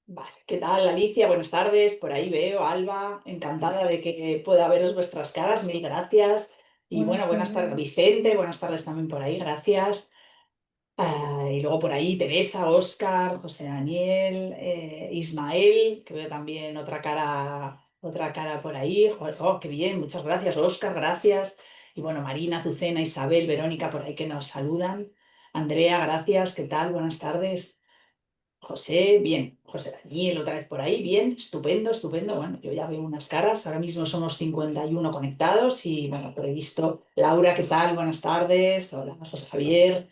Vale, ¿qué tal, Alicia? Buenas tardes, por ahí veo, Alba, encantada de que pueda veros vuestras caras, mil gracias. Y Buenas bueno, buenas tardes, tardes. Vicente, buenas tardes también por ahí, gracias. Y luego por ahí Teresa, Óscar, José Daniel, Ismael, que veo también otra cara por ahí. Joder, oh, qué bien, muchas gracias, Óscar, gracias. Y bueno, Marina, Azucena, Isabel, Verónica por ahí que nos saludan. Andrea, gracias, ¿qué tal? Buenas tardes. José, bien. José Daniel, otra vez por ahí, bien. Estupendo, estupendo. Bueno, yo ya veo unas caras. Ahora mismo somos 51 conectados y, bueno, por he visto. Laura, ¿qué tal? Buenas tardes. Hola, José Javier.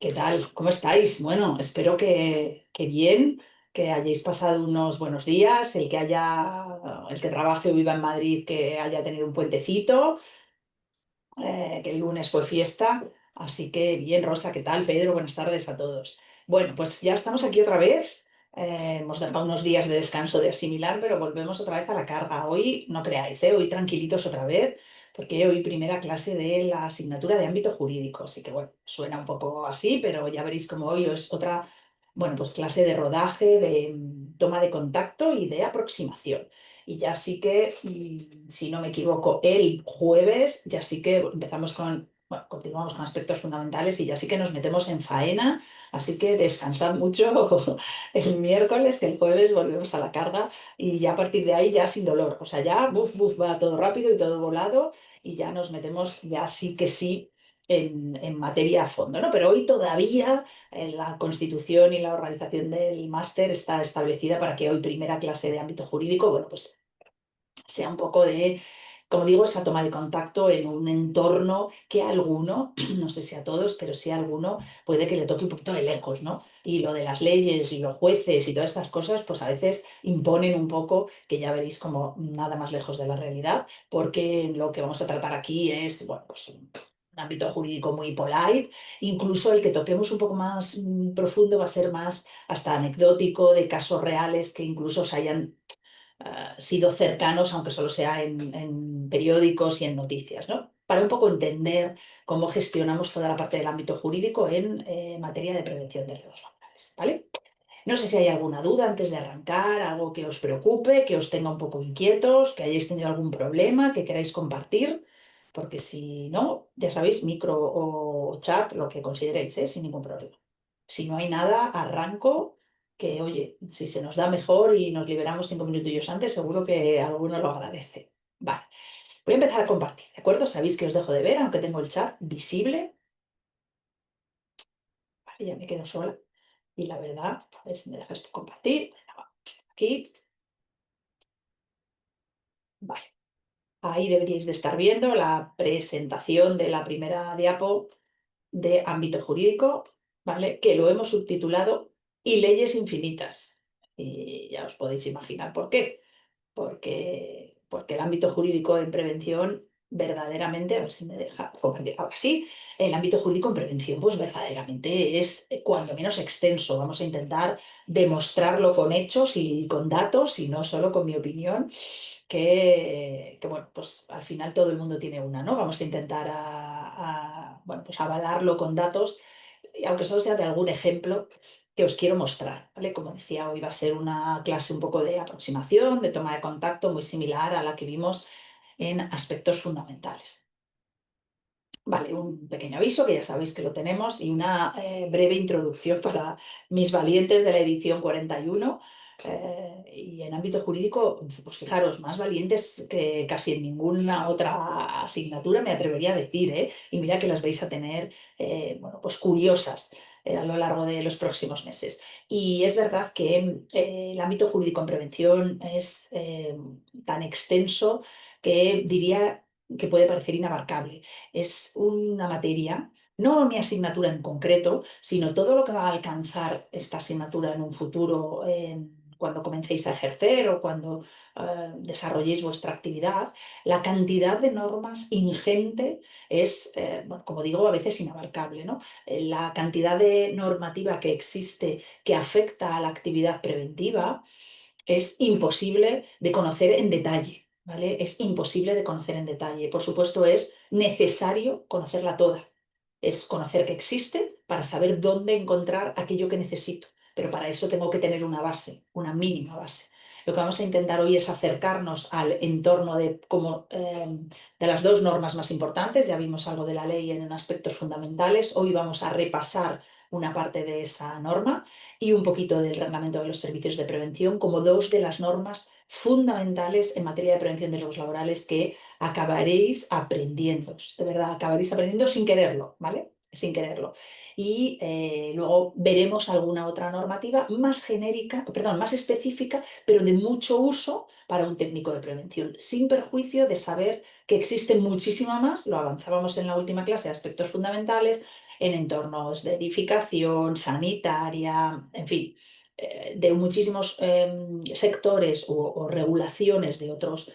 ¿Qué tal? ¿Cómo estáis? Bueno, espero que bien, que hayáis pasado unos buenos días. El que trabaje o viva en Madrid, que haya tenido un puentecito, que el lunes fue fiesta. Así que bien, Rosa, ¿qué tal? Pedro, buenas tardes a todos. Bueno, pues ya estamos aquí otra vez. Hemos dejado unos días de descanso de asimilar, pero volvemos otra vez a la carga. Hoy, no creáis, hoy tranquilitos otra vez, porque hoy primera clase de la asignatura de ámbito jurídico. Así que bueno, suena un poco así, pero ya veréis como hoy es otra, bueno, pues clase de rodaje, de toma de contacto y de aproximación. Y ya sí que, si no me equivoco, el jueves ya sí que empezamos con, bueno, continuamos con aspectos fundamentales y ya sí que nos metemos en faena, así que descansad mucho el miércoles, que el jueves volvemos a la carga y ya a partir de ahí ya sin dolor, o sea, ya buf, buf, va todo rápido y todo volado y ya nos metemos ya sí que sí. En materia a fondo, ¿no? Pero hoy todavía la constitución y la organización del máster está establecida para que hoy primera clase de ámbito jurídico, bueno, pues sea un poco de, como digo, esa toma de contacto en un entorno que a alguno, no sé si a todos, pero sí a alguno puede que le toque un poquito de lejos, ¿no? Y lo de las leyes y los jueces y todas estas cosas, pues a veces imponen un poco, que ya veréis como nada más lejos de la realidad, porque lo que vamos a tratar aquí es, bueno, pues un ámbito jurídico muy polite, incluso el que toquemos un poco más profundo va a ser más hasta anecdótico, de casos reales que incluso se hayan sido cercanos, aunque solo sea en periódicos y en noticias, ¿no? Para un poco entender cómo gestionamos toda la parte del ámbito jurídico en materia de prevención de riesgos laborales, ¿vale? No sé si hay alguna duda antes de arrancar, algo que os preocupe, que os tenga un poco inquietos, que hayáis tenido algún problema, que queráis compartir, porque si no, ya sabéis, micro o chat, lo que consideréis, ¿eh? Sin ningún problema. Si no hay nada, arranco, que oye, si se nos da mejor y nos liberamos 5 minutillos antes, seguro que alguno lo agradece. Vale, voy a empezar a compartir, ¿de acuerdo? Sabéis que os dejo de ver, aunque tengo el chat visible. Vale, ya me quedo sola. Y la verdad, a ver si me dejas compartir. Venga, vamos, aquí. Vale, ahí deberíais de estar viendo la presentación de la primera diapo de ámbito jurídico, ¿vale? Que lo hemos subtitulado Y leyes infinitas. Y ya os podéis imaginar por qué. Porque el ámbito jurídico en prevención verdaderamente, a ver si me deja compartir, ahora sí, el ámbito jurídico en prevención pues verdaderamente es cuando menos extenso. Vamos a intentar demostrarlo con hechos y con datos y no solo con mi opinión, que bueno, pues al final todo el mundo tiene una, ¿no? Vamos a intentar bueno, pues avalarlo con datos, y aunque solo sea de algún ejemplo que os quiero mostrar, ¿vale? Como decía, hoy va a ser una clase un poco de aproximación, de toma de contacto, muy similar a la que vimos en aspectos fundamentales. Vale, un pequeño aviso, que ya sabéis que lo tenemos, y una breve introducción para mis valientes de la edición 41. Y en ámbito jurídico, pues fijaros, más valientes que casi en ninguna otra asignatura, me atrevería a decir, ¿eh? Y mira que las vais a tener, bueno, pues curiosas a lo largo de los próximos meses. Y es verdad que el ámbito jurídico en prevención es tan extenso que diría que puede parecer inabarcable. Es una materia, no mi asignatura en concreto, sino todo lo que va a alcanzar esta asignatura en un futuro, cuando comencéis a ejercer o cuando desarrolléis vuestra actividad. La cantidad de normas ingente es, bueno, como digo, a veces inabarcable, ¿no? La cantidad de normativa que existe que afecta a la actividad preventiva es imposible de conocer en detalle, ¿vale? Es imposible de conocer en detalle. Por supuesto, es necesario conocerla toda. Es conocer que existe para saber dónde encontrar aquello que necesito. pero para eso tengo que tener una base, una mínima base. Lo que vamos a intentar hoy es acercarnos al entorno de las dos normas más importantes. Ya vimos algo de la ley en aspectos fundamentales. Hoy vamos a repasar una parte de esa norma y un poquito del Reglamento de los Servicios de Prevención como dos de las normas fundamentales en materia de prevención de riesgos laborales que acabaréis aprendiendo. De verdad, acabaréis aprendiendo sin quererlo, ¿vale? Sin quererlo. Y luego veremos alguna otra normativa más genérica, perdón, más específica, pero de mucho uso para un técnico de prevención, sin perjuicio de saber que existe muchísima más, lo avanzábamos en la última clase, aspectos fundamentales, en entornos de edificación, sanitaria, en fin, de muchísimos sectores o regulaciones de otros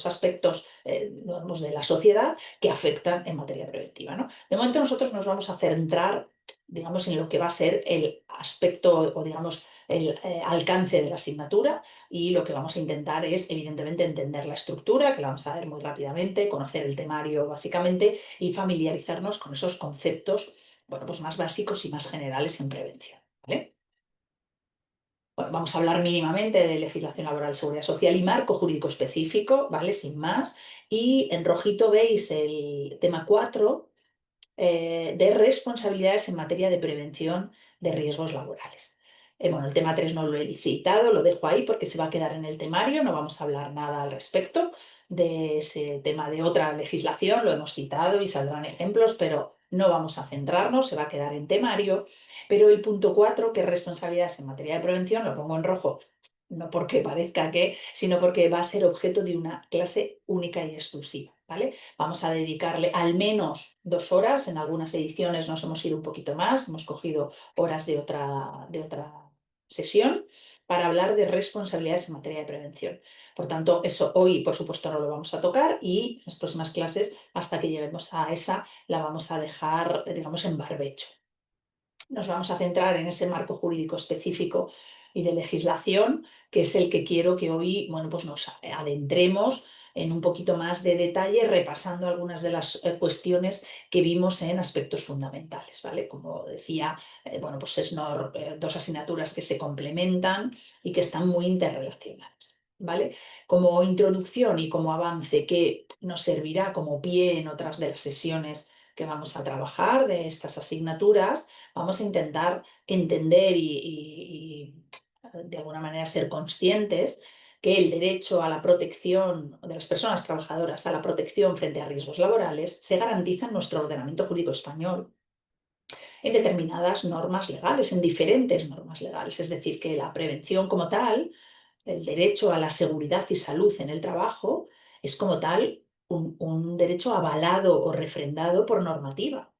aspectos digamos, de la sociedad que afectan en materia preventiva, ¿no? De momento nosotros nos vamos a centrar, digamos, en lo que va a ser el aspecto o, digamos, el alcance de la asignatura y lo que vamos a intentar es, evidentemente, entender la estructura, que la vamos a ver muy rápidamente, conocer el temario básicamente y familiarizarnos con esos conceptos, bueno, pues más básicos y más generales en prevención, ¿vale? Bueno, vamos a hablar mínimamente de legislación laboral, seguridad social y marco jurídico específico, ¿vale? Sin más. Y en rojito veis el tema 4 de responsabilidades en materia de prevención de riesgos laborales. Bueno, el tema 3 no lo he citado, lo dejo ahí porque se va a quedar en el temario, no vamos a hablar nada al respecto de ese tema de otra legislación, lo hemos citado y saldrán ejemplos, pero no vamos a centrarnos, se va a quedar en temario. Pero el punto 4 que es responsabilidades en materia de prevención, lo pongo en rojo, no porque parezca que, sino porque va a ser objeto de una clase única y exclusiva, ¿vale? Vamos a dedicarle al menos 2 horas, en algunas ediciones nos hemos ido un poquito más, hemos cogido horas de otra sesión para hablar de responsabilidades en materia de prevención. Por tanto, eso hoy, por supuesto, no lo vamos a tocar y en las próximas clases, hasta que lleguemos a esa, la vamos a dejar, digamos, en barbecho. Nos vamos a centrar en ese marco jurídico específico y de legislación, que es el que quiero que hoy, bueno, pues nos adentremos en un poquito más de detalle, repasando algunas de las cuestiones que vimos en aspectos fundamentales, ¿vale? Como decía, bueno, pues es dos asignaturas que se complementan y que están muy interrelacionadas. ¿Vale? Como introducción y como avance que nos servirá como pie en otras de las sesiones que vamos a trabajar de estas asignaturas, vamos a intentar entender y de alguna manera ser conscientes que el derecho a la protección de las personas trabajadoras, a la protección frente a riesgos laborales, se garantiza en nuestro ordenamiento jurídico español en determinadas normas legales, en diferentes normas legales. Es decir, que la prevención como tal, el derecho a la seguridad y salud en el trabajo, es como tal un derecho avalado o refrendado por normativa.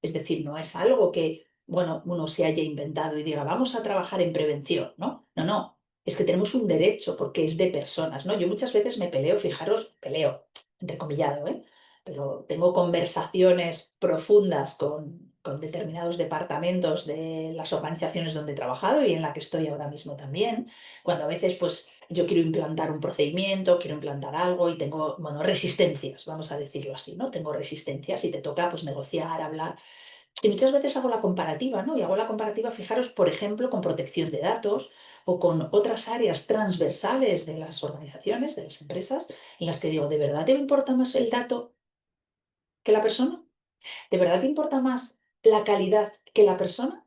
Es decir, no es algo que, bueno, uno se haya inventado y diga, vamos a trabajar en prevención, ¿no? No, no. Es que tenemos un derecho porque es de personas, ¿no? Yo muchas veces me peleo, fijaros, peleo, entrecomillado, ¿eh? Pero tengo conversaciones profundas con determinados departamentos de las organizaciones donde he trabajado y en la que estoy ahora mismo también, cuando a veces pues yo quiero implantar un procedimiento, quiero implantar algo y tengo, bueno, resistencias, vamos a decirlo así, ¿no? Tengo resistencias y te toca pues negociar, hablar. Y muchas veces hago la comparativa, ¿no? Y hago la comparativa, fijaros, por ejemplo, con protección de datos o con otras áreas transversales de las organizaciones, de las empresas, en las que digo, ¿de verdad te importa más el dato que la persona? ¿De verdad te importa más la calidad que la persona?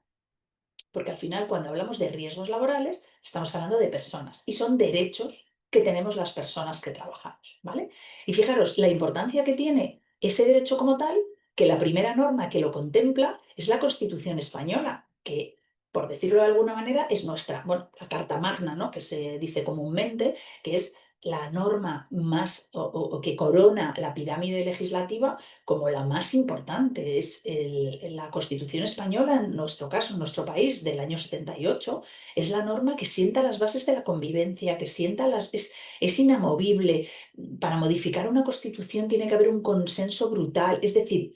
Porque al final, cuando hablamos de riesgos laborales, estamos hablando de personas y son derechos que tenemos las personas que trabajamos, ¿vale? Y fijaros, la importancia que tiene ese derecho como tal, que la primera norma que lo contempla es la Constitución española, que, por decirlo de alguna manera, es nuestra, bueno, la Carta Magna, ¿no? Que se dice comúnmente, que es la norma más o que corona la pirámide legislativa como la más importante. Es la Constitución española, en nuestro caso, en nuestro país, del año 78, es la norma que sienta las bases de la convivencia, que sienta es inamovible. Para modificar una Constitución tiene que haber un consenso brutal, es decir,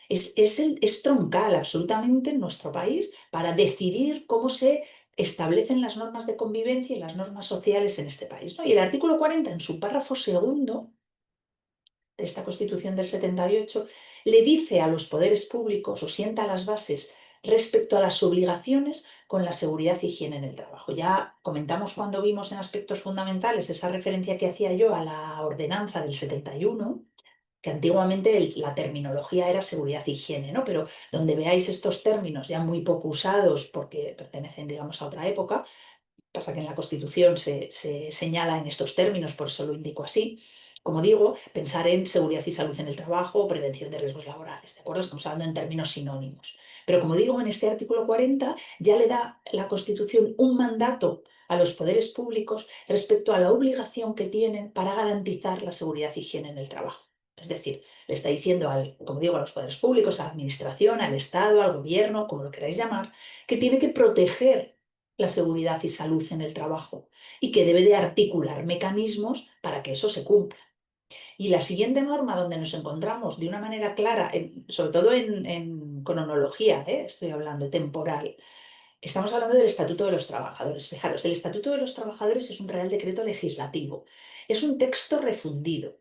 es troncal absolutamente en nuestro país para decidir cómo se establecen las normas de convivencia y las normas sociales en este país, ¿no? Y el artículo 40, en su párrafo segundo, de esta Constitución del 78, le dice a los poderes públicos o sienta las bases respecto a las obligaciones con la seguridad y higiene en el trabajo. Ya comentamos cuando vimos en aspectos fundamentales esa referencia que hacía yo a la ordenanza del 71, que antiguamente la terminología era seguridad e higiene, ¿no? Pero donde veáis estos términos ya muy poco usados porque pertenecen, digamos, a otra época, pasa que en la Constitución se señala en estos términos, por eso lo indico así. Como digo, pensar en seguridad y salud en el trabajo o prevención de riesgos laborales, ¿de acuerdo? Estamos hablando en términos sinónimos. Pero como digo, en este artículo 40 ya le da la Constitución un mandato a los poderes públicos respecto a la obligación que tienen para garantizar la seguridad y higiene en el trabajo. Es decir, le está diciendo, como digo, a los poderes públicos, a la administración, al Estado, al gobierno, como lo queráis llamar, que tiene que proteger la seguridad y salud en el trabajo y que debe de articular mecanismos para que eso se cumpla. Y la siguiente norma donde nos encontramos de una manera clara, sobre todo en cronología, estoy hablando temporal, estamos hablando del Estatuto de los Trabajadores. Fijaros, el Estatuto de los Trabajadores es un real decreto legislativo, es un texto refundido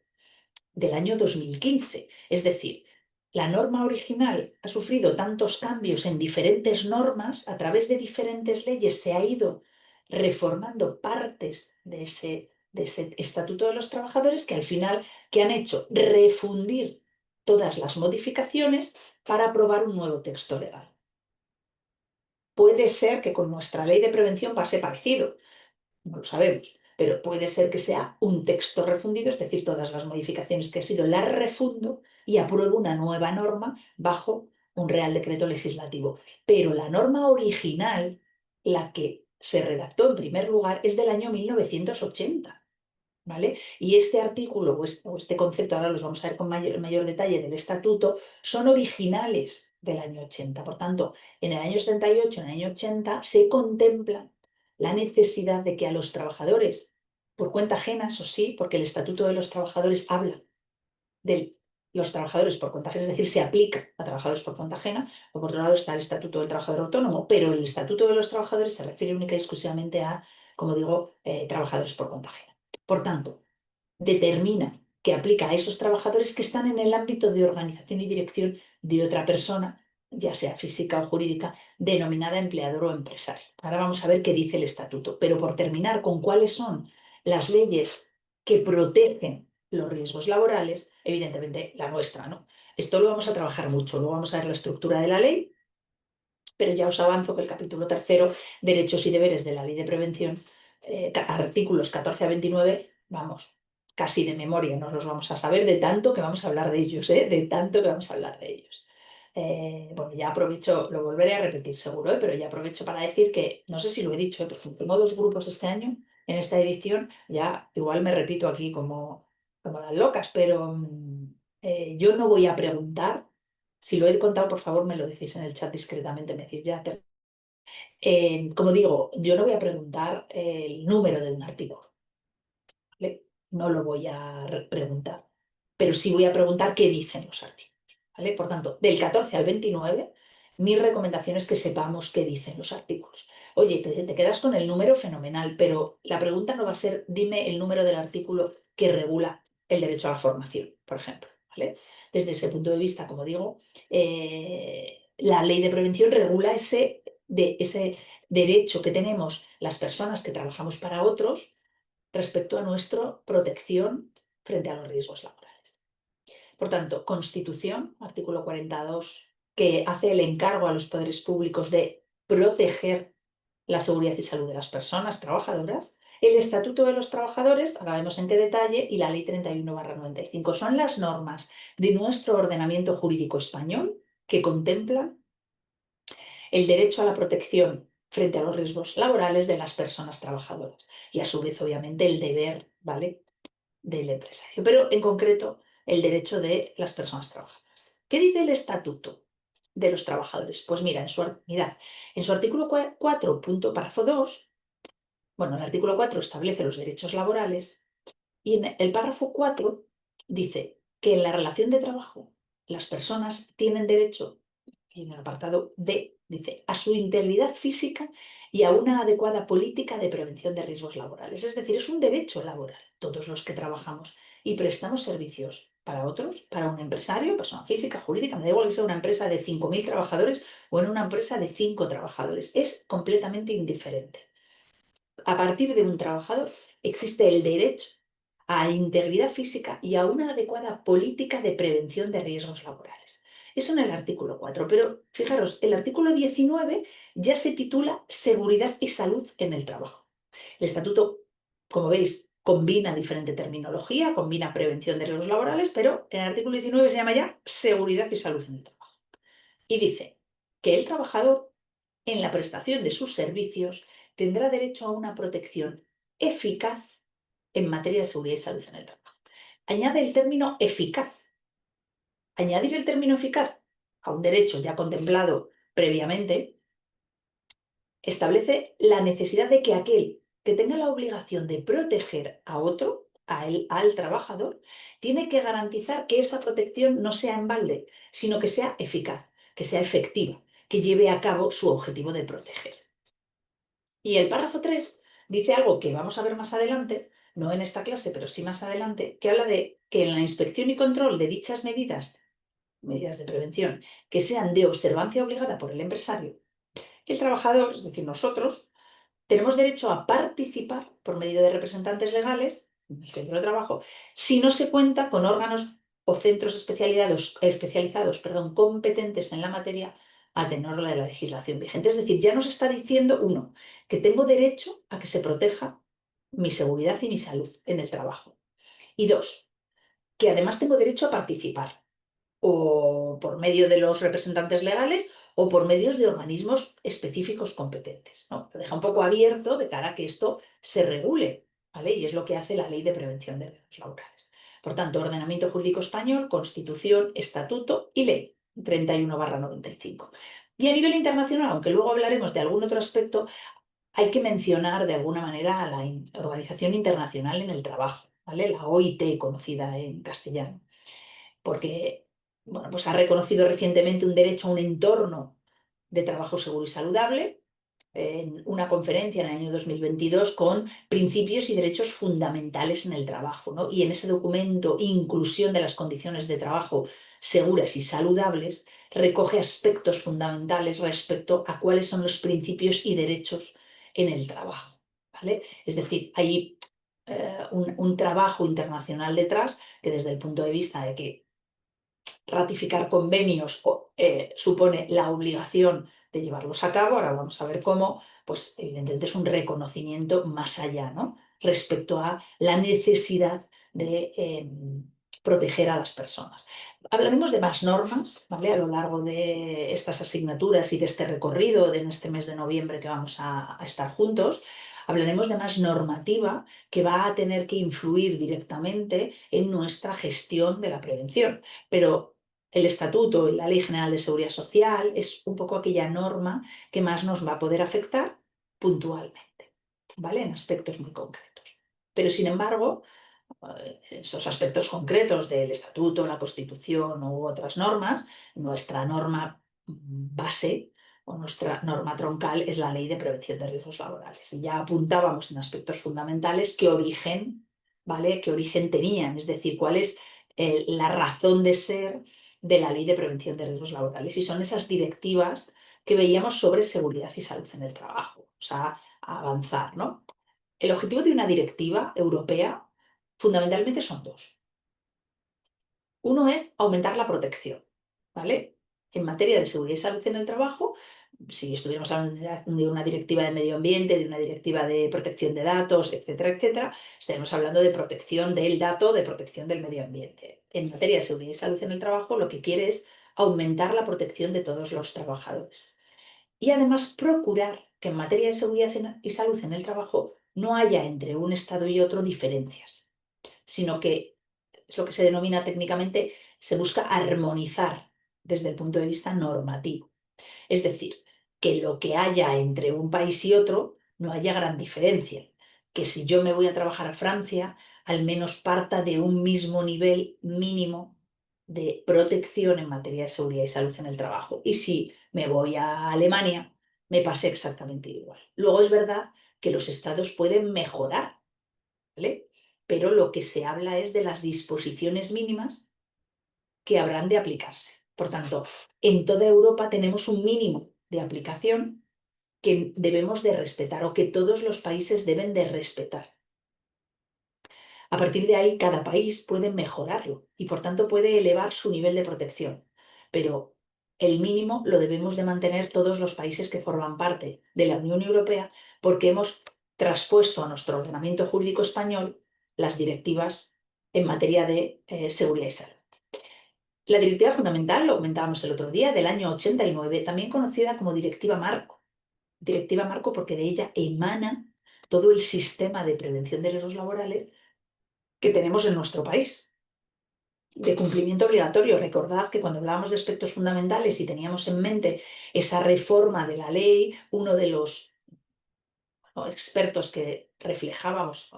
del año 2015. Es decir, la norma original ha sufrido tantos cambios en diferentes normas, a través de diferentes leyes se ha ido reformando partes de ese Estatuto de los Trabajadores que al final, ¿qué han hecho? Refundir todas las modificaciones para aprobar un nuevo texto legal. Puede ser que con nuestra ley de prevención pase parecido, no lo sabemos, pero puede ser que sea un texto refundido, es decir, todas las modificaciones que ha sido las refundo y apruebo una nueva norma bajo un real decreto legislativo. Pero la norma original, la que se redactó en primer lugar, es del año 1980. ¿Vale? Y este artículo o este concepto, ahora los vamos a ver con mayor detalle del estatuto, son originales del año 80. Por tanto, en el año 78, en el año 80, se contempla la necesidad de que a los trabajadores, por cuenta ajena, eso sí, porque el Estatuto de los Trabajadores habla de los trabajadores por cuenta ajena, es decir, se aplica a trabajadores por cuenta ajena, o por otro lado está el Estatuto del Trabajador Autónomo, pero el Estatuto de los Trabajadores se refiere única y exclusivamente a, como digo, trabajadores por cuenta ajena. Por tanto, determina que aplica a esos trabajadores que están en el ámbito de organización y dirección de otra persona, ya sea física o jurídica, denominada empleador o empresario. Ahora vamos a ver qué dice el estatuto, pero por terminar con cuáles son las leyes que protegen los riesgos laborales, evidentemente la nuestra, ¿no? Esto lo vamos a trabajar mucho, luego vamos a ver la estructura de la ley, pero ya os avanzo que el capítulo tercero, derechos y deberes de la ley de prevención, artículos 14 a 29, vamos, casi de memoria nos los vamos a saber de tanto que vamos a hablar de ellos, de tanto que vamos a hablar de ellos. Bueno, ya aprovecho, lo volveré a repetir seguro, pero ya aprovecho para decir que, no sé si lo he dicho, pero como tengo dos grupos este año, en esta edición, ya igual me repito aquí como las locas, pero yo no voy a preguntar. Si lo he contado, por favor, me lo decís en el chat discretamente, me decís ya. Como digo, yo no voy a preguntar el número de un artículo, ¿vale? No lo voy a preguntar, pero sí voy a preguntar qué dicen los artículos, ¿vale? Por tanto, del 14 al 29, mi recomendación es que sepamos qué dicen los artículos. Oye, te quedas con el número fenomenal, pero la pregunta no va a ser, dime el número del artículo que regula el derecho a la formación, por ejemplo, ¿vale? Desde ese punto de vista, como digo, la ley de prevención regula ese derecho que tenemos las personas que trabajamos para otros respecto a nuestra protección frente a los riesgos laborales. Por tanto, Constitución, artículo 42, que hace el encargo a los poderes públicos de proteger la seguridad y salud de las personas trabajadoras, el Estatuto de los Trabajadores, ahora vemos en qué detalle, y la Ley 31/95 son las normas de nuestro ordenamiento jurídico español que contemplan el derecho a la protección frente a los riesgos laborales de las personas trabajadoras y a su vez, obviamente, el deber, ¿vale?, del empresario, pero en concreto el derecho de las personas trabajadoras. ¿Qué dice el Estatuto de los Trabajadores? Pues mira, mirad, en su artículo 4, párrafo 2, bueno, el artículo 4 establece los derechos laborales y en el párrafo 4 dice que en la relación de trabajo las personas tienen derecho, y en el apartado D dice, a su integridad física y a una adecuada política de prevención de riesgos laborales. Es decir, es un derecho laboral, todos los que trabajamos y prestamos servicios para otros, para un empresario, persona física, jurídica, me da igual que sea una empresa de 5.000 trabajadores o en una empresa de 5 trabajadores, es completamente indiferente. A partir de un trabajador existe el derecho a integridad física y a una adecuada política de prevención de riesgos laborales. Eso en el artículo 4, pero fijaros, el artículo 19 ya se titula Seguridad y Salud en el Trabajo. El estatuto, como veis, combina diferente terminología, combina prevención de riesgos laborales, pero en el artículo 19 se llama ya Seguridad y Salud en el Trabajo. Y dice que el trabajador, en la prestación de sus servicios, tendrá derecho a una protección eficaz en materia de seguridad y salud en el trabajo. Añade el término eficaz. Añadir el término eficaz a un derecho ya contemplado previamente establece la necesidad de que aquel que tenga la obligación de proteger a otro, al trabajador, tiene que garantizar que esa protección no sea en balde, sino que sea eficaz, que sea efectiva, que lleve a cabo su objetivo de proteger. Y el párrafo 3 dice algo que vamos a ver más adelante, no en esta clase, pero sí más adelante, que habla de que en la inspección y control de dichas medidas de prevención, que sean de observancia obligada por el empresario, el trabajador, es decir, nosotros, tenemos derecho a participar por medio de representantes legales en el centro de trabajo si no se cuenta con órganos o centros especializados competentes en la materia a tenor de la legislación vigente. Es decir, ya nos está diciendo, uno, que tengo derecho a que se proteja mi seguridad y mi salud en el trabajo. Y dos, que además tengo derecho a participar o por medio de los representantes legales o por medios de organismos específicos competentes, ¿no? Lo deja un poco abierto de cara a que esto se regule, ¿vale? Y es lo que hace la Ley de Prevención de Riesgos Laborales. Por tanto, Ordenamiento Jurídico Español, Constitución, Estatuto y Ley 31/95. Y a nivel internacional, aunque luego hablaremos de algún otro aspecto, hay que mencionar de alguna manera a la Organización Internacional en el Trabajo, ¿vale? La OIT, conocida en castellano, porque bueno, pues ha reconocido recientemente un derecho a un entorno de trabajo seguro y saludable en una conferencia en el año 2022 con principios y derechos fundamentales en el trabajo, ¿no? Y en ese documento, Inclusión de las condiciones de trabajo seguras y saludables, recoge aspectos fundamentales respecto a cuáles son los principios y derechos en el trabajo, ¿vale? Es decir, hay un trabajo internacional detrás que desde el punto de vista de que ratificar convenios supone la obligación de llevarlos a cabo, ahora vamos a ver cómo, pues evidentemente es un reconocimiento más allá, ¿no? Respecto a la necesidad de proteger a las personas. Hablaremos de más normas, ¿vale? A lo largo de estas asignaturas y de este recorrido en este mes de noviembre que vamos a estar juntos. Hablaremos de más normativa que va a tener que influir directamente en nuestra gestión de la prevención, pero el Estatuto y la Ley General de Seguridad Social es un poco aquella norma que más nos va a poder afectar puntualmente, ¿vale? En aspectos muy concretos. Pero, sin embargo, esos aspectos concretos del Estatuto, la Constitución u otras normas, nuestra norma base o nuestra norma troncal es la Ley de Prevención de Riesgos Laborales. Y ya apuntábamos en aspectos fundamentales qué origen, ¿vale? Qué origen tenían, es decir, cuál es la razón de ser de la Ley de Prevención de Riesgos Laborales. Y son esas directivas que veíamos sobre seguridad y salud en el trabajo. O sea, avanzar, ¿no? El objetivo de una directiva europea fundamentalmente son dos. Uno es aumentar la protección, ¿vale? En materia de seguridad y salud en el trabajo, si estuviéramos hablando de una directiva de medio ambiente, de una directiva de protección de datos, etcétera, etcétera, estaríamos hablando de protección del dato, de protección del medio ambiente. En materia de seguridad y salud en el trabajo, lo que quiere es aumentar la protección de todos los trabajadores. Y además procurar que en materia de seguridad y salud en el trabajo no haya entre un Estado y otro diferencias, sino que es lo que se denomina técnicamente, se busca armonizar desde el punto de vista normativo. Es decir, que lo que haya entre un país y otro no haya gran diferencia. Que si yo me voy a trabajar a Francia, al menos parta de un mismo nivel mínimo de protección en materia de seguridad y salud en el trabajo. Y si me voy a Alemania, me pasa exactamente igual. Luego es verdad que los estados pueden mejorar, ¿vale? Pero lo que se habla es de las disposiciones mínimas que habrán de aplicarse. Por tanto, en toda Europa tenemos un mínimo de aplicación que debemos de respetar o que todos los países deben de respetar. A partir de ahí, cada país puede mejorarlo y, por tanto, puede elevar su nivel de protección. Pero el mínimo lo debemos de mantener todos los países que forman parte de la Unión Europea porque hemos traspuesto a nuestro ordenamiento jurídico español las directivas en materia de seguridad y salud. La directiva fundamental, lo comentábamos el otro día, del año 89, también conocida como Directiva Marco. Directiva Marco porque de ella emana todo el sistema de prevención de riesgos laborales que tenemos en nuestro país, de cumplimiento obligatorio. Recordad que cuando hablábamos de aspectos fundamentales y teníamos en mente esa reforma de la ley, uno de los expertos que reflejábamos,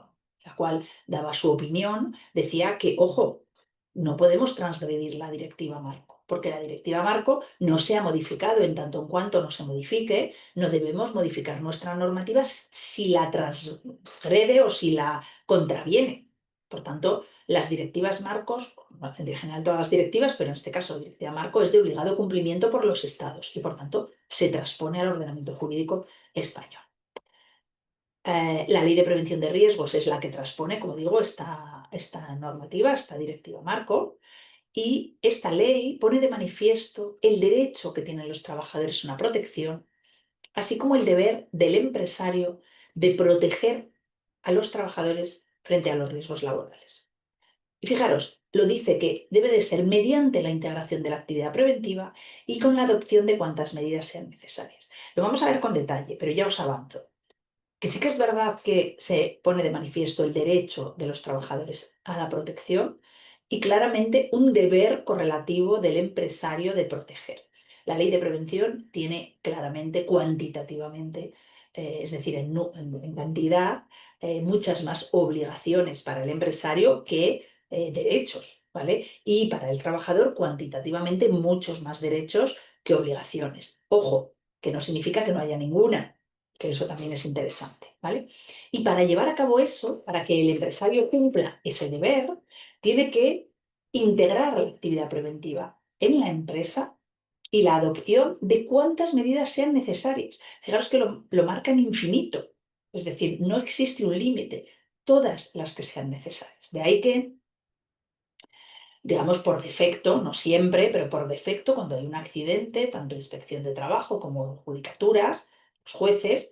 la cual daba su opinión, decía que, ojo, no podemos transgredir la directiva marco, porque la directiva marco no se ha modificado. En tanto en cuanto no se modifique, no debemos modificar nuestra normativa si la transgrede o si la contraviene. Por tanto, las directivas marcos, en general todas las directivas, pero en este caso la directiva marco es de obligado cumplimiento por los estados y por tanto se transpone al ordenamiento jurídico español. La ley de prevención de riesgos es la que transpone, como digo, esta normativa, esta directiva marco, y esta ley pone de manifiesto el derecho que tienen los trabajadores a una protección, así como el deber del empresario de proteger a los trabajadores frente a los riesgos laborales. Y fijaros, lo dice que debe de ser mediante la integración de la actividad preventiva y con la adopción de cuantas medidas sean necesarias. Lo vamos a ver con detalle, pero ya os avanzo que sí que es verdad que se pone de manifiesto el derecho de los trabajadores a la protección y claramente un deber correlativo del empresario de proteger. La ley de prevención tiene claramente, cuantitativamente, es decir, en cantidad, muchas más obligaciones para el empresario que derechos, ¿vale? Y para el trabajador, cuantitativamente, muchos más derechos que obligaciones. Ojo, que no significa que no haya ninguna, que eso también es interesante, ¿vale? Y para llevar a cabo eso, para que el empresario cumpla ese deber, tiene que integrar la actividad preventiva en la empresa y la adopción de cuantas medidas sean necesarias. Fijaros que lo marcan infinito, es decir, no existe un límite, todas las que sean necesarias. De ahí que, digamos, por defecto, no siempre, pero por defecto, cuando hay un accidente, tanto inspección de trabajo como judicaturas, los jueces,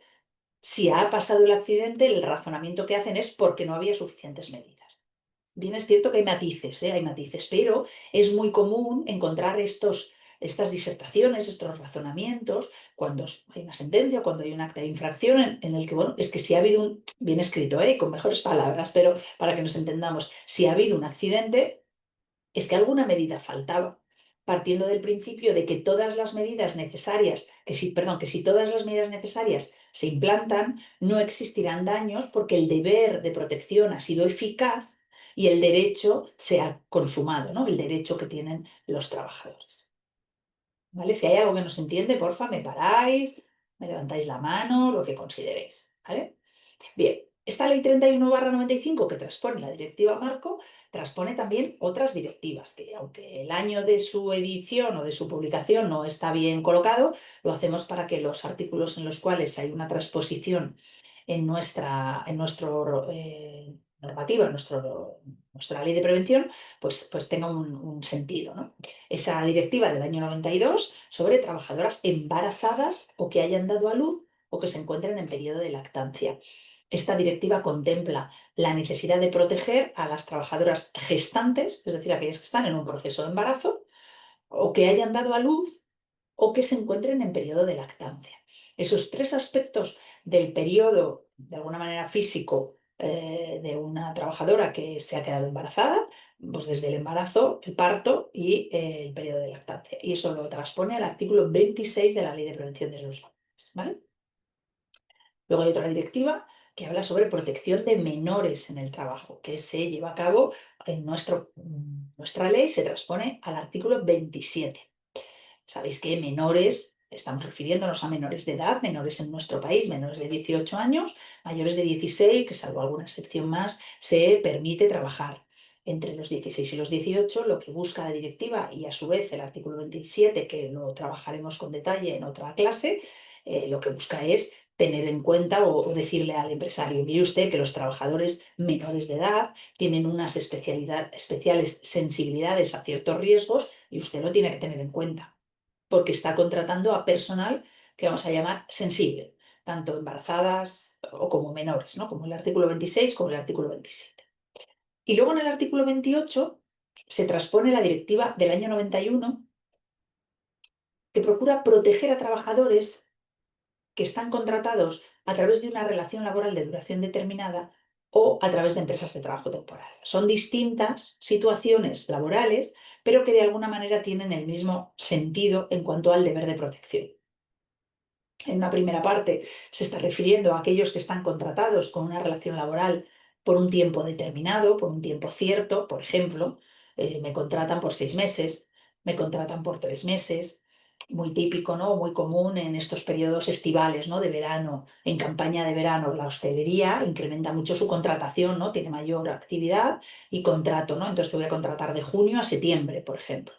si ha pasado el accidente, el razonamiento que hacen es porque no había suficientes medidas. Bien, es cierto que hay matices, pero es muy común encontrar estas disertaciones, estos razonamientos, cuando hay una sentencia, cuando hay un acta de infracción, en el que, bueno, es que si ha habido bien escrito, con mejores palabras, pero para que nos entendamos, si ha habido un accidente, es que alguna medida faltaba, partiendo del principio de que todas las medidas necesarias, que si todas las medidas necesarias se implantan, no existirán daños porque el deber de protección ha sido eficaz y el derecho se ha consumado, ¿no? El derecho que tienen los trabajadores. ¿Vale? Si hay algo que no se entiende, porfa, me paráis, me levantáis la mano, lo que consideréis, ¿vale? Bien, esta ley 31/95 que transpone la directiva marco, transpone también otras directivas, que aunque el año de su edición o de su publicación no está bien colocado, lo hacemos para que los artículos en los cuales hay una transposición en nuestro normativa, nuestra ley de prevención, pues tenga un sentido, ¿no? Esa directiva del año 92 sobre trabajadoras embarazadas o que hayan dado a luz o que se encuentren en periodo de lactancia. Esta directiva contempla la necesidad de proteger a las trabajadoras gestantes, es decir, aquellas que están en un proceso de embarazo o que hayan dado a luz o que se encuentren en periodo de lactancia. Esos tres aspectos del periodo, de alguna manera físico, de una trabajadora que se ha quedado embarazada, pues desde el embarazo, el parto y el periodo de lactancia. Y eso lo transpone al artículo 26 de la Ley de Prevención de los Laborales, ¿vale? Luego hay otra directiva que habla sobre protección de menores en el trabajo, que se lleva a cabo en nuestra ley, se transpone al artículo 27. Sabéis que menores, estamos refiriéndonos a menores de edad, menores en nuestro país, menores de 18 años, mayores de 16, que salvo alguna excepción más, se permite trabajar. Entre los 16 y los 18, lo que busca la directiva y a su vez el artículo 27, que lo trabajaremos con detalle en otra clase, lo que busca es tener en cuenta o decirle al empresario, mire usted que los trabajadores menores de edad tienen unas especiales sensibilidades a ciertos riesgos y usted lo tiene que tener en cuenta porque está contratando a personal que vamos a llamar sensible, tanto embarazadas o como menores, ¿no? Como el artículo 26 como el artículo 27. Y luego en el artículo 28 se transpone la directiva del año 91 que procura proteger a trabajadores que están contratados a través de una relación laboral de duración determinada o a través de empresas de trabajo temporal. Son distintas situaciones laborales, pero que de alguna manera tienen el mismo sentido en cuanto al deber de protección. En una primera parte se está refiriendo a aquellos que están contratados con una relación laboral por un tiempo determinado, por un tiempo cierto. Por ejemplo, me contratan por 6 meses, me contratan por 3 meses. Muy típico, ¿no? Muy común en estos periodos estivales, ¿no? De verano, en campaña de verano, la hostelería incrementa mucho su contratación, ¿no? Tiene mayor actividad y contrato, ¿no? Entonces te voy a contratar de junio a septiembre, por ejemplo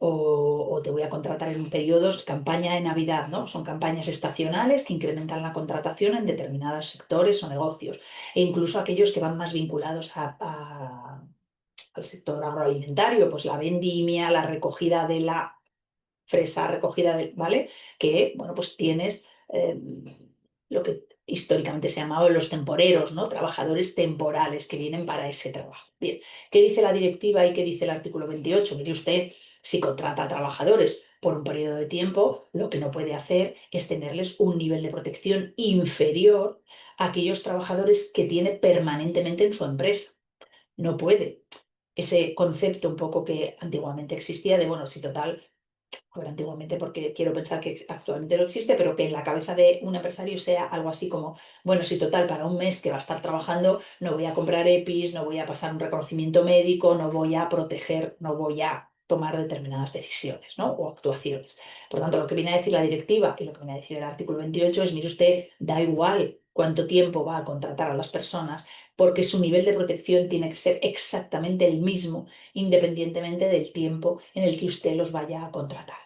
o te voy a contratar en periodos, campaña de Navidad, ¿no? Son campañas estacionales que incrementan la contratación en determinados sectores o negocios, e incluso aquellos que van más vinculados al sector agroalimentario, pues la vendimia, la recogida de la fresa recogida, ¿vale? Que, bueno, pues tienes lo que históricamente se llamaba los temporeros, ¿no? Trabajadores temporales que vienen para ese trabajo. Bien, ¿qué dice la directiva y qué dice el artículo 28? Mire usted, si contrata a trabajadores por un periodo de tiempo, lo que no puede hacer es tenerles un nivel de protección inferior a aquellos trabajadores que tiene permanentemente en su empresa. No puede. Ese concepto un poco que antiguamente existía de, bueno, si total, bueno, antiguamente porque quiero pensar que actualmente no existe, pero que en la cabeza de un empresario sea algo así como, bueno, si total para un mes que va a estar trabajando no voy a comprar EPIs, no voy a pasar un reconocimiento médico, no voy a proteger, no voy a tomar determinadas decisiones, ¿no? O actuaciones. Por tanto, lo que viene a decir la directiva y lo que viene a decir el artículo 28 es, mire usted, da igual cuánto tiempo va a contratar a las personas, porque su nivel de protección tiene que ser exactamente el mismo, independientemente del tiempo en el que usted los vaya a contratar.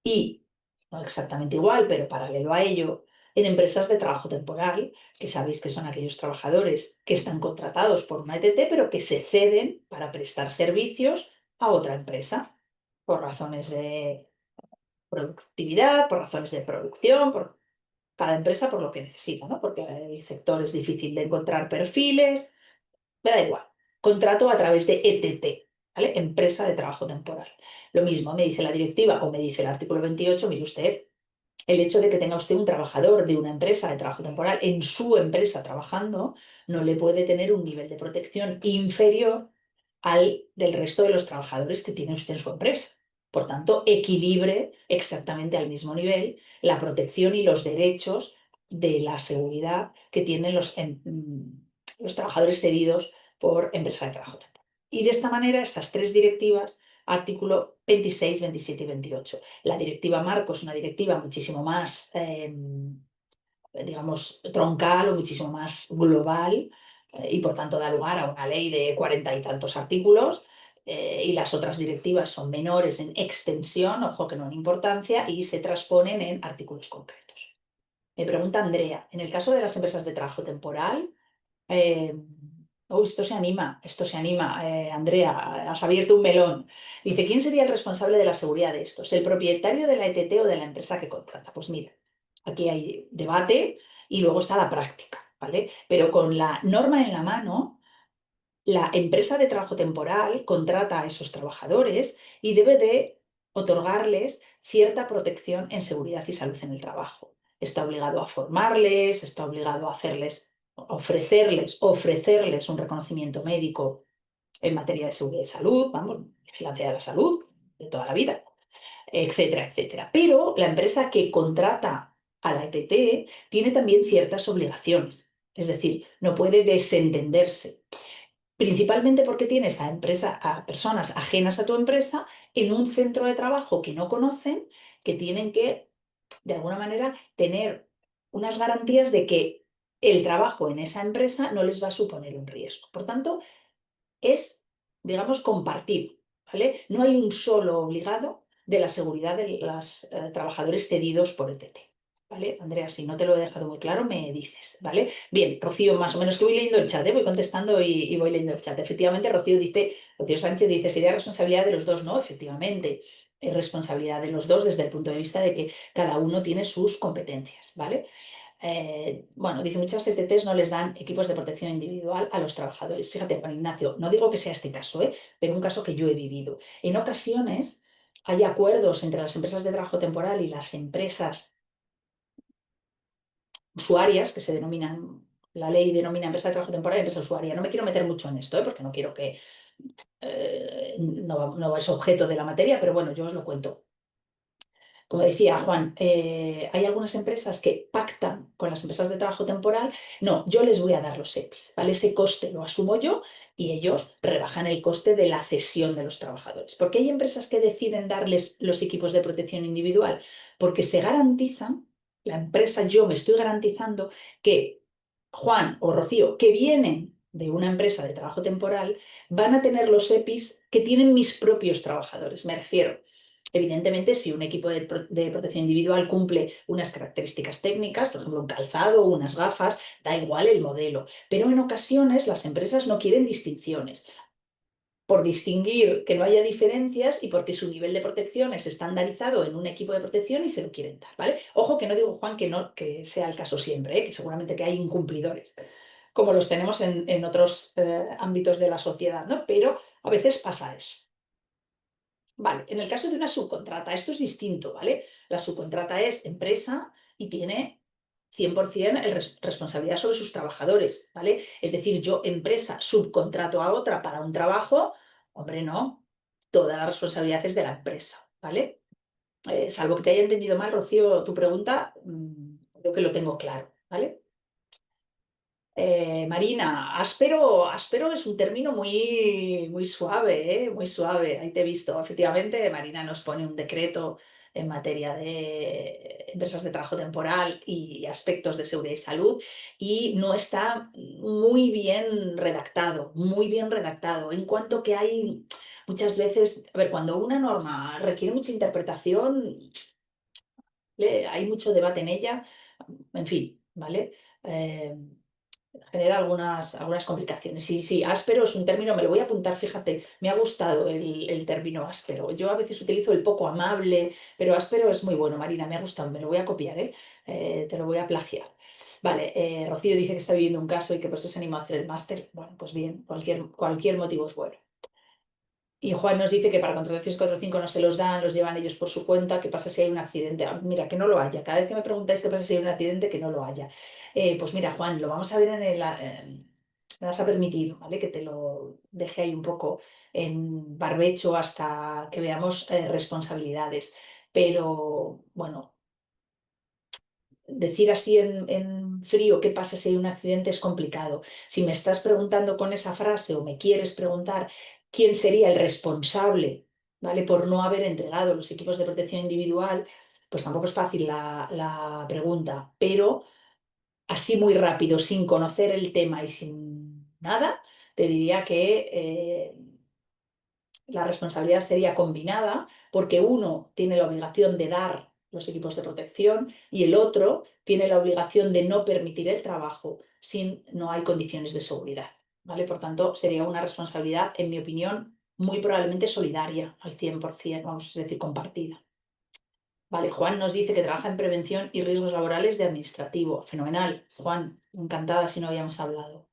Y, no exactamente igual, pero paralelo a ello, en empresas de trabajo temporal, que sabéis que son aquellos trabajadores que están contratados por una ETT, pero que se ceden para prestar servicios a otra empresa, por razones de productividad, por razones de producción, por cada empresa por lo que necesita, ¿no? Porque el sector es difícil de encontrar perfiles, me da igual. Contrato a través de ETT, ¿vale? Empresa de trabajo temporal. Lo mismo me dice la directiva o me dice el artículo 28, mire usted, el hecho de que tenga usted un trabajador de una empresa de trabajo temporal en su empresa trabajando no le puede tener un nivel de protección inferior al del resto de los trabajadores que tiene usted en su empresa. Por tanto, equilibre exactamente al mismo nivel la protección y los derechos de la seguridad que tienen los trabajadores cedidos por empresa de trabajo temporal. Y de esta manera, estas tres directivas, artículo 26, 27 y 28. La directiva marco es una directiva muchísimo más, digamos, troncal o muchísimo más global y por tanto da lugar a una ley de 40 y tantos artículos. Y las otras directivas son menores en extensión, ojo que no en importancia, y se transponen en artículos concretos. Me pregunta Andrea, en el caso de las empresas de trabajo temporal, eh, esto se anima, Andrea, has abierto un melón. Dice, ¿quién sería el responsable de la seguridad de estos? ¿El propietario de la ETT o de la empresa que contrata? Pues mira, aquí hay debate y luego está la práctica, ¿vale? Pero con la norma en la mano, la empresa de trabajo temporal contrata a esos trabajadores y debe de otorgarles cierta protección en seguridad y salud en el trabajo. Está obligado a formarles, está obligado a ofrecerles un reconocimiento médico en materia de seguridad y salud, vamos, vigilancia de la salud de toda la vida, etcétera, etcétera. Pero la empresa que contrata a la ETT, tiene también ciertas obligaciones. Es decir, no puede desentenderse. Principalmente porque tienes a personas ajenas a tu empresa en un centro de trabajo que no conocen, que tienen que, de alguna manera, tener unas garantías de que el trabajo en esa empresa no les va a suponer un riesgo. Por tanto, es, digamos, compartido, ¿vale? No hay un solo obligado de la seguridad de los trabajadores cedidos por ETT. ¿Vale? Andrea, si no te lo he dejado muy claro, me dices, ¿vale? Bien, Rocío, más o menos que voy leyendo el chat, ¿eh? Voy contestando y voy leyendo el chat. Efectivamente, Rocío Sánchez dice, sería responsabilidad de los dos, ¿no? Efectivamente, es responsabilidad de los dos desde el punto de vista de que cada uno tiene sus competencias, ¿vale? Bueno, dice, muchas ETTs no les dan equipos de protección individual a los trabajadores. Fíjate, Juan Ignacio, no digo que sea este caso, pero un caso que yo he vivido. En ocasiones hay acuerdos entre las empresas de trabajo temporal y las empresas usuarias, que se denominan, la ley denomina empresa de trabajo temporal y empresa usuaria. No me quiero meter mucho en esto, porque no quiero que, no es objeto de la materia, pero bueno, yo os lo cuento. Como decía Juan, hay algunas empresas que pactan con las empresas de trabajo temporal, no, yo les voy a dar los EPIs, ¿vale? Ese coste lo asumo yo y ellos rebajan el coste de la cesión de los trabajadores. ¿Por qué hay empresas que deciden darles los equipos de protección individual? Porque se garantizan, la empresa, yo me estoy garantizando que Juan o Rocío, que vienen de una empresa de trabajo temporal, van a tener los EPIs que tienen mis propios trabajadores. Me refiero. Evidentemente, si un equipo de protección individual cumple unas características técnicas, por ejemplo, un calzado, unas gafas, da igual el modelo. Pero en ocasiones las empresas no quieren distinciones. Por distinguir que no haya diferencias y porque su nivel de protección es estandarizado en un equipo de protección y se lo quieren dar, ¿vale? Ojo que no digo, Juan, que no que sea el caso siempre, que seguramente que hay incumplidores, como los tenemos en otros ámbitos de la sociedad, ¿no? Pero a veces pasa eso. Vale, en el caso de una subcontrata, esto es distinto, ¿vale? La subcontrata es empresa y tiene 100% responsabilidad sobre sus trabajadores, ¿vale? Es decir, yo, empresa, subcontrato a otra para un trabajo, hombre, no, toda la responsabilidad es de la empresa, ¿vale? Salvo que te haya entendido mal, Rocío, tu pregunta, creo que lo tengo claro, ¿vale? Marina, áspero es un término muy, muy suave, ¿eh? Muy suave. Ahí te he visto. Efectivamente, Marina nos pone un decreto en materia de empresas de trabajo temporal y aspectos de seguridad y salud y no está muy bien redactado, en cuanto que hay muchas veces, a ver, cuando una norma requiere mucha interpretación, hay mucho debate en ella, en fin, ¿vale? Eh, Genera algunas complicaciones. Sí, sí, áspero es un término, me lo voy a apuntar, fíjate, me ha gustado el término áspero. Yo a veces utilizo el poco amable, pero áspero es muy bueno, Marina, me ha gustado, me lo voy a copiar, ¿eh? Te lo voy a plagiar. Vale, Rocío dice que está viviendo un caso y que por eso se animó a hacer el máster. Bueno, pues bien, cualquier motivo es bueno. Y Juan nos dice que para contrataciones 4 o 5 no se los dan, los llevan ellos por su cuenta. ¿Qué pasa si hay un accidente? Ah, mira, que no lo haya. Cada vez que me preguntáis qué pasa si hay un accidente, que no lo haya. Pues mira, Juan, lo vamos a ver me vas a permitir, ¿vale? Que te lo deje ahí un poco en barbecho hasta que veamos responsabilidades. Pero bueno, decir así en frío qué pasa si hay un accidente es complicado. Si me estás preguntando con esa frase o me quieres preguntar quién sería el responsable, ¿vale? Por no haber entregado los equipos de protección individual, pues tampoco es fácil la pregunta, pero así muy rápido, sin conocer el tema y sin nada, te diría que la responsabilidad sería combinada porque uno tiene la obligación de dar los equipos de protección y el otro tiene la obligación de no permitir el trabajo si no hay condiciones de seguridad, ¿vale? Por tanto, sería una responsabilidad, en mi opinión, muy probablemente solidaria al 100%, vamos a decir, compartida. Vale, Juan nos dice que trabaja en prevención y riesgos laborales de administrativo. Fenomenal. Juan, encantada si no habíamos hablado.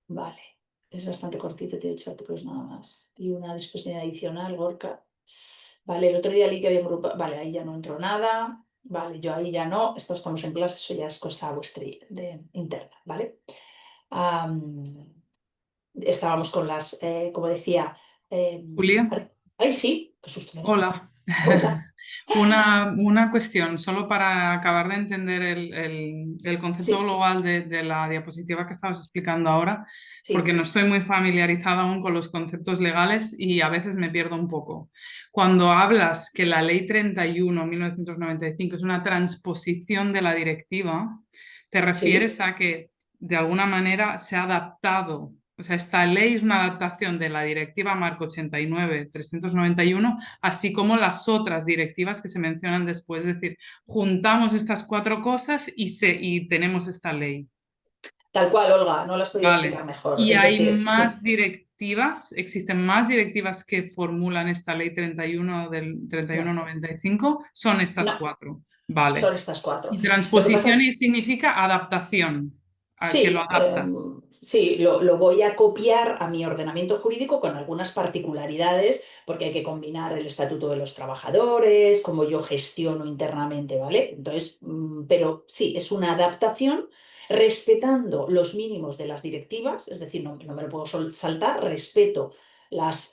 Vale, es bastante cortito, tiene 8 artículos nada más. Y una disposición adicional, Gorka. Vale, el otro día leí que había un grupo. Vale, ahí ya no entró nada. Vale, yo ahí ya no. Esto estamos en clase, eso ya es cosa vuestra interna, ¿vale? Am, Estábamos con las, como decía, Julia, ay, sí, qué susto me da. hola. Hola. Una cuestión, solo para acabar de entender el concepto Sí, global de la diapositiva que estabas explicando ahora, porque sí, no estoy muy familiarizada aún con los conceptos legales y a veces me pierdo un poco. Cuando hablas que la Ley 31/1995 es una transposición de la directiva, ¿te sí. refieres a que de alguna manera se ha adaptado? O sea, esta ley es una adaptación de la Directiva Marco 89/391, así como las otras directivas que se mencionan después. Es decir, juntamos estas cuatro cosas y tenemos esta ley. Tal cual, Olga, no lo has podido Vale. explicar mejor. ¿Y Es hay decir, más directivas? ¿Existen más directivas que formulan esta ley 31 del no, 3195? Son estas no, cuatro. Vale. son estas cuatro. Y Lo que transposición pasa, significa adaptación, a que lo sí, adaptas. sí, lo voy a copiar a mi ordenamiento jurídico con algunas particularidades, porque hay que combinar el Estatuto de los Trabajadores, cómo yo gestiono internamente, ¿vale? Entonces, pero sí, es una adaptación respetando los mínimos de las directivas, es decir, no me lo puedo saltar, respeto las,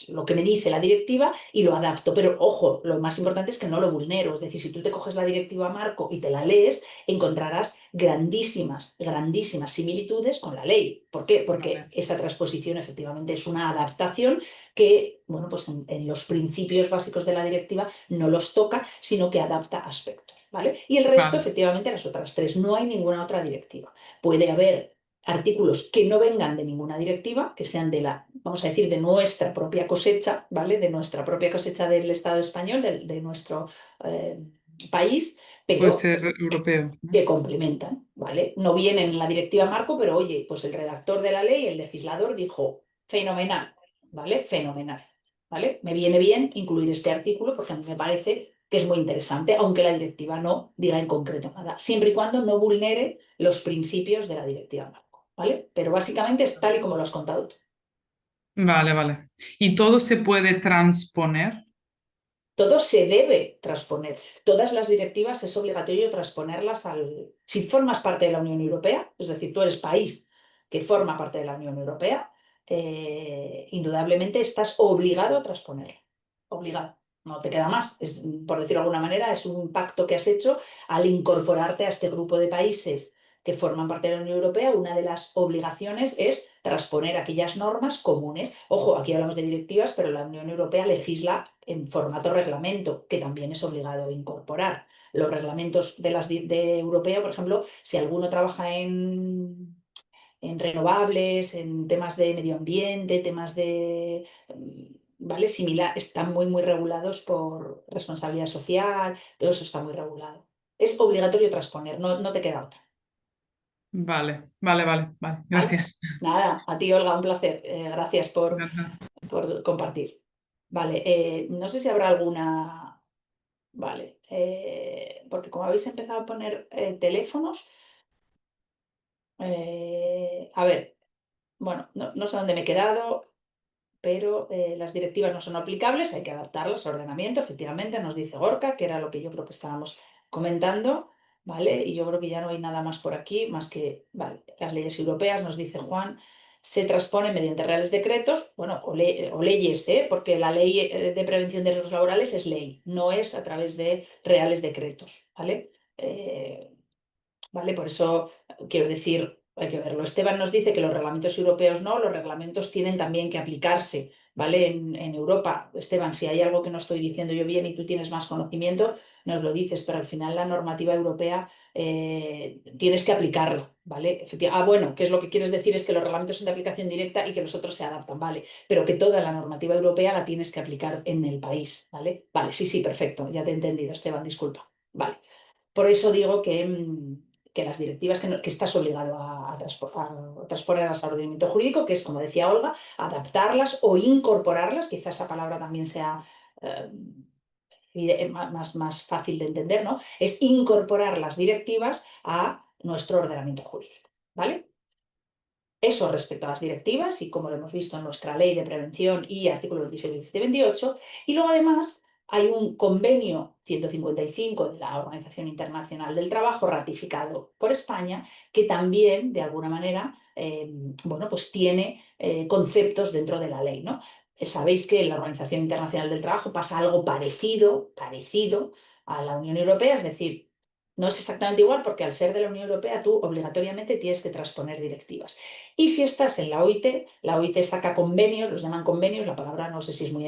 lo que me dice la directiva y lo adapto. Pero ojo, lo más importante es que no lo vulnero, es decir, si tú te coges la directiva marco y te la lees, encontrarás grandísimas, grandísimas similitudes con la ley. ¿Por qué? Porque Vale. esa transposición efectivamente es una adaptación que, bueno, pues en los principios básicos de la directiva no los toca, sino que adapta aspectos, ¿vale? Y el resto, Vale. efectivamente, las otras tres. No hay ninguna otra directiva. Puede haber artículos que no vengan de ninguna directiva, que sean de la, vamos a decir, de nuestra propia cosecha, ¿vale? De nuestra propia cosecha del Estado español, de nuestro país, Puede pero ser europeo, ¿no? que complementan, ¿vale? No vienen en la directiva marco, pero oye, pues el redactor de la ley, el legislador, dijo, fenomenal, ¿vale? Fenomenal, ¿vale? Me viene bien incluir este artículo porque a mí me parece que es muy interesante, aunque la directiva no diga en concreto nada, siempre y cuando no vulnere los principios de la directiva marco, ¿vale? Pero básicamente es tal y como lo has contado tú. Vale, vale. ¿Y todo se puede transponer? Todo se debe transponer. Todas las directivas es obligatorio transponerlas al... Si formas parte de la Unión Europea, es decir, tú eres país que forma parte de la Unión Europea, indudablemente estás obligado a transponerla. Obligado. No te queda más. Es, por decirlo de alguna manera, es un pacto que has hecho al incorporarte a este grupo de países que forman parte de la Unión Europea. Una de las obligaciones es transponer aquellas normas comunes. Ojo, aquí hablamos de directivas, pero la Unión Europea legisla en formato reglamento, que también es obligado a incorporar. Los reglamentos de europeo, por ejemplo, si alguno trabaja en renovables, en temas de medio ambiente, temas de... ¿Vale? Similar, están muy, muy regulados por responsabilidad social, todo eso está muy regulado. Es obligatorio transponer, no te queda otra. Vale, vale, vale, vale. ¿Vale? Gracias. Nada, a ti, Olga, un placer. Gracias Nada. por compartir. Vale, no sé si habrá alguna. Vale, porque como habéis empezado a poner teléfonos, a ver, bueno, no sé dónde me he quedado, pero las directivas no son aplicables, hay que adaptarlas al ordenamiento, efectivamente, nos dice Gorka, que era lo que yo creo que estábamos comentando, ¿vale? Y yo creo que ya no hay nada más por aquí, más que, vale, las leyes europeas, nos dice Juan, se transponen mediante reales decretos, bueno, o leyes, ¿eh? Porque la ley de prevención de riesgos laborales es ley, no es a través de reales decretos, ¿vale? ¿Vale? Por eso quiero decir, hay que verlo. Esteban nos dice que los reglamentos europeos no, los reglamentos tienen también que aplicarse, ¿vale? En Europa. Esteban, si hay algo que no estoy diciendo yo bien y tú tienes más conocimiento, nos lo dices, pero al final la normativa europea tienes que aplicarla, ¿vale? Bueno, que es lo que quieres decir es que los reglamentos son de aplicación directa y que los otros se adaptan, ¿vale? Pero que toda la normativa europea la tienes que aplicar en el país, ¿vale? Vale, sí, sí, perfecto, ya te he entendido, Esteban, disculpa. Vale. Por eso digo que las directivas que estás obligado a transponerlas al ordenamiento jurídico, que es, como decía Olga, adaptarlas o incorporarlas, quizás esa palabra también sea eh, más fácil de entender, ¿no? Es incorporar las directivas a nuestro ordenamiento jurídico, ¿vale? Eso respecto a las directivas y como lo hemos visto en nuestra ley de prevención y artículo 26, 27 y 28. Y luego además hay un convenio 155 de la Organización Internacional del Trabajo ratificado por España que también, de alguna manera, bueno, pues tiene conceptos dentro de la ley, ¿no? sabéis que en la Organización Internacional del Trabajo pasa algo parecido a la Unión Europea, es decir, no es exactamente igual porque al ser de la Unión Europea tú obligatoriamente tienes que transponer directivas. Y si estás en la OIT saca convenios, los llaman convenios, la palabra no sé si es muy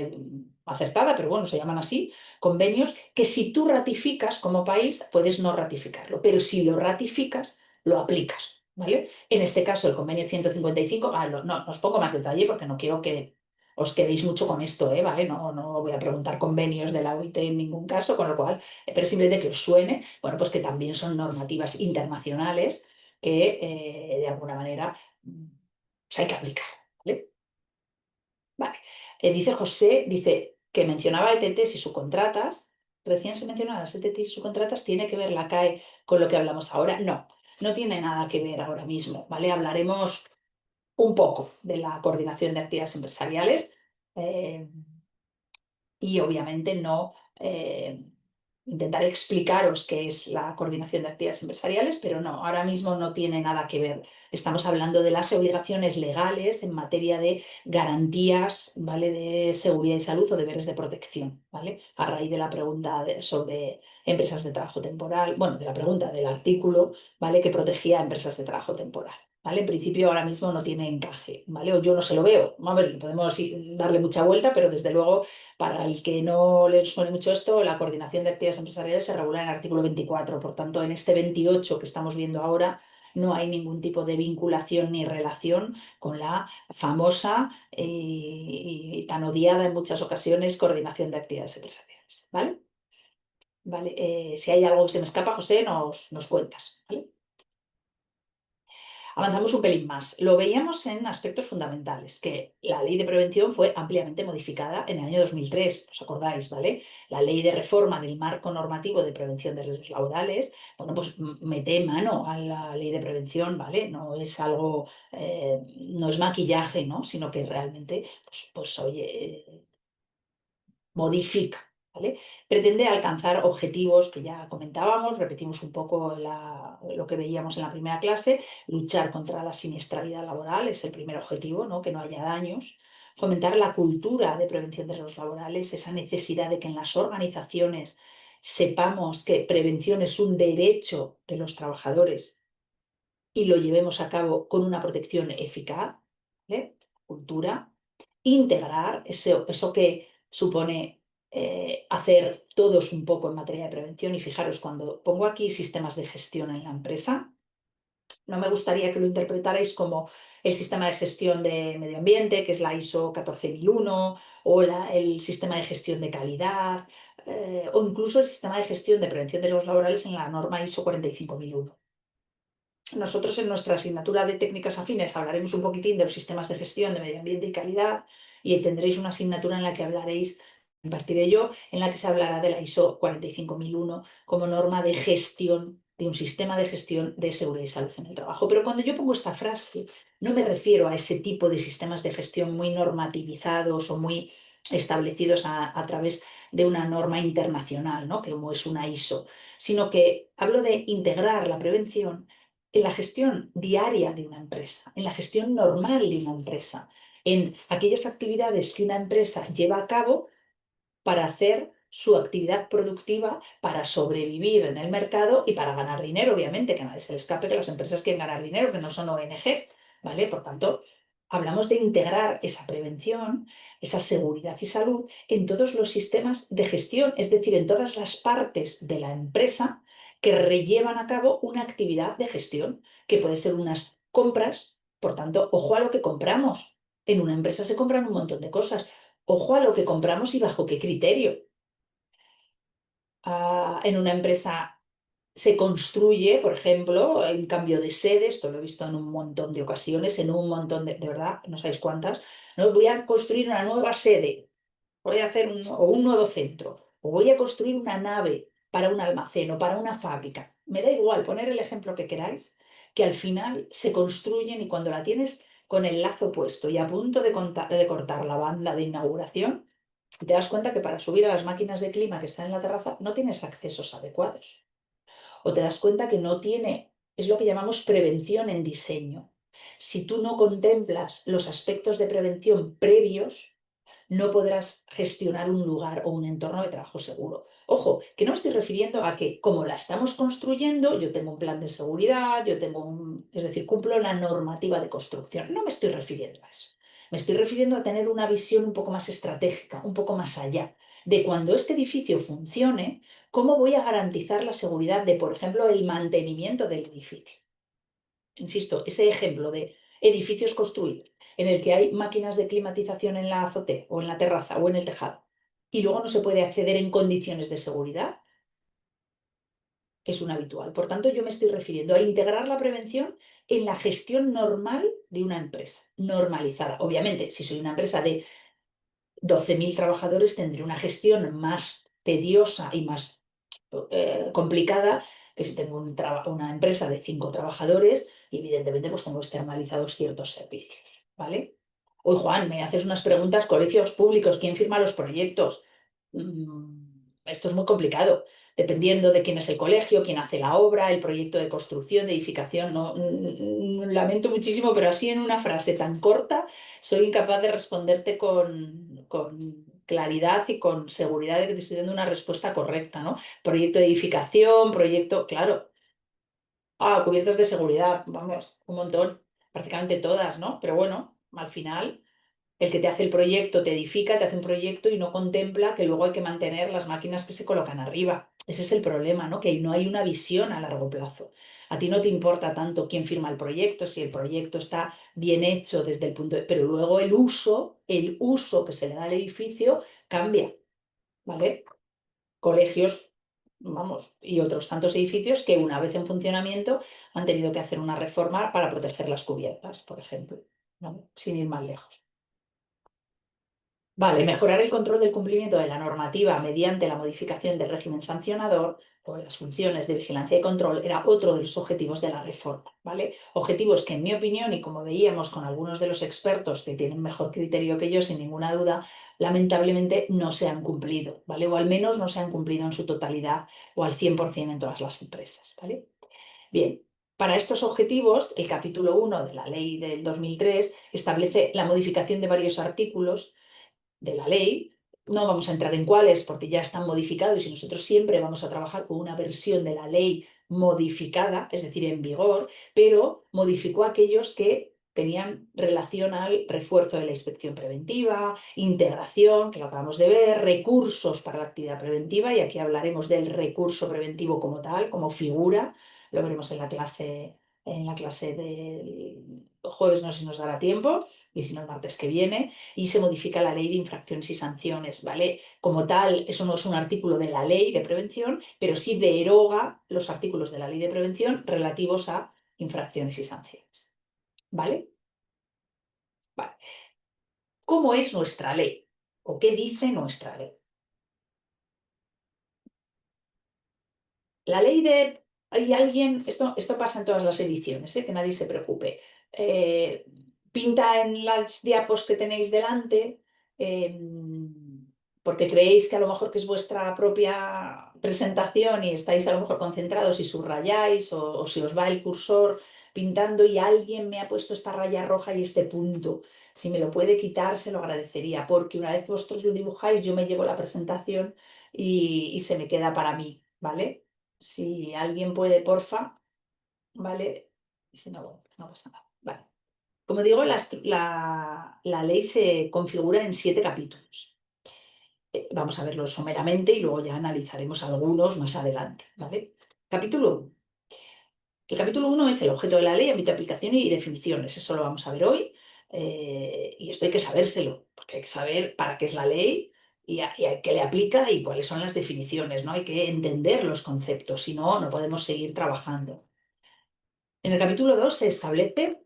acertada, pero bueno, se llaman así, convenios, que si tú ratificas como país puedes no ratificarlo, pero si lo ratificas, lo aplicas. ¿Vale? En este caso, el convenio 155, no os pongo más detalle porque no quiero que os quedéis mucho con esto, ¿vale? No, no voy a preguntar convenios de la OIT en ningún caso, con lo cual, pero simplemente que os suene, bueno, pues que también son normativas internacionales que de alguna manera pues hay que aplicar, ¿vale? Vale. Dice José, dice que mencionaba ETTs y subcontratas. Recién se mencionaba las ETTs y subcontratas. ¿Tiene que ver la CAE con lo que hablamos ahora? No, no tiene nada que ver ahora mismo, ¿vale? Hablaremos un poco de la coordinación de actividades empresariales eh, y obviamente no intentaré explicaros qué es la coordinación de actividades empresariales, pero no, ahora mismo no tiene nada que ver. Estamos hablando de las obligaciones legales en materia de garantías, ¿vale? De seguridad y salud o deberes de protección, ¿vale? A raíz de la pregunta sobre empresas de trabajo temporal, bueno, de la pregunta del artículo, ¿vale? Que protegía a empresas de trabajo temporal. ¿Vale? En principio ahora mismo no tiene encaje, ¿vale? O yo no se lo veo. A ver, podemos darle mucha vuelta, pero desde luego para el que no le suene mucho esto, la coordinación de actividades empresariales se regula en el artículo 24. Por tanto, en este 28 que estamos viendo ahora, no hay ningún tipo de vinculación ni relación con la famosa y tan odiada en muchas ocasiones coordinación de actividades empresariales. ¿Vale? ¿Vale? Si hay algo que se me escapa, José, nos cuentas. ¿Vale? Avanzamos un pelín más. Lo veíamos en aspectos fundamentales, que la ley de prevención fue ampliamente modificada en el año 2003, ¿os acordáis, vale? La ley de reforma del marco normativo de prevención de riesgos laborales, bueno, pues mete mano a la ley de prevención, ¿vale? No es algo, no es maquillaje, ¿no? Sino que realmente, pues oye, modifica, ¿vale? Pretende alcanzar objetivos que ya comentábamos, repetimos un poco lo que veíamos en la primera clase, luchar contra la siniestralidad laboral es el primer objetivo, ¿no? Que no haya daños, fomentar la cultura de prevención de riesgos laborales, esa necesidad de que en las organizaciones sepamos que prevención es un derecho de los trabajadores y lo llevemos a cabo con una protección eficaz, ¿vale? Cultura, integrar eso que supone hacer todos un poco en materia de prevención. Y fijaros, cuando pongo aquí sistemas de gestión en la empresa, no me gustaría que lo interpretarais como el sistema de gestión de medio ambiente, que es la ISO 14001, o el sistema de gestión de calidad, o incluso el sistema de gestión de prevención de riesgos laborales en la norma ISO 45001. Nosotros en nuestra asignatura de técnicas afines hablaremos un poquitín de los sistemas de gestión de medio ambiente y calidad y tendréis una asignatura en la que hablaréis, impartiré yo, en la que se hablará de la ISO 45001 como norma de gestión de un sistema de gestión de seguridad y salud en el trabajo. Pero cuando yo pongo esta frase, no me refiero a ese tipo de sistemas de gestión muy normativizados o muy establecidos a través de una norma internacional, ¿no? Como es una ISO, sino que hablo de integrar la prevención en la gestión diaria de una empresa, en la gestión normal de una empresa, en aquellas actividades que una empresa lleva a cabo para hacer su actividad productiva, para sobrevivir en el mercado y para ganar dinero, obviamente, que a nadie se le escape que las empresas quieren ganar dinero, que no son ONGs, ¿vale? Por tanto, hablamos de integrar esa prevención, esa seguridad y salud en todos los sistemas de gestión, es decir, en todas las partes de la empresa que rellevan a cabo una actividad de gestión, que puede ser unas compras, por tanto, ojo a lo que compramos. En una empresa se compran un montón de cosas. Ojo a lo que compramos y bajo qué criterio. En una empresa se construye, por ejemplo, en cambio de sede, esto lo he visto en un montón de ocasiones, en un montón de verdad, no sabéis cuántas, ¿no? Voy a construir una nueva sede, voy a hacer o un nuevo centro, o voy a construir una nave para un almacén o para una fábrica. Me da igual poner el ejemplo que queráis, que al final se construyen y cuando la tienes con el lazo puesto y a punto de cortar la banda de inauguración, te das cuenta que para subir a las máquinas de clima que están en la terraza no tienes accesos adecuados. O te das cuenta que no tiene, es lo que llamamos prevención en diseño. Si tú no contemplas los aspectos de prevención previos, no podrás gestionar un lugar o un entorno de trabajo seguro. Ojo, que no me estoy refiriendo a que como la estamos construyendo, yo tengo un plan de seguridad, es decir, cumplo la normativa de construcción. No me estoy refiriendo a eso. Me estoy refiriendo a tener una visión un poco más estratégica, un poco más allá de cuando este edificio funcione, cómo voy a garantizar la seguridad de, por ejemplo, el mantenimiento del edificio. Insisto, ese ejemplo de edificios construidos en el que hay máquinas de climatización en la azotea o en la terraza o en el tejado y luego no se puede acceder en condiciones de seguridad, es un habitual. Por tanto, yo me estoy refiriendo a integrar la prevención en la gestión normal de una empresa, normalizada. Obviamente, si soy una empresa de 12.000 trabajadores, tendré una gestión más tediosa y más complicada que si tengo una empresa de 5 trabajadores y evidentemente pues tengo externalizados ciertos servicios, ¿vale? Oye, Juan, me haces unas preguntas, colegios públicos, ¿quién firma los proyectos? Esto es muy complicado, dependiendo de quién es el colegio, quién hace la obra, el proyecto de construcción, de edificación. No, lamento muchísimo, pero así en una frase tan corta soy incapaz de responderte con claridad y con seguridad de que te estoy dando una respuesta correcta, ¿no? Proyecto de edificación, proyecto, claro. Cubiertas de seguridad, vamos, un montón, prácticamente todas, ¿no? Pero bueno, al final el que te hace el proyecto te edifica, te hace un proyecto y no contempla que luego hay que mantener las máquinas que se colocan arriba. Ese es el problema, ¿no? Que no hay una visión a largo plazo. A ti no te importa tanto quién firma el proyecto, si el proyecto está bien hecho desde el punto de... Pero luego el uso que se le da al edificio cambia, ¿vale? Colegios, vamos, y otros tantos edificios que una vez en funcionamiento han tenido que hacer una reforma para proteger las cubiertas, por ejemplo, ¿vale? Sin ir más lejos. Vale, mejorar el control del cumplimiento de la normativa mediante la modificación del régimen sancionador o las funciones de vigilancia y control era otro de los objetivos de la reforma, ¿vale? Objetivos que, en mi opinión, y como veíamos con algunos de los expertos que tienen mejor criterio que yo, sin ninguna duda, lamentablemente no se han cumplido, ¿vale? O al menos no se han cumplido en su totalidad o al 100% en todas las empresas, ¿vale? Bien, para estos objetivos, el capítulo 1 de la ley del 2003 establece la modificación de varios artículos de la ley. No vamos a entrar en cuáles porque ya están modificados y nosotros siempre vamos a trabajar con una versión de la ley modificada, es decir, en vigor, pero modificó aquellos que tenían relación al refuerzo de la inspección preventiva, integración, que lo acabamos de ver, recursos para la actividad preventiva, y aquí hablaremos del recurso preventivo como tal, como figura, lo veremos en la clase del jueves, no sé si nos dará tiempo, y si no el martes que viene, y se modifica la ley de infracciones y sanciones, ¿vale? Como tal, eso no es un artículo de la ley de prevención, pero sí deroga los artículos de la ley de prevención relativos a infracciones y sanciones, ¿vale? Vale. ¿Cómo es nuestra ley? ¿O qué dice nuestra ley? La ley de... Hay alguien, esto pasa en todas las ediciones, que nadie se preocupe. Eh, Pinta en las diapos que tenéis delante, eh, porque creéis que a lo mejor que es vuestra propia presentación y estáis a lo mejor concentrados y subrayáis o si os va el cursor pintando y alguien me ha puesto esta raya roja y este punto. Si me lo puede quitar, se lo agradecería, porque una vez que vosotros lo dibujáis, yo me llevo la presentación y se me queda para mí, ¿vale? Si alguien puede, porfa, ¿vale? Y si no, bueno, no pasa nada. Vale. Como digo, la ley se configura en 7 capítulos. Vamos a verlos someramente y luego ya analizaremos algunos más adelante, ¿vale? Capítulo 1. El capítulo 1 es el objeto de la ley, ámbito de aplicación y definiciones. Eso lo vamos a ver hoy. Y esto hay que sabérselo, porque hay que saber para qué es la ley y a qué le aplica y cuáles son las definiciones, ¿no? Hay que entender los conceptos, si no, no podemos seguir trabajando. En el capítulo 2 se establece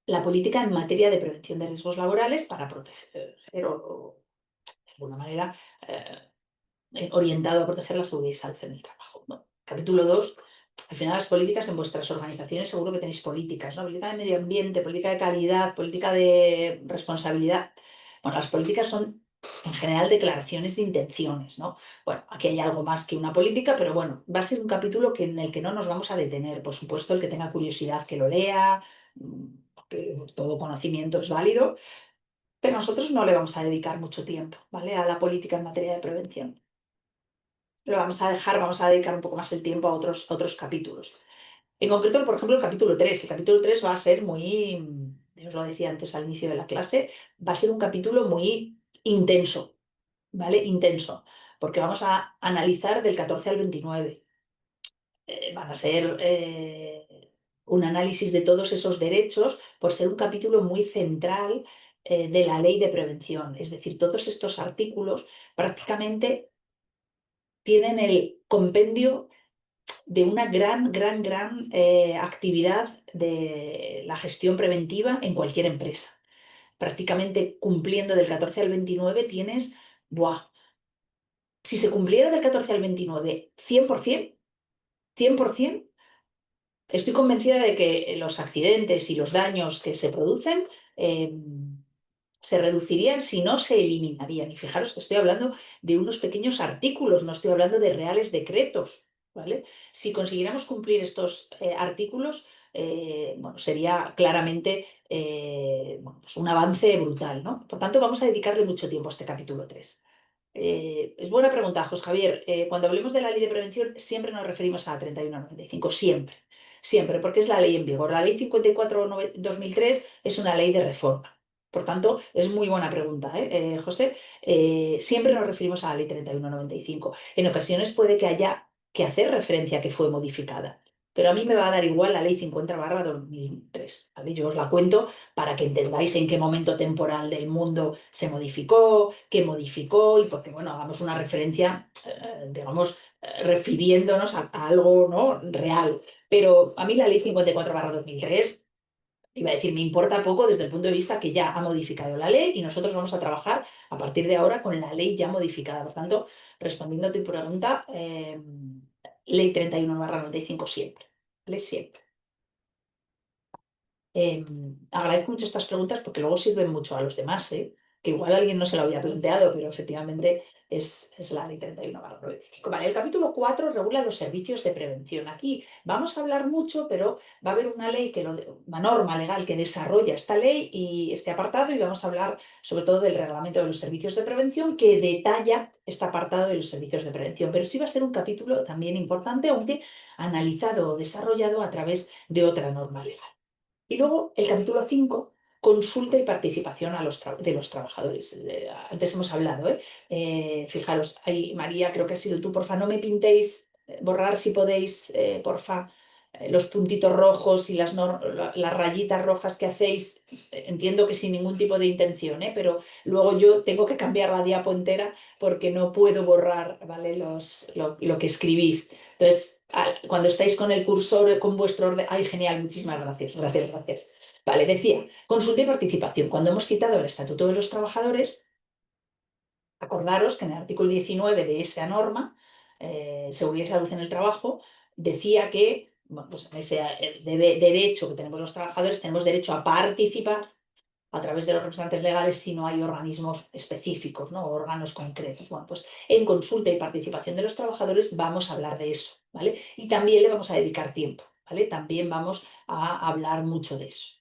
la política en materia de prevención de riesgos laborales para proteger o de alguna manera, orientado a proteger la seguridad y salud en el trabajo, ¿no? Capítulo 2. Al final, las políticas en vuestras organizaciones seguro que tenéis políticas, ¿no? Política de medio ambiente, política de calidad, política de responsabilidad. Bueno, las políticas son en general declaraciones de intenciones, ¿no? Bueno, aquí hay algo más que una política, pero bueno, va a ser un capítulo en el que no nos vamos a detener. Por supuesto, el que tenga curiosidad que lo lea, porque todo conocimiento es válido, pero nosotros no le vamos a dedicar mucho tiempo, ¿vale? A la política en materia de prevención. Lo vamos a dejar, vamos a dedicar un poco más el tiempo a otros capítulos. En concreto, por ejemplo, el capítulo 3. El capítulo 3 va a ser muy, os lo decía antes al inicio de la clase, va a ser un capítulo muy intenso, ¿vale? Intenso, porque vamos a analizar del 14 al 29. Van a ser un análisis de todos esos derechos por ser un capítulo muy central de la ley de prevención. Es decir, todos estos artículos prácticamente tienen el compendio de una gran actividad de la gestión preventiva en cualquier empresa. Prácticamente cumpliendo del 14 al 29 tienes, ¡buah! Si se cumpliera del 14 al 29, 100%, 100%, estoy convencida de que los accidentes y los daños que se producen eh, se reducirían si no se eliminarían. Y fijaros que estoy hablando de unos pequeños artículos, no estoy hablando de reales decretos, ¿vale? Si consiguiéramos cumplir estos artículos, bueno, sería claramente bueno, pues un avance brutal, ¿no? Por tanto, vamos a dedicarle mucho tiempo a este capítulo 3. Es buena pregunta, José Javier. Cuando hablemos de la ley de prevención, siempre nos referimos a la 3195, siempre, siempre, porque es la ley en vigor. La ley 54/2003 es una ley de reforma. Por tanto, es muy buena pregunta, José. Siempre nos referimos a la ley 3195. En ocasiones puede que haya que hacer referencia a que fue modificada, pero a mí me va a dar igual la ley 50/2003, ¿vale? Yo os la cuento para que entendáis en qué momento temporal del mundo se modificó, qué modificó y porque, bueno, hagamos una referencia, digamos, refiriéndonos a algo, ¿no? Real. Pero a mí la ley 54/2003, iba a decir, me importa poco desde el punto de vista que ya ha modificado la ley y nosotros vamos a trabajar a partir de ahora con la ley ya modificada. Por tanto, respondiendo a tu pregunta, ley 31/95 siempre, ¿vale? Siempre. Agradezco mucho estas preguntas porque luego sirven mucho a los demás, ¿eh? Que igual alguien no se lo había planteado, pero efectivamente es la ley 31/95. Vale, el capítulo 4 regula los servicios de prevención. Aquí vamos a hablar mucho, pero va a haber una ley, una norma legal que desarrolla esta ley y este apartado y vamos a hablar sobre todo del reglamento de los servicios de prevención que detalla este apartado de los servicios de prevención. Pero sí va a ser un capítulo también importante, aunque analizado o desarrollado a través de otra norma legal. Y luego el capítulo 5, consulta y participación de los trabajadores. Antes hemos hablado, ¿eh? Fijaros, ahí, María, creo que has sido tú, porfa, no me pintéis, borrar si podéis, porfa, los puntitos rojos y las rayitas rojas que hacéis. Entiendo que sin ningún tipo de intención, ¿eh? Pero luego yo tengo que cambiar la diapo entera porque no puedo borrar, ¿vale? Lo que escribís. Entonces, cuando estáis con el cursor, con vuestro orden... ¡Ay, genial! Muchísimas gracias, gracias, gracias. Vale, decía, consulta y participación. Cuando hemos quitado el Estatuto de los Trabajadores, acordaros que en el artículo 19 de esa norma, Seguridad y Salud en el Trabajo, decía que, bueno, pues en ese derecho que tenemos los trabajadores, tenemos derecho a participar a través de los representantes legales si no hay organismos específicos, ¿no? Órganos concretos. Bueno, pues en consulta y participación de los trabajadores vamos a hablar de eso, ¿vale? Y también le vamos a dedicar tiempo, ¿vale? También vamos a hablar mucho de eso,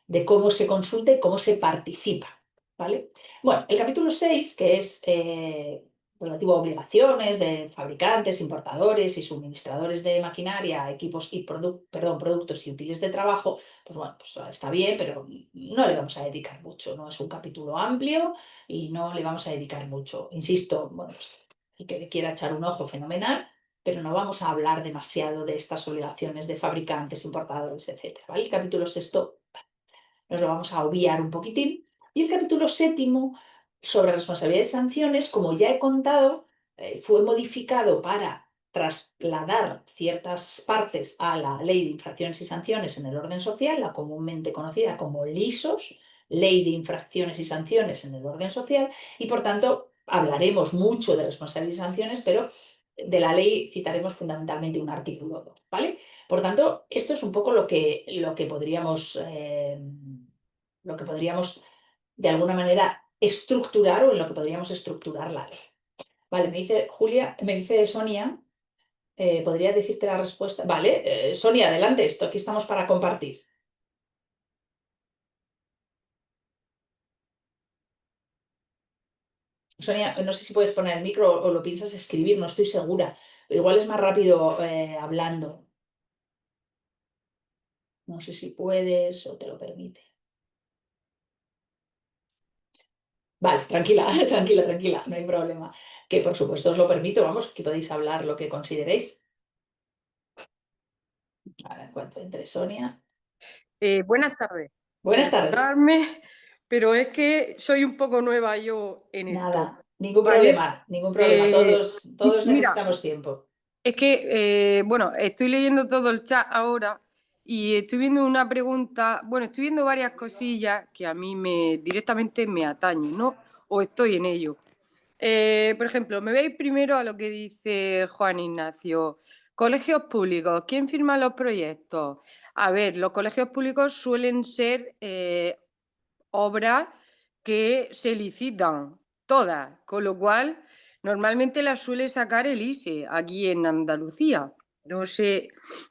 de cómo se consulta y cómo se participa, ¿vale? Bueno, el capítulo 6 que es relativo a obligaciones de fabricantes, importadores y suministradores de maquinaria, equipos y productos y útiles de trabajo, pues bueno, pues está bien, pero no le vamos a dedicar mucho, no es un capítulo amplio y no le vamos a dedicar mucho. Insisto, bueno, pues el que le quiera echar un ojo, fenomenal, pero no vamos a hablar demasiado de estas obligaciones de fabricantes, importadores, etcétera, ¿vale? El capítulo sexto nos lo vamos a obviar un poquitín. Y el capítulo séptimo, sobre responsabilidades y sanciones, como ya he contado, fue modificado para trasladar ciertas partes a la Ley de Infracciones y Sanciones en el Orden Social, la comúnmente conocida como LISOS, Ley de Infracciones y Sanciones en el Orden Social, y por tanto hablaremos mucho de responsabilidades y sanciones, pero de la ley citaremos fundamentalmente un artículo 2, ¿vale? Por tanto, esto es un poco lo que podríamos de alguna manera estructurar o en lo que podríamos estructurar la ley. Vale, me dice Julia, me dice Sonia, ¿podría decirte la respuesta? Vale, Sonia, adelante, aquí estamos para compartir. Sonia, no sé si puedes poner el micro o lo piensas escribir, no estoy segura. Igual es más rápido hablando. No sé si puedes o te lo permite. Vale, tranquila, tranquila, tranquila, no hay problema. Que por supuesto os lo permito, vamos, que podéis hablar lo que consideréis. Ahora, en cuanto entre Sonia. Buenas tardes. Buenas tardes. Perdonadme, pero es que soy un poco nueva yo en esto, Nada, ningún ¿vale? problema, ningún problema. Todos Mira, necesitamos tiempo. es que, bueno, estoy leyendo todo el chat ahora y estoy viendo una pregunta, bueno, estoy viendo varias cosillas que a mí directamente me atañen, ¿no? O estoy en ello. Por ejemplo, me veis primero a lo que dice Juan Ignacio. Colegios públicos, ¿quién firma los proyectos? A ver, los colegios públicos suelen ser obras que se licitan todas, con lo cual normalmente las suele sacar el ISE aquí en Andalucía. No sé,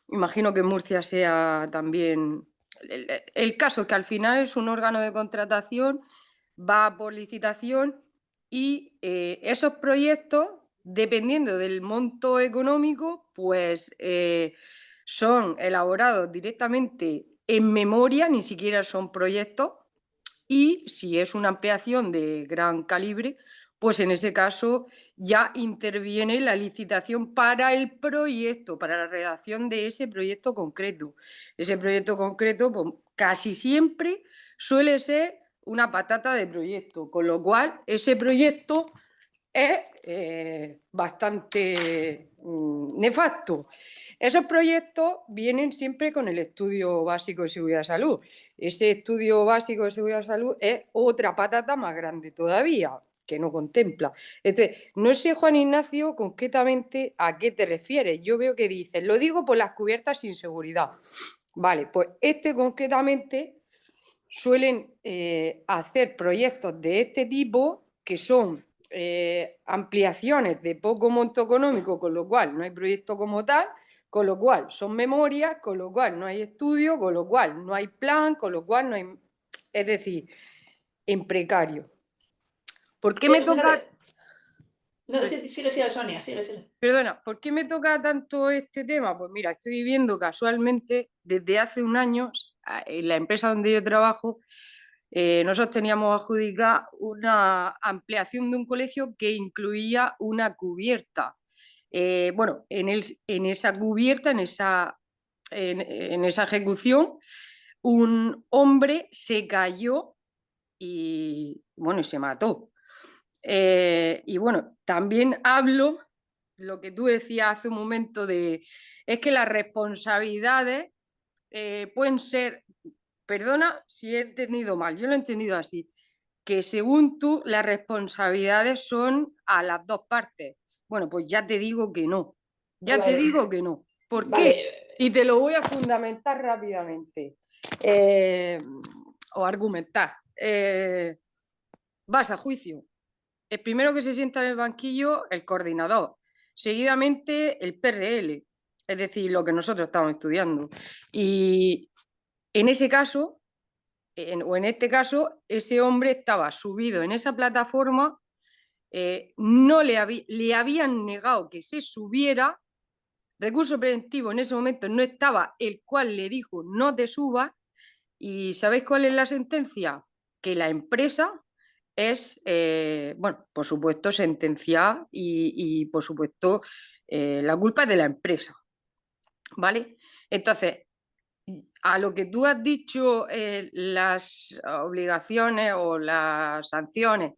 imagino que en Murcia sea también. El caso es que al final es un órgano de contratación, va por licitación y esos proyectos, dependiendo del monto económico, pues son elaborados directamente en memoria, ni siquiera son proyectos, y si es una ampliación de gran calibre, pues en ese caso ya interviene la licitación para el proyecto, para la redacción de ese proyecto concreto. Ese proyecto concreto, pues, casi siempre suele ser una patata de proyecto, con lo cual ese proyecto es bastante nefasto. Esos proyectos vienen siempre con el estudio básico de seguridad y salud. Ese estudio básico de seguridad y salud es otra patata más grande todavía, que no contempla. No sé, Juan Ignacio, concretamente a qué te refieres. Yo veo que dices, lo digo por las cubiertas sin seguridad. Vale, pues concretamente suelen hacer proyectos de este tipo que son ampliaciones de poco monto económico, con lo cual no hay proyecto como tal, con lo cual son memorias, con lo cual no hay estudio, con lo cual no hay plan, con lo cual no hay. Es decir, en precario. ¿Por qué me Pero toca? fíjate, no, sigue, Sonia, sigue. Perdona, ¿por qué me toca tanto este tema? Pues mira, estoy viviendo casualmente desde hace un año en la empresa donde yo trabajo. Nosotros teníamos adjudicada una ampliación de un colegio que incluía una cubierta. Bueno, en esa cubierta, en esa ejecución, un hombre se cayó y, bueno, y se mató. Y bueno, también hablo lo que tú decías hace un momento es que las responsabilidades pueden ser, perdona si he entendido mal, yo lo he entendido así, que según tú las responsabilidades son a las dos partes. Bueno, pues ya te digo que no, ya te Vale, digo que no. ¿Por vale. qué? Y te lo voy a fundamentar rápidamente o argumentar. Vas a juicio. El primero que se sienta en el banquillo, el coordinador. Seguidamente, el PRL, es decir, lo que nosotros estamos estudiando. Y en ese caso, o en este caso, ese hombre estaba subido en esa plataforma, no le habían negado que se subiera, recurso preventivo en ese momento no estaba, el cual le dijo no te subas. ¿Y sabéis cuál es la sentencia? Que la empresa es, bueno, por supuesto, sentenciada y por supuesto, la culpa es de la empresa, ¿vale? Entonces, a lo que tú has dicho, las obligaciones o las sanciones,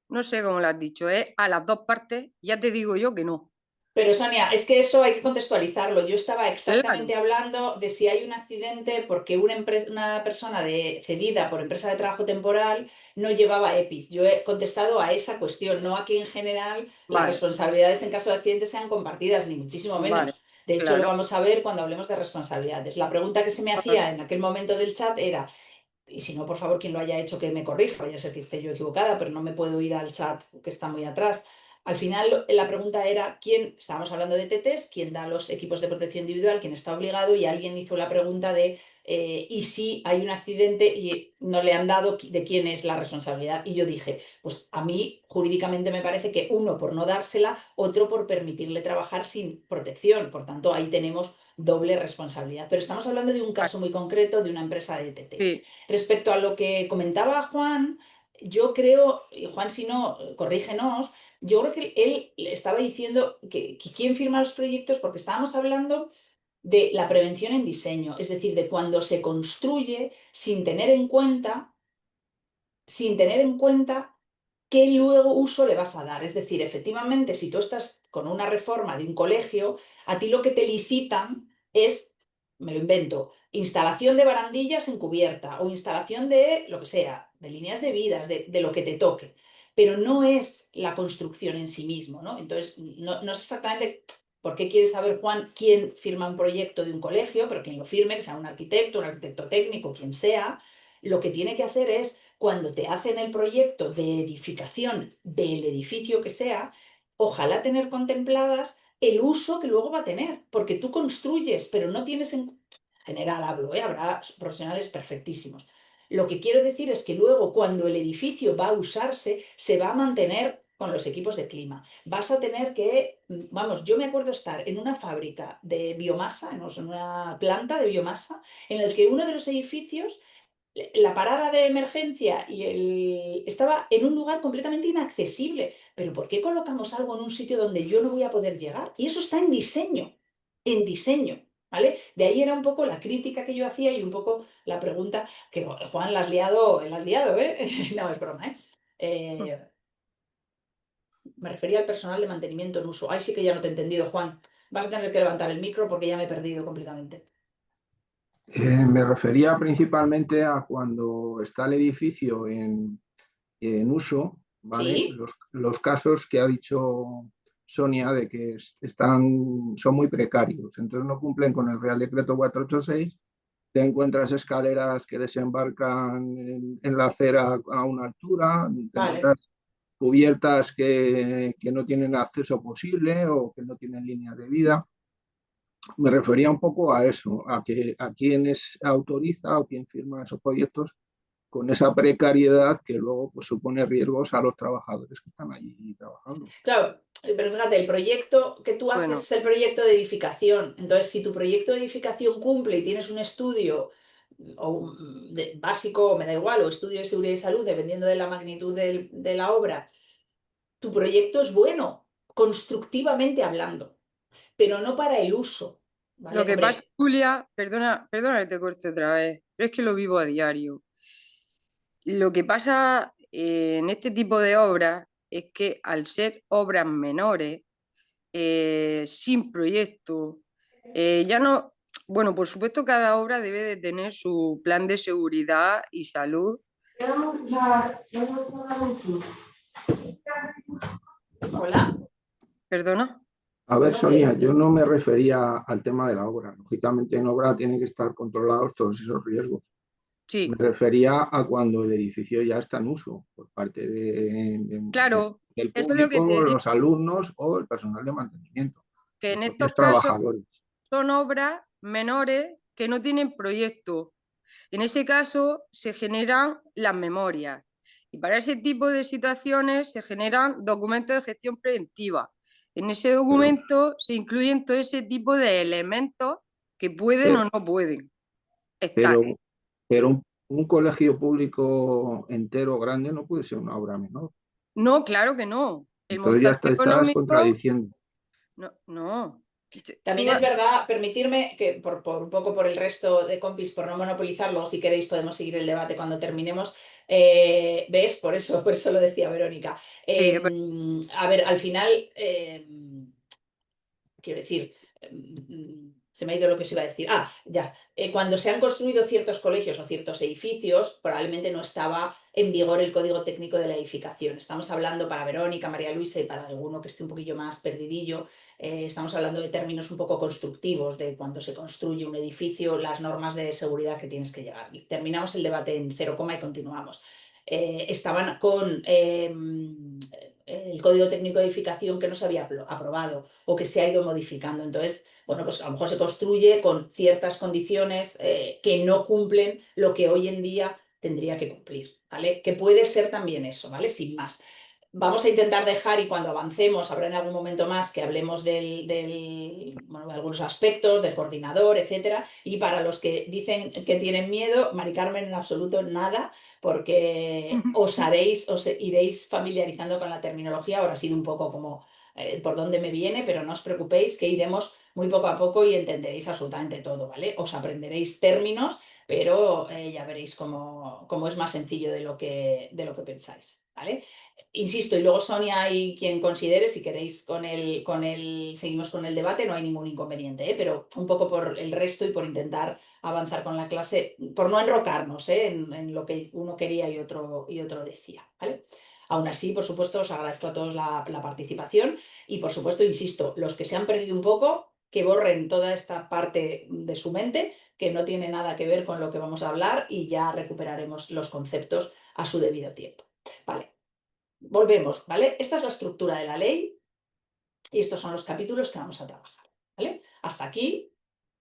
no sé cómo lo has dicho, a las dos partes, ya te digo yo que no. Pero Sonia, es que eso hay que contextualizarlo. Yo estaba Claro, exactamente hablando de si hay un accidente porque una persona cedida por empresa de trabajo temporal no llevaba EPIs. Yo he contestado a esa cuestión, no a que en general las vale, responsabilidades en caso de accidente sean compartidas, ni muchísimo vale, menos. De hecho, lo claro. vamos a ver cuando hablemos de responsabilidades. La pregunta que se me hacía en aquel momento del chat era, y si no, por favor, quien lo haya hecho que me corrija, vaya a ser que esté yo equivocada, pero no me puedo ir al chat que está muy atrás. Al final la pregunta era estábamos hablando de TTs, quién da los equipos de protección individual, quién está obligado, y alguien hizo la pregunta de ¿y si hay un accidente y no le han dado, de quién es la responsabilidad? Y yo dije, pues a mí jurídicamente me parece que uno por no dársela, otro por permitirle trabajar sin protección. Por tanto, ahí tenemos doble responsabilidad. Pero estamos hablando de un caso muy concreto de una empresa de TT. Sí, Respecto a lo que comentaba Juan, yo creo, y Juan si no, corrígenos, yo creo que él estaba diciendo que quién firma los proyectos, porque estábamos hablando de la prevención en diseño, es decir, de cuando se construye sin tener en cuenta qué luego uso le vas a dar. Es decir, efectivamente, si tú estás con una reforma de un colegio, a ti lo que te licitan es, me lo invento, instalación de barandillas en cubierta o instalación de lo que sea, de líneas de vidas, de lo que te toque. Pero no es la construcción en sí mismo, ¿no? Entonces, no sé exactamente por qué quiere saber Juan quién firma un proyecto de un colegio, pero quien lo firme, que sea un arquitecto técnico, quien sea, lo que tiene que hacer es cuando te hacen el proyecto de edificación del edificio que sea, ojalá tener contempladas el uso que luego va a tener, porque tú construyes, pero no tienes en general, hablo, habrá profesionales perfectísimos. Lo que quiero decir es que luego, cuando el edificio va a usarse, se va a mantener con los equipos de clima. Vas a tener que, vamos, yo me acuerdo estar en una fábrica de biomasa, en una planta de biomasa, en el que uno de los edificios, la parada de emergencia estaba en un lugar completamente inaccesible. Pero ¿por qué colocamos algo en un sitio donde yo no voy a poder llegar? Y eso está en diseño, ¿vale? De ahí era un poco la crítica que yo hacía y un poco la pregunta que, Juan, la has liado, ¿eh? No, es broma, ¿eh? Me refería al personal de mantenimiento en uso. Ay, sí que ya no te he entendido, Juan. Vas a tener que levantar el micro porque ya me he perdido completamente. Me refería principalmente a cuando está el edificio en uso, ¿vale? Sí, Los casos que ha dicho Sonia de que son muy precarios, entonces no cumplen con el Real Decreto 486, te encuentras escaleras que desembarcan en la acera a una altura, te vale. encuentras cubiertas que no tienen acceso posible o que no tienen línea de vida. Me refería un poco a eso, a quién autoriza o quién firma esos proyectos con esa precariedad que luego pues, supone riesgos a los trabajadores que están allí trabajando. Claro, pero fíjate, el proyecto que tú haces bueno, es el proyecto de edificación. Entonces, si tu proyecto de edificación cumple y tienes un estudio básico, me da igual, o estudio de seguridad y salud, dependiendo de la magnitud de la obra, tu proyecto es bueno, constructivamente hablando, pero no para el uso, lo ¿vale? que pasa, Hombre, Julia, perdona que te corte otra vez, pero es que lo vivo a diario. Lo que pasa en este tipo de obras es que al ser obras menores, sin proyecto, ya no, bueno, por supuesto cada obra debe de tener su plan de seguridad y salud. hola, ¿Perdona? A ver, no, Sonia, yo no me refería al tema de la obra. Lógicamente en obra tienen que estar controlados todos esos riesgos. Me Sí, refería a cuando el edificio ya está en uso por parte claro, del eso es lo que público, te digo, los alumnos o el personal de mantenimiento, que los en propios estos casos trabajadores. son obras menores que no tienen proyecto. En ese caso se generan las memorias y para ese tipo de situaciones se generan documentos de gestión preventiva. En ese Pero, documento se incluyen todo ese tipo de elementos que pueden pero, o no pueden estar. pero, pero un colegio público entero grande no puede ser una obra menor. No, claro que no. El Entonces ya montaje estás económico, contradiciendo. no, no. también Tú, es verdad, permitirme que un poco por el resto de compis, por no monopolizarlo, si queréis podemos seguir el debate cuando terminemos. ¿Ves? Por eso lo decía Verónica. sí, A ver, al final, quiero decir, se me ha ido lo que os iba a decir. Ah, ya. Cuando se han construido ciertos colegios o ciertos edificios, probablemente no estaba en vigor el código técnico de la edificación. Estamos hablando para Verónica, María Luisa y para alguno que esté un poquillo más perdidillo, estamos hablando de términos un poco constructivos de cuando se construye un edificio, las normas de seguridad que tienes que llegar. Terminamos el debate en cero coma y continuamos. Estaban con el código técnico de edificación que no se había aprobado o que se ha ido modificando. Entonces, bueno, pues a lo mejor se construye con ciertas condiciones que no cumplen lo que hoy en día tendría que cumplir, ¿vale? Que puede ser también eso, ¿vale? Sin más. Vamos a intentar dejar, y cuando avancemos, habrá en algún momento más que hablemos bueno, de algunos aspectos, del coordinador, etcétera. Y para los que dicen que tienen miedo, Mari Carmen, en absoluto nada, porque os iréis familiarizando con la terminología. Ahora ha sido un poco como por dónde me viene, pero no os preocupéis, que iremos muy poco a poco y entenderéis absolutamente todo, ¿vale? Os aprenderéis términos, pero ya veréis cómo es más sencillo de lo que pensáis, ¿vale? Insisto, y luego Sonia y quien considere, si queréis seguimos con el debate, no hay ningún inconveniente, pero un poco por el resto y por intentar avanzar con la clase, por no enrocarnos en lo que uno quería y otro decía, ¿vale? Aún así, por supuesto, os agradezco a todos la participación y, por supuesto, insisto, los que se han perdido un poco, que borren toda esta parte de su mente, que no tiene nada que ver con lo que vamos a hablar, y ya recuperaremos los conceptos a su debido tiempo. Vale. Volvemos, ¿vale? Esta es la estructura de la ley y estos son los capítulos que vamos a trabajar, ¿vale? Hasta aquí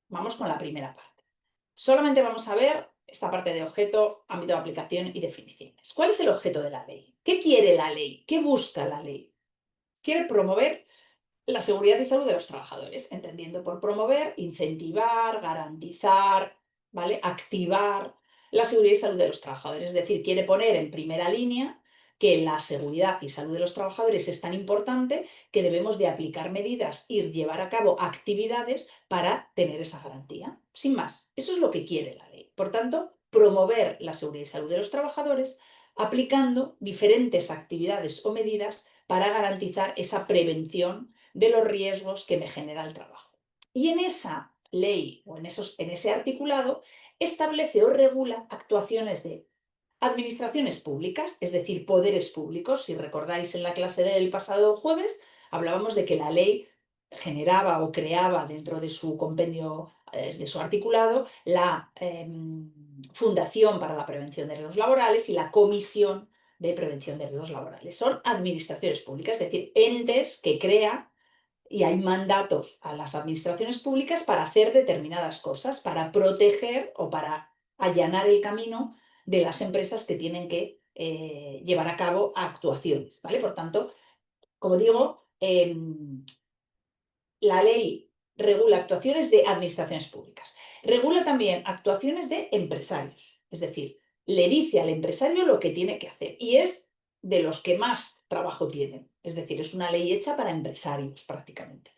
vamos con la primera parte. Solamente vamos a ver esta parte de objeto, ámbito de aplicación y definiciones. ¿Cuál es el objeto de la ley? ¿Qué quiere la ley? ¿Qué busca la ley? Quiere promover la seguridad y salud de los trabajadores, entendiendo por promover, incentivar, garantizar, ¿vale? Activar la seguridad y salud de los trabajadores. Es decir, quiere poner en primera línea que la seguridad y salud de los trabajadores es tan importante que debemos de aplicar medidas y llevar a cabo actividades para tener esa garantía. Sin más, eso es lo que quiere la ley. Por tanto, promover la seguridad y salud de los trabajadores aplicando diferentes actividades o medidas para garantizar esa prevención de los riesgos que me genera el trabajo. Y en esa ley o en ese articulado establece o regula actuaciones de administraciones públicas, es decir, poderes públicos. Si recordáis en la clase del pasado jueves, hablábamos de que la ley generaba o creaba dentro de su compendio, de su articulado, la Fundación para la Prevención de Riesgos Laborales y la Comisión de Prevención de Riesgos Laborales. Son administraciones públicas, es decir, entes que crea y hay mandatos a las administraciones públicas para hacer determinadas cosas, para proteger o para allanar el camino de las empresas que tienen que llevar a cabo actuaciones, ¿vale? Por tanto, como digo, la ley regula actuaciones de administraciones públicas. Regula también actuaciones de empresarios, es decir, le dice al empresario lo que tiene que hacer y es de los que más trabajo tienen. Es decir, es una ley hecha para empresarios prácticamente.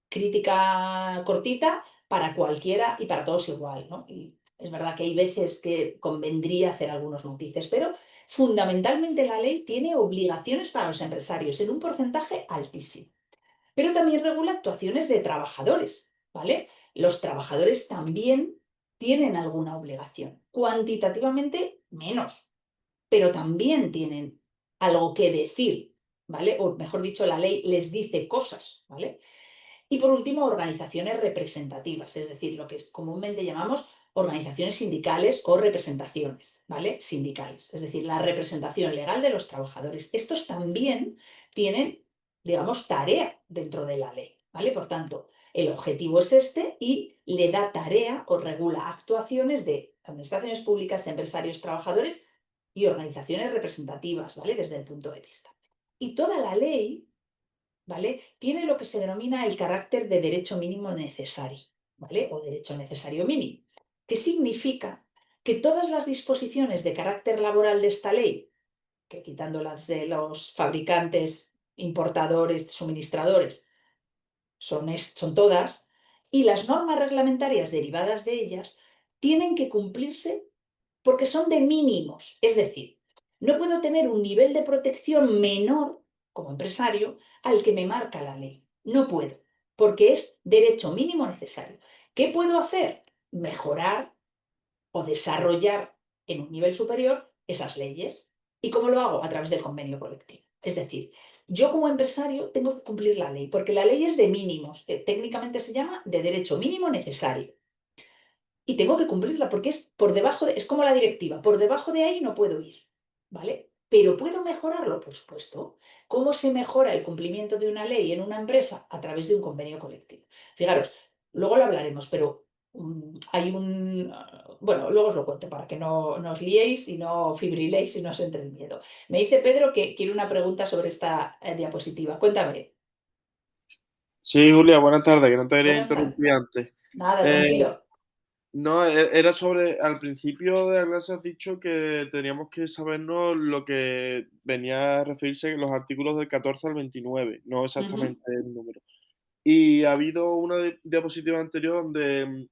Crítica cortita para cualquiera y para todos igual, ¿no? Y es verdad que hay veces que convendría hacer algunos matices, pero fundamentalmente la ley tiene obligaciones para los empresarios en un porcentaje altísimo. Pero también regula actuaciones de trabajadores, ¿vale? Los trabajadores también tienen alguna obligación, cuantitativamente menos, pero también tienen algo que decir, ¿vale? O mejor dicho, la ley les dice cosas, ¿vale? Y por último, organizaciones representativas, es decir, lo que comúnmente llamamos organizaciones sindicales o representaciones, ¿vale? Sindicales, es decir, la representación legal de los trabajadores. Estos también tienen, digamos, tarea dentro de la ley, ¿vale? Por tanto, el objetivo es este y le da tarea o regula actuaciones de administraciones públicas, empresarios, trabajadores y organizaciones representativas, ¿vale? Desde el punto de vista. Y toda la ley, ¿vale? Tiene lo que se denomina el carácter de derecho mínimo necesario, ¿vale? O derecho necesario mínimo, que significa que todas las disposiciones de carácter laboral de esta ley, que quitando las de los fabricantes, importadores, suministradores, son todas, y las normas reglamentarias derivadas de ellas tienen que cumplirse porque son de mínimos, es decir, no puedo tener un nivel de protección menor como empresario al que me marca la ley. No puedo, porque es derecho mínimo necesario. ¿Qué puedo hacer? Mejorar o desarrollar en un nivel superior esas leyes. ¿Y cómo lo hago? A través del convenio colectivo. Es decir, yo como empresario tengo que cumplir la ley, porque la ley es de mínimos, técnicamente se llama de derecho mínimo necesario. Y tengo que cumplirla porque es por debajo es como la directiva, por debajo de ahí no puedo ir, ¿vale? ¿Pero puedo mejorarlo? Por supuesto. ¿Cómo se mejora el cumplimiento de una ley en una empresa? A través de un convenio colectivo. Fijaros, luego lo hablaremos, pero hay un... Bueno, luego os lo cuento para que no os liéis y no fibriléis y no os entre el miedo. Me dice Pedro que quiere una pregunta sobre esta diapositiva. Cuéntame. Sí, Julia, buenas tardes, que no te quería Buenas tardes. interrumpir antes. Nada, Eh, tranquilo. no, era sobre, al principio de la clase has dicho que teníamos que sabernos lo que venía a referirse en los artículos del 14 al 29, no Ujú. exactamente el número. Y ha habido una diapositiva anterior donde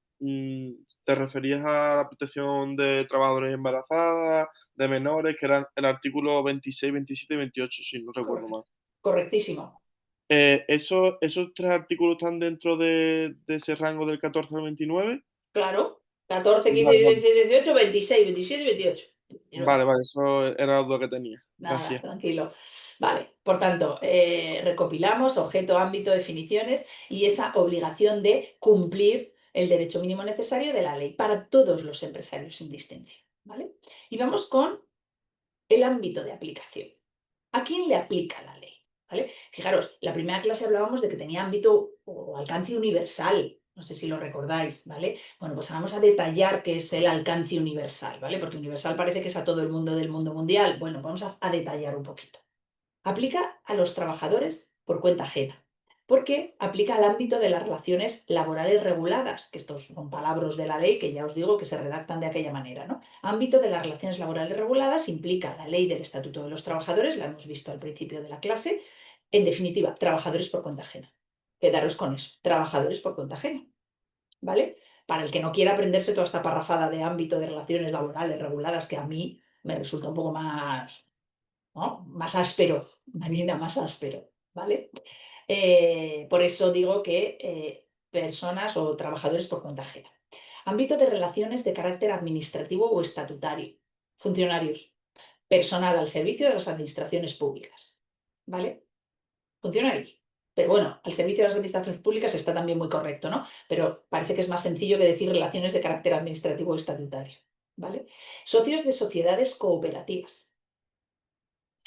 te referías a la protección de trabajadores embarazadas, de menores, que eran el artículo 26, 27 y 28, si no recuerdo mal. Correctísimo. ¿Esos tres artículos están dentro de ese rango del 14 al 29? Claro. 14, 15, Vale, vale. 16, 18, 26, 27 y 28. 29. Vale, vale, eso era la duda que tenía. Nada, Gracias. tranquilo. Vale, por tanto, recopilamos objeto, ámbito, definiciones y esa obligación de cumplir el derecho mínimo necesario de la ley para todos los empresarios sin distinción. ¿Vale? Y vamos con el ámbito de aplicación. ¿A quién le aplica la ley? ¿Vale? Fijaros, la primera clase hablábamos de que tenía ámbito o alcance universal. No sé si lo recordáis, ¿vale? Bueno, pues vamos a detallar qué es el alcance universal, ¿vale? Porque universal parece que es a todo el mundo del mundo mundial. Bueno, vamos a detallar un poquito. Aplica a los trabajadores por cuenta ajena, porque aplica al ámbito de las relaciones laborales reguladas, que estos son palabras de la ley que ya os digo que se redactan de aquella manera, ¿no? Ámbito de las relaciones laborales reguladas implica la ley del Estatuto de los Trabajadores, la hemos visto al principio de la clase, en definitiva, trabajadores por cuenta ajena. Quedaros con eso, trabajadores por cuenta ajena, ¿vale? Para el que no quiera aprenderse toda esta parrafada de ámbito de relaciones laborales reguladas que a mí me resulta un poco más, ¿no? Más áspero, Marina, más áspero, ¿vale? Por eso digo que personas o trabajadores por cuenta ajena. Ámbito de relaciones de carácter administrativo o estatutario. Funcionarios. Personal al servicio de las administraciones públicas. ¿Vale? Funcionarios. Pero bueno, al servicio de las administraciones públicas está también muy correcto, ¿no? Pero parece que es más sencillo que decir relaciones de carácter administrativo o estatutario. ¿Vale? Socios de sociedades cooperativas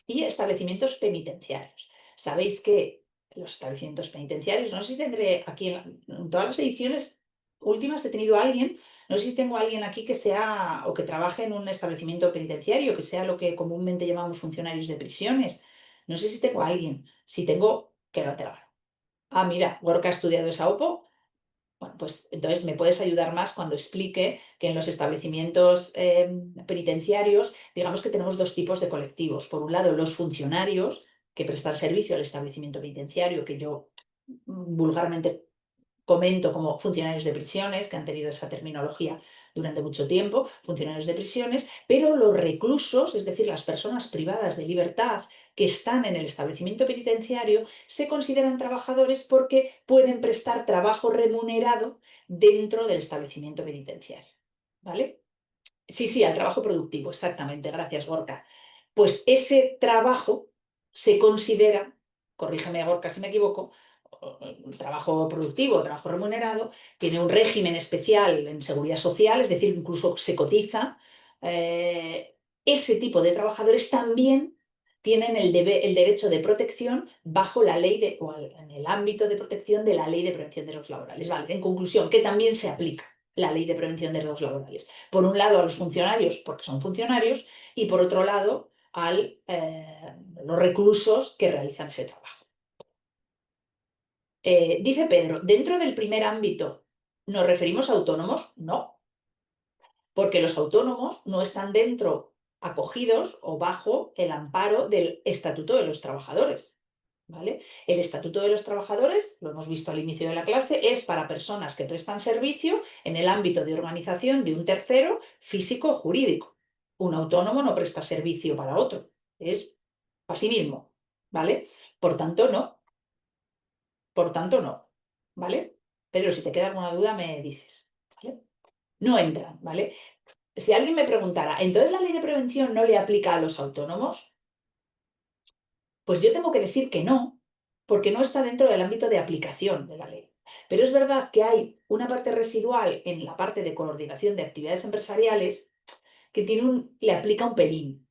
y establecimientos penitenciarios. Sabéis que los establecimientos penitenciarios, no sé si tendré aquí en todas las ediciones últimas he tenido a alguien, no sé si tengo a alguien aquí que sea o que trabaje en un establecimiento penitenciario, que sea lo que comúnmente llamamos funcionarios de prisiones. No sé si tengo a alguien. Si tengo, que levante la mano. Ah, mira, Gorka ha estudiado esa OPO. Bueno, pues entonces me puedes ayudar más cuando explique que en los establecimientos penitenciarios, digamos que tenemos dos tipos de colectivos. Por un lado, los funcionarios que prestan servicio al establecimiento penitenciario, que yo vulgarmente comento como funcionarios de prisiones, que han tenido esa terminología durante mucho tiempo, funcionarios de prisiones, pero los reclusos, es decir, las personas privadas de libertad que están en el establecimiento penitenciario, se consideran trabajadores porque pueden prestar trabajo remunerado dentro del establecimiento penitenciario. ¿Vale? Sí, sí, al trabajo productivo, exactamente, gracias, Gorka. Pues ese trabajo se considera, corrígeme, Gorka, si me equivoco, trabajo productivo, trabajo remunerado, tiene un régimen especial en seguridad social, es decir, incluso se cotiza. Ese tipo de trabajadores también tienen el derecho de protección bajo la ley o en el ámbito de protección de la ley de prevención de riesgos laborales. Vale, en conclusión, que también se aplica la ley de prevención de riesgos laborales. Por un lado a los funcionarios, porque son funcionarios, y por otro lado a los reclusos que realizan ese trabajo. Dice Pedro, ¿dentro del primer ámbito nos referimos a autónomos? No, porque los autónomos no están dentro, acogidos o bajo el amparo del Estatuto de los Trabajadores. ¿Vale? El Estatuto de los Trabajadores, lo hemos visto al inicio de la clase, es para personas que prestan servicio en el ámbito de organización de un tercero físico o jurídico. Un autónomo no presta servicio para otro, es para sí mismo. ¿Vale? Por tanto, no. Por tanto, no. ¿Vale? Pedro, si te queda alguna duda, me dices. ¿Vale? No entran, ¿vale? Si alguien me preguntara, ¿entonces la ley de prevención no le aplica a los autónomos? Pues yo tengo que decir que no, porque no está dentro del ámbito de aplicación de la ley. Pero es verdad que hay una parte residual en la parte de coordinación de actividades empresariales que le aplica un pelín,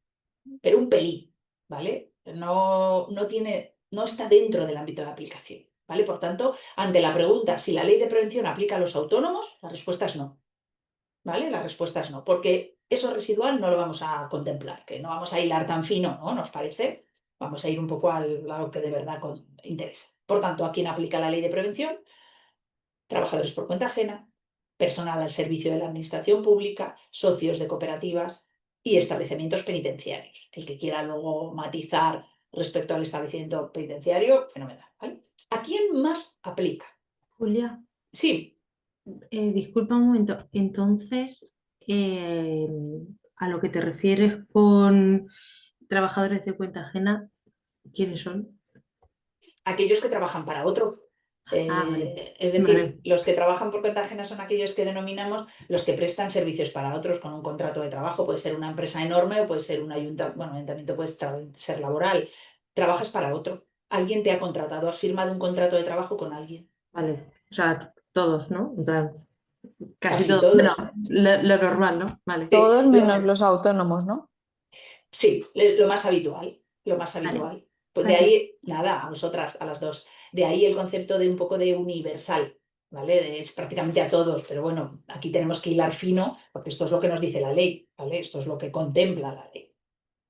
pero un pelín, ¿vale? No está dentro del ámbito de aplicación, ¿vale? Por tanto, ante la pregunta si la ley de prevención aplica a los autónomos, la respuesta es no, ¿vale? La respuesta es no, porque eso residual no lo vamos a contemplar, que no vamos a hilar tan fino, ¿no? ¿Nos parece? Vamos a ir un poco a lo que de verdad interesa. Por tanto, ¿a quién aplica la ley de prevención? Trabajadores por cuenta ajena, personal al servicio de la administración pública, socios de cooperativas y establecimientos penitenciarios. El que quiera luego matizar respecto al establecimiento penitenciario, fenomenal, ¿vale? ¿A quién más aplica? Julia, Sí, disculpa un momento. Entonces, a lo que te refieres con trabajadores de cuenta ajena, ¿quiénes son? aquellos que trabajan para otro. Vale. Es decir, Vale. los que trabajan por cuenta ajena son aquellos que denominamos los que prestan servicios para otros con un contrato de trabajo. Puede ser una empresa enorme o puede ser un ayuntamiento, bueno, un ayuntamiento puede ser laboral. Trabajas para otro. Alguien te ha contratado, has firmado un contrato de trabajo con alguien. Vale. O sea, todos, ¿no? En plan, casi Casi todos. Bueno, todos. lo normal, ¿no? Vale. Todos menos los autónomos, ¿no? Sí, lo más habitual, lo más Vale. habitual. Pues de Vale. ahí, nada, a vosotras, a las dos. De ahí el concepto de un poco de universal, ¿vale? Es prácticamente a todos, pero bueno, aquí tenemos que hilar fino, porque esto es lo que nos dice la ley, ¿vale? Esto es lo que contempla la ley.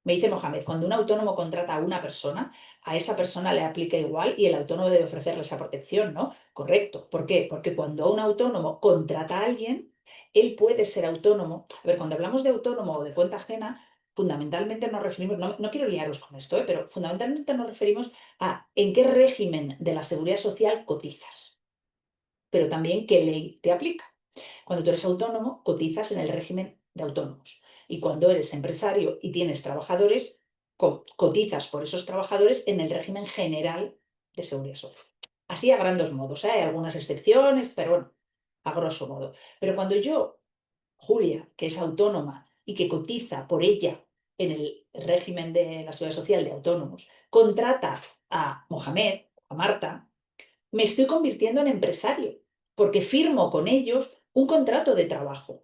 Me dice Mohamed, cuando un autónomo contrata a una persona, a esa persona le aplica igual y el autónomo debe ofrecerle esa protección, ¿no? Correcto. ¿Por qué? Porque cuando un autónomo contrata a alguien, él puede ser autónomo. A ver, cuando hablamos de autónomo o de cuenta ajena, fundamentalmente nos referimos, no quiero liaros con esto, pero fundamentalmente nos referimos a en qué régimen de la seguridad social cotizas, pero también qué ley te aplica. Cuando tú eres autónomo, cotizas en el régimen de autónomos. Y cuando eres empresario y tienes trabajadores, cotizas por esos trabajadores en el régimen general de seguridad social. Así a grandes modos, ¿eh? Hay algunas excepciones, pero bueno, a grosso modo. Pero cuando yo, Julia, que es autónoma y que cotiza por ella en el régimen de la seguridad social de autónomos, contrata a Mohamed, a Marta, me estoy convirtiendo en empresario, porque firmo con ellos un contrato de trabajo.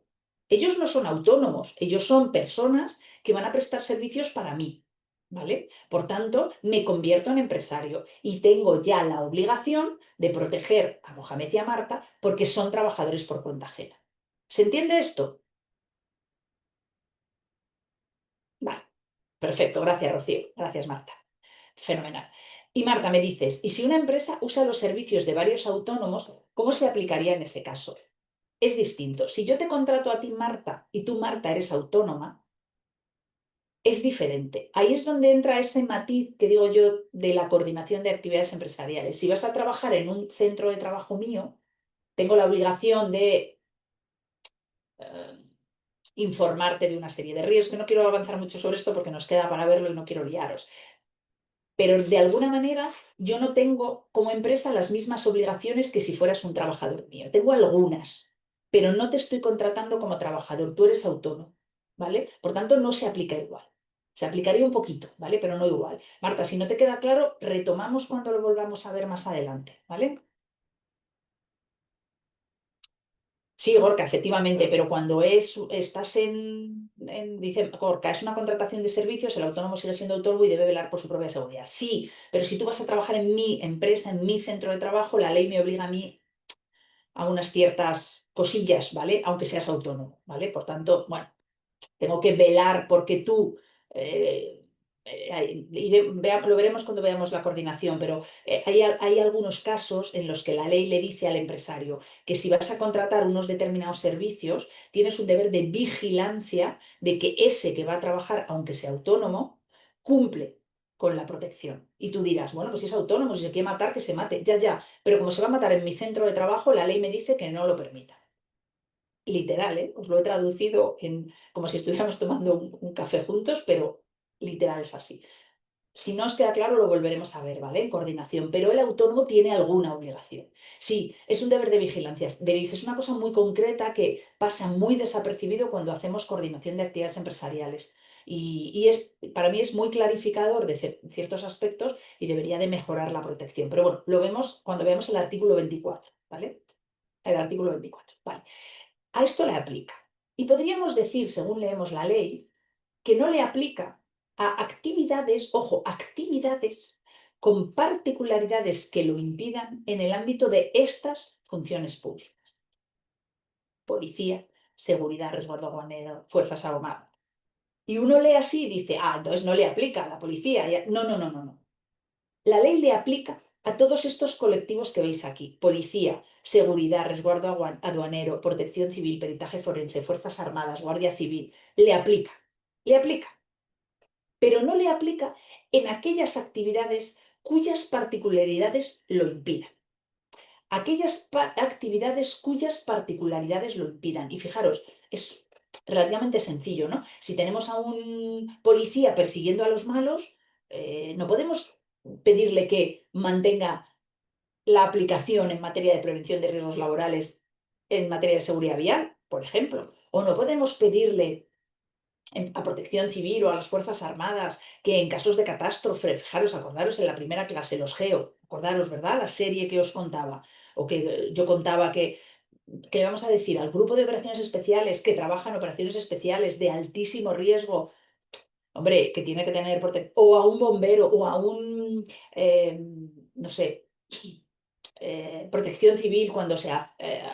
Ellos no son autónomos, ellos son personas que van a prestar servicios para mí, ¿vale? Por tanto, me convierto en empresario y tengo ya la obligación de proteger a Mohamed y a Marta porque son trabajadores por cuenta ajena. ¿Se entiende esto? Vale, perfecto, gracias Rocío, gracias Marta. Fenomenal. Y Marta, me dices, ¿y si una empresa usa los servicios de varios autónomos, cómo se aplicaría en ese caso? Es distinto. Si yo te contrato a ti, Marta, y tú, Marta, eres autónoma, es diferente. Ahí es donde entra ese matiz que digo yo de la coordinación de actividades empresariales. Si vas a trabajar en un centro de trabajo mío, tengo la obligación de informarte de una serie de riesgos. No quiero avanzar mucho sobre esto porque nos queda para verlo y no quiero liaros. Pero de alguna manera yo no tengo como empresa las mismas obligaciones que si fueras un trabajador mío. Tengo algunas, pero no te estoy contratando como trabajador, tú eres autónomo, ¿vale? Por tanto, no se aplica igual. Se aplicaría un poquito, ¿vale? Pero no igual. Marta, si no te queda claro, retomamos cuando lo volvamos a ver más adelante, ¿vale? Sí, Gorka, efectivamente, pero cuando estás dice Gorka, es una contratación de servicios, el autónomo sigue siendo autónomo y debe velar por su propia seguridad. Sí, pero si tú vas a trabajar en mi empresa, en mi centro de trabajo, la ley me obliga a mí a unas ciertas cosillas, ¿vale? Aunque seas autónomo, ¿vale? Por tanto, bueno, tengo que velar porque tú, lo veremos cuando veamos la coordinación, pero hay algunos casos en los que la ley le dice al empresario que si vas a contratar unos determinados servicios, tienes un deber de vigilancia de que ese que va a trabajar, aunque sea autónomo, cumple con la protección. Y tú dirás, bueno, pues si es autónomo, si se quiere matar, que se mate, ya, pero como se va a matar en mi centro de trabajo, la ley me dice que no lo permita. Literal, ¿eh? Os lo he traducido como si estuviéramos tomando un café juntos, pero literal es así. Si no os queda claro, lo volveremos a ver, ¿vale? En coordinación, pero el autónomo tiene alguna obligación. Sí, es un deber de vigilancia. Veréis, es una cosa muy concreta que pasa muy desapercibido cuando hacemos coordinación de actividades empresariales. Para mí es muy clarificador de ciertos aspectos y debería de mejorar la protección. Pero bueno, lo vemos cuando veamos el artículo 24, ¿vale? El artículo 24, ¿vale? A esto le aplica. Y podríamos decir, según leemos la ley, que no le aplica a actividades, ojo, actividades con particularidades que lo impidan en el ámbito de estas funciones públicas. Policía, seguridad, resguardo aduanero, fuerzas armadas. Y uno lee así y dice, entonces no le aplica a la policía. No, no, no, no, no. La ley le aplica a todos estos colectivos que veis aquí. Policía, seguridad, resguardo aduanero, protección civil, peritaje forense, fuerzas armadas, guardia civil. Le aplica. Le aplica. Pero no le aplica en aquellas actividades cuyas particularidades lo impidan. Aquellas actividades cuyas particularidades lo impidan. Y fijaros, es relativamente sencillo, ¿no? Si tenemos a un policía persiguiendo a los malos, no podemos pedirle que mantenga la aplicación en materia de prevención de riesgos laborales en materia de seguridad vial, por ejemplo. O no podemos pedirle a Protección Civil o a las Fuerzas Armadas que en casos de catástrofe, fijaros, acordaros en la primera clase, los GEO, acordaros, ¿verdad? La serie que os contaba, o que yo contaba que vamos a decir al grupo de operaciones especiales que trabajan operaciones especiales de altísimo riesgo, hombre, que tiene que tener protección, o a un bombero, o a un, no sé, Protección Civil cuando se hace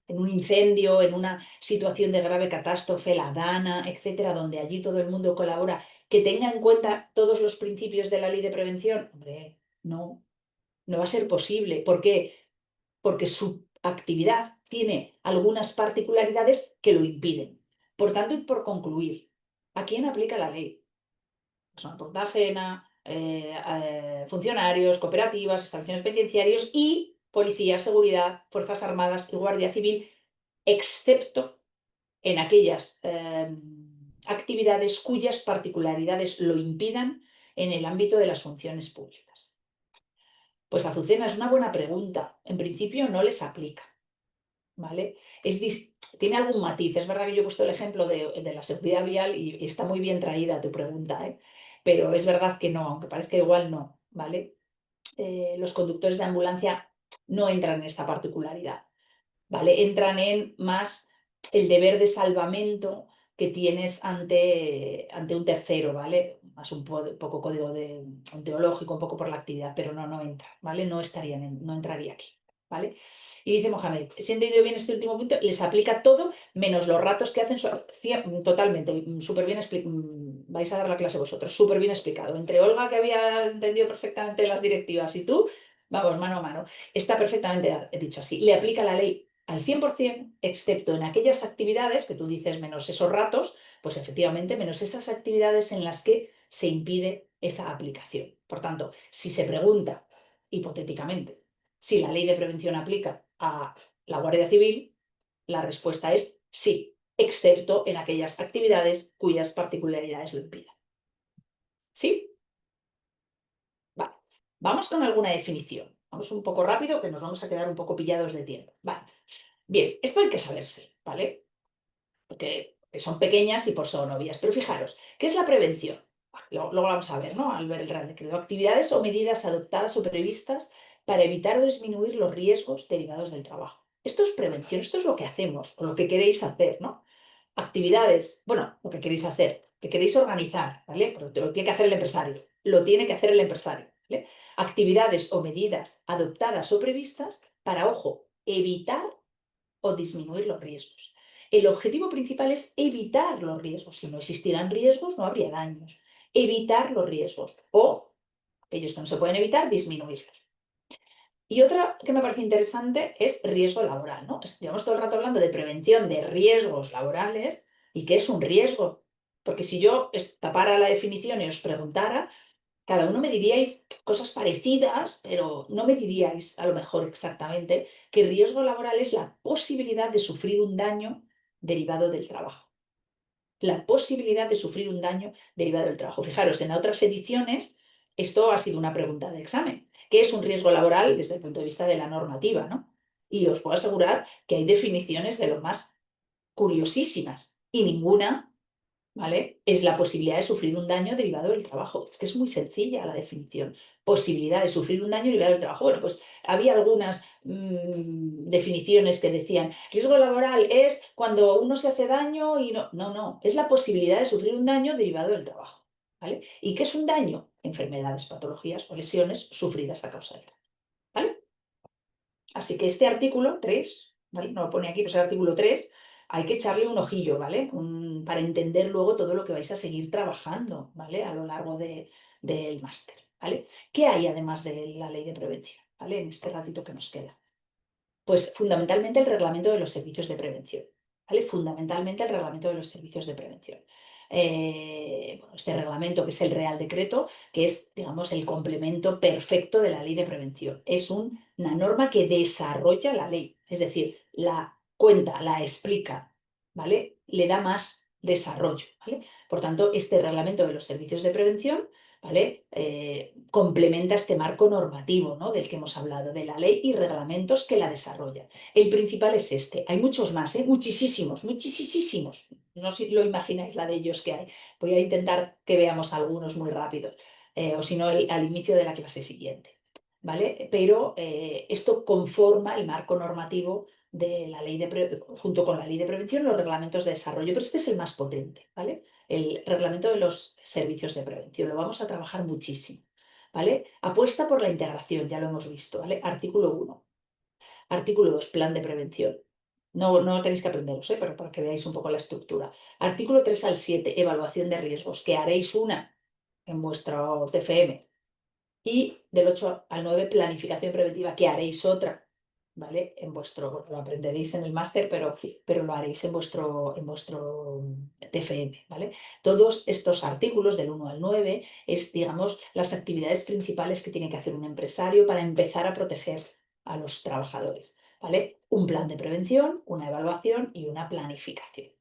en un incendio, en una situación de grave catástrofe, la DANA, etcétera, donde allí todo el mundo colabora, que tenga en cuenta todos los principios de la ley de prevención. Hombre, no, no va a ser posible. ¿Por qué? Porque su actividad tiene algunas particularidades que lo impiden. Por tanto, y por concluir, ¿a quién aplica la ley? Persona por cuenta ajena, funcionarios, cooperativas, instalaciones penitenciarias y policía, seguridad, fuerzas armadas y guardia civil, excepto en aquellas actividades cuyas particularidades lo impidan en el ámbito de las funciones públicas. Pues Azucena, es una buena pregunta. En principio no les aplica, ¿vale? Tiene algún matiz. Es verdad que yo he puesto el ejemplo de la seguridad vial y está muy bien traída tu pregunta, ¿eh? Pero es verdad que no, aunque parezca igual no, ¿vale? Los conductores de ambulancia no entran en esta particularidad, ¿vale? Entran en más el deber de salvamento que tienes ante un tercero, ¿vale? Más un poco código teológico, un poco por la actividad, pero no entra, ¿vale? No entraría aquí, ¿vale? Y dice Mohamed, si he entendido bien este último punto, les aplica todo menos los ratos que hacen totalmente, súper bien explicado. Vais a dar la clase vosotros, súper bien explicado. Entre Olga, que había entendido perfectamente las directivas, y tú, vamos, mano a mano. Está perfectamente dicho así. Le aplica la ley al 100%, excepto en aquellas actividades que tú dices menos esos ratos, pues efectivamente menos esas actividades en las que se impide esa aplicación. Por tanto, si se pregunta, hipotéticamente, si la ley de prevención aplica a la Guardia Civil, la respuesta es sí, excepto en aquellas actividades cuyas particularidades lo impidan. ¿Sí? Vale. Vamos con alguna definición. Vamos un poco rápido, que nos vamos a quedar un poco pillados de tiempo. Vale. Bien, esto hay que saberse, ¿vale? Porque son pequeñas y por son obvias. Pero fijaros, ¿qué es la prevención? Luego vamos a ver, ¿no? Al ver el Real Decreto. Actividades o medidas adoptadas o previstas para evitar o disminuir los riesgos derivados del trabajo. Esto es prevención, esto es lo que hacemos o lo que queréis hacer, ¿no? Actividades, bueno, lo que queréis hacer, que queréis organizar, ¿vale? Pero lo tiene que hacer el empresario, lo tiene que hacer el empresario, ¿vale? Actividades o medidas adoptadas o previstas para, ojo, evitar o disminuir los riesgos. El objetivo principal es evitar los riesgos. Si no existieran riesgos, no habría daños. Evitar los riesgos o, aquellos que no se pueden evitar, disminuirlos. Y otra que me parece interesante es riesgo laboral, ¿no? Llevamos todo el rato hablando de prevención de riesgos laborales. ¿Y qué es un riesgo? Porque si yo tapara la definición y os preguntara, cada uno me diríais cosas parecidas, pero no me diríais a lo mejor exactamente que riesgo laboral es la posibilidad de sufrir un daño derivado del trabajo. La posibilidad de sufrir un daño derivado del trabajo. Fijaros, en otras ediciones esto ha sido una pregunta de examen. ¿Qué es un riesgo laboral desde el punto de vista de la normativa, ¿no? Y os puedo asegurar que hay definiciones de lo más curiosísimas y ninguna, ¿vale? Es la posibilidad de sufrir un daño derivado del trabajo. Es que es muy sencilla la definición. Posibilidad de sufrir un daño derivado del trabajo. Bueno, pues había algunas definiciones que decían, riesgo laboral es cuando uno se hace daño y no. No, es la posibilidad de sufrir un daño derivado del trabajo. ¿vale? ¿Y qué es un daño? Enfermedades, patologías o lesiones sufridas a causa del trabajo, ¿vale? Así que este artículo 3, ¿vale? No lo pone aquí, pero es el artículo 3, hay que echarle un ojillo, ¿vale? Para entender luego todo lo que vais a seguir trabajando, ¿vale? A lo largo del máster, ¿vale? ¿Qué hay además de la ley de prevención, ¿vale? En este ratito que nos queda. Pues fundamentalmente el reglamento de los servicios de prevención, ¿vale? Fundamentalmente el reglamento de los servicios de prevención. Bueno, este reglamento, que es el Real Decreto, que es, digamos, el complemento perfecto de la ley de prevención. Es una norma que desarrolla la ley, es decir, la cuenta, la explica, ¿vale? Le da más desarrollo, ¿vale? Por tanto, este reglamento de los servicios de prevención, ¿vale? Complementa este marco normativo, ¿no? Del que hemos hablado, de la ley y reglamentos que la desarrollan. El principal es este. Hay muchos más, muchísimos, muchísimos. No sé si lo imagináis la de ellos que hay. Voy a intentar que veamos algunos muy rápidos, o si no, al inicio de la clase siguiente, ¿vale? Pero esto conforma el marco normativo de la ley junto con la ley de prevención, los reglamentos de desarrollo, pero este es el más potente, ¿vale? El reglamento de los servicios de prevención. Lo vamos a trabajar muchísimo, ¿vale? Apuesta por la integración, ya lo hemos visto, ¿vale? Artículo 1. Artículo 2, plan de prevención. No tenéis que aprenderos, pero para que veáis un poco la estructura. Artículo 3 al 7, evaluación de riesgos, que haréis una en vuestro TFM. Y del 8 al 9, planificación preventiva, que haréis otra, ¿vale? Bueno, lo aprenderéis en el máster, pero lo haréis en vuestro TFM, ¿vale? Todos estos artículos del 1 al 9 es, digamos, las actividades principales que tiene que hacer un empresario para empezar a proteger a los trabajadores, ¿vale? Un plan de prevención, una evaluación y una planificación.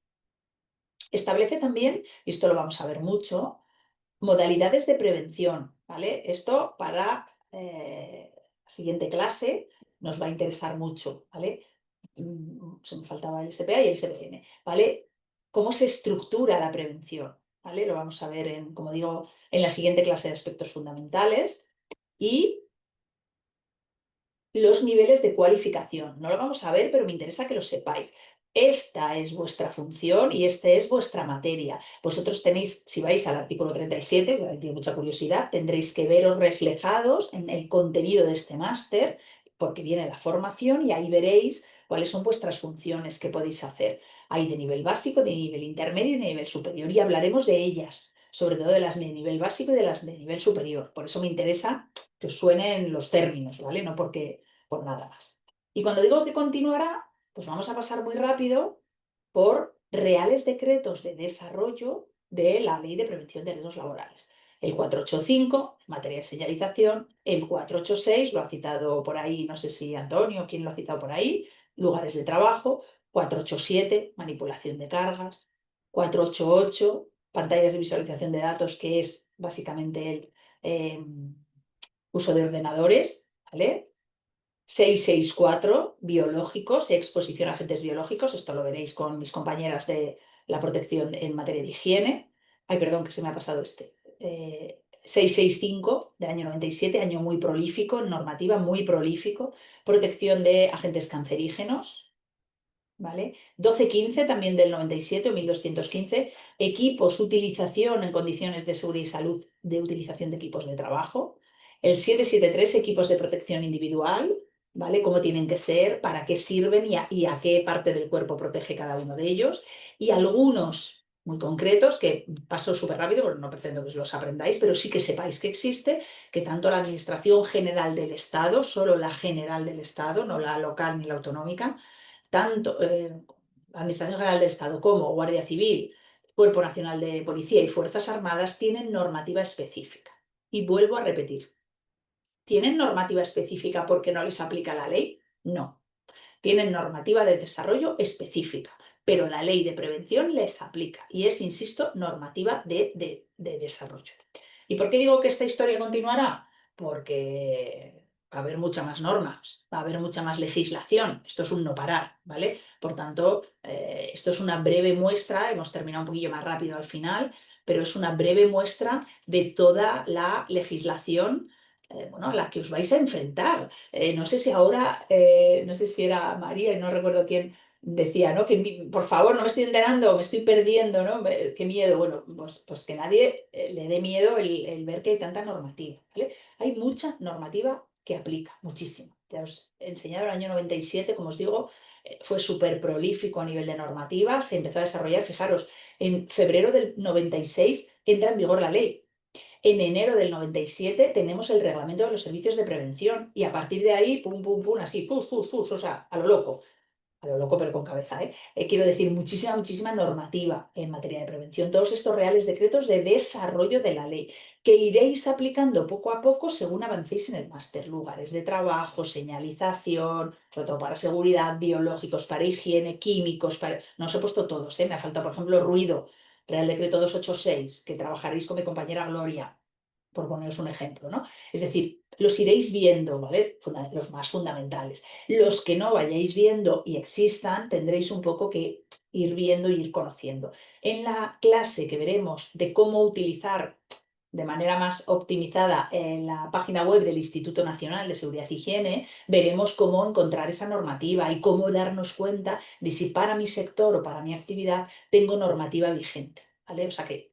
Establece también, y esto lo vamos a ver mucho, modalidades de prevención, ¿vale? Esto para la siguiente clase nos va a interesar mucho, ¿vale? Se me faltaba el SPA y el SPM, ¿vale? ¿Cómo se estructura la prevención? ¿Vale? Lo vamos a ver, como digo, en la siguiente clase de aspectos fundamentales. Y los niveles de cualificación. No lo vamos a ver, pero me interesa que lo sepáis. Esta es vuestra función y esta es vuestra materia. Vosotros tenéis, si vais al artículo 37, que tiene mucha curiosidad, tendréis que veros reflejados en el contenido de este máster, porque viene la formación y ahí veréis cuáles son vuestras funciones que podéis hacer. Hay de nivel básico, de nivel intermedio y de nivel superior, y hablaremos de ellas, sobre todo de las de nivel básico y de las de nivel superior. Por eso me interesa que os suenen los términos, ¿vale? No por nada más. Y cuando digo que continuará, pues vamos a pasar muy rápido por reales decretos de desarrollo de la Ley de Prevención de Riesgos Laborales. El 485, en materia de señalización, el 486, lo ha citado por ahí, no sé si Antonio, quién lo ha citado por ahí, lugares de trabajo, 487, manipulación de cargas, 488, pantallas de visualización de datos, que es básicamente el uso de ordenadores, ¿vale? 664, biológicos, exposición a agentes biológicos, esto lo veréis con mis compañeras de la protección en materia de higiene. Ay, perdón, que se me ha pasado este. 665, de año 97, año muy prolífico, normativa muy prolífico, protección de agentes cancerígenos, ¿vale? 1215, también del 97, o 1215, equipos, utilización en condiciones de seguridad y salud de utilización de equipos de trabajo. El 773, equipos de protección individual, ¿vale? Cómo tienen que ser, para qué sirven y a qué parte del cuerpo protege cada uno de ellos. Y algunos muy concretos, que paso súper rápido, porque no pretendo que os los aprendáis, pero sí que sepáis que existe, que tanto la Administración General del Estado, solo la General del Estado, no la local ni la autonómica, tanto la Administración General del Estado como Guardia Civil, Cuerpo Nacional de Policía y Fuerzas Armadas tienen normativa específica. Y vuelvo a repetir, ¿tienen normativa específica porque no les aplica la ley? No. Tienen normativa de desarrollo específica, pero la ley de prevención les aplica y es, insisto, normativa de desarrollo. ¿Y por qué digo que esta historia continuará? Porque va a haber muchas más normas, va a haber mucha más legislación. Esto es un no parar, ¿vale? Por tanto, esto es una breve muestra, hemos terminado un poquillo más rápido al final, pero es una breve muestra de toda la legislación bueno, a la que os vais a enfrentar. No sé si ahora, no sé si era María y no recuerdo quién decía, ¿no? Que por favor, no me estoy enterando, me estoy perdiendo, ¿no? Qué miedo. Bueno, pues que nadie le dé miedo el ver que hay tanta normativa, ¿vale? Hay mucha normativa que aplica, muchísima. Ya os he enseñado el año 97, como os digo, fue súper prolífico a nivel de normativa, se empezó a desarrollar, fijaros, en febrero del 96 entra en vigor la ley. En enero del 97 tenemos el reglamento de los servicios de prevención y a partir de ahí, pum, pum, pum, así, fus, fus, fus, o sea, a lo loco pero con cabeza, ¿eh? Quiero decir, muchísima normativa en materia de prevención. Todos estos reales decretos de desarrollo de la ley, que iréis aplicando poco a poco según avancéis en el máster. Lugares de trabajo, señalización, sobre todo para seguridad, biológicos para higiene, químicos para... No os he puesto todos, ¿eh? Me ha faltado, por ejemplo, ruido, Real Decreto 286, que trabajaréis con mi compañera Gloria, por poneros un ejemplo, ¿no? Es decir, los iréis viendo, ¿vale? Los más fundamentales. Los que no vayáis viendo y existan, tendréis un poco que ir viendo y ir conociendo. En la clase que veremos de cómo utilizar de manera más optimizada en la página web del Instituto Nacional de Seguridad e Higiene, veremos cómo encontrar esa normativa y cómo darnos cuenta de si para mi sector o para mi actividad tengo normativa vigente, ¿vale? O sea que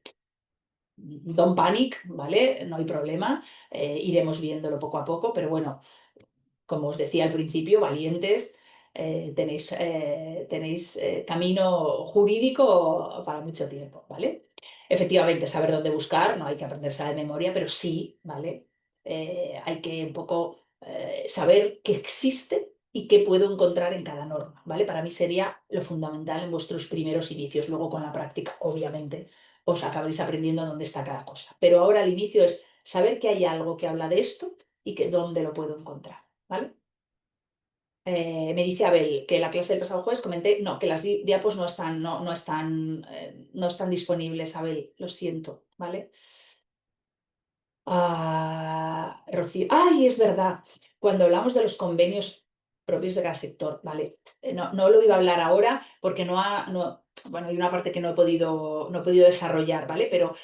don't panic, ¿vale? No hay problema, iremos viéndolo poco a poco, pero bueno, como os decía al principio, valientes, tenéis camino jurídico para mucho tiempo, ¿vale? Efectivamente, saber dónde buscar, no hay que aprenderse de memoria, pero sí, ¿vale? Hay que un poco saber qué existe y qué puedo encontrar en cada norma, ¿vale? Para mí sería lo fundamental en vuestros primeros inicios. Luego con la práctica, obviamente, os acabaréis aprendiendo dónde está cada cosa. Pero ahora el inicio es saber que hay algo que habla de esto y que dónde lo puedo encontrar, ¿vale? Me dice Abel que la clase del pasado jueves comenté, no, que las diapos no están, no están disponibles, Abel, lo siento, ¿vale? Rocío, ¡ay, es verdad! Cuando hablamos de los convenios propios de cada sector, ¿vale? No lo iba a hablar ahora porque bueno, hay una parte que no he podido desarrollar, ¿vale? Pero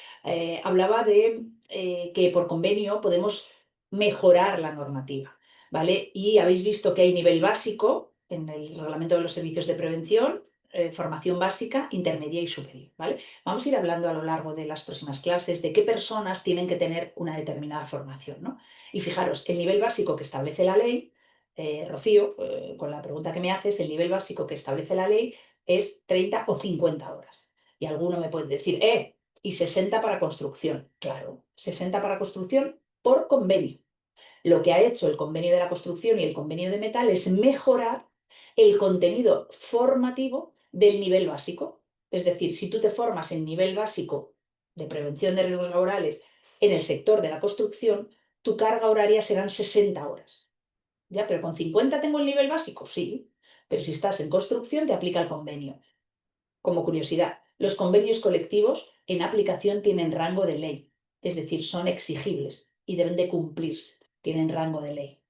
hablaba de que por convenio podemos mejorar la normativa, ¿vale? Y habéis visto que hay nivel básico en el reglamento de los servicios de prevención, formación básica, intermedia y superior, ¿vale? Vamos a ir hablando a lo largo de las próximas clases de qué personas tienen que tener una determinada formación, ¿no? Y fijaros, el nivel básico que establece la ley, Rocío, con la pregunta que me haces, el nivel básico que establece la ley es 30 o 50 horas. Y alguno me puede decir, y 60 para construcción. Claro, 60 para construcción por convenio. Lo que ha hecho el convenio de la construcción y el convenio de metal es mejorar el contenido formativo del nivel básico. Es decir, si tú te formas en nivel básico de prevención de riesgos laborales en el sector de la construcción, tu carga horaria serán 60 horas. ¿Ya? ¿Pero con 50 tengo el nivel básico? Sí. Pero si estás en construcción, te aplica el convenio. Como curiosidad, los convenios colectivos en aplicación tienen rango de ley, es decir, son exigibles y deben de cumplirse, tienen rango de ley.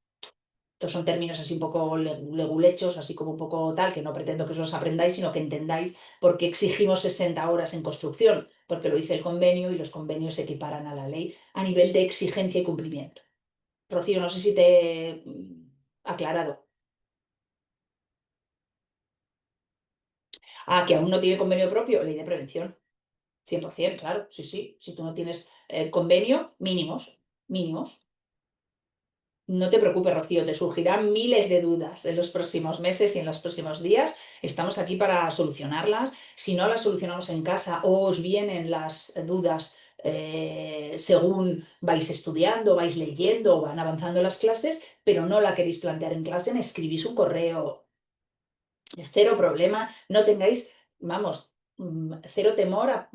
Estos son términos así un poco legulechos, así como un poco tal, que no pretendo que os los aprendáis, sino que entendáis por qué exigimos 60 horas en construcción, porque lo dice el convenio y los convenios se equiparan a la ley a nivel de exigencia y cumplimiento. Rocío, no sé si te he aclarado. Que aún no tiene convenio propio, ley de prevención. 100%, claro, sí. Si tú no tienes convenio, mínimos. No te preocupes, Rocío, te surgirán miles de dudas en los próximos meses y en los próximos días. Estamos aquí para solucionarlas. Si no las solucionamos en casa o os vienen las dudas según vais estudiando, vais leyendo o van avanzando las clases, pero no la queréis plantear en clase, me escribís un correo. Cero problema, no tengáis, vamos, cero temor,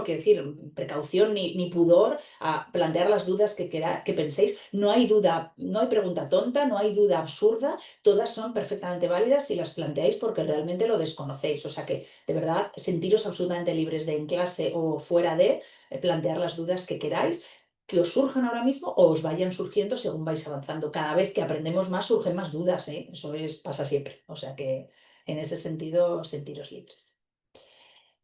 quiero decir, precaución ni pudor a plantear las dudas que penséis. No hay duda, no hay pregunta tonta, no hay duda absurda, todas son perfectamente válidas si las planteáis porque realmente lo desconocéis. O sea que, de verdad, sentiros absolutamente libres de en clase o fuera de plantear las dudas que queráis, que os surjan ahora mismo o os vayan surgiendo según vais avanzando. Cada vez que aprendemos más, surgen más dudas, ¿eh? Eso pasa siempre. O sea que en ese sentido, sentiros libres.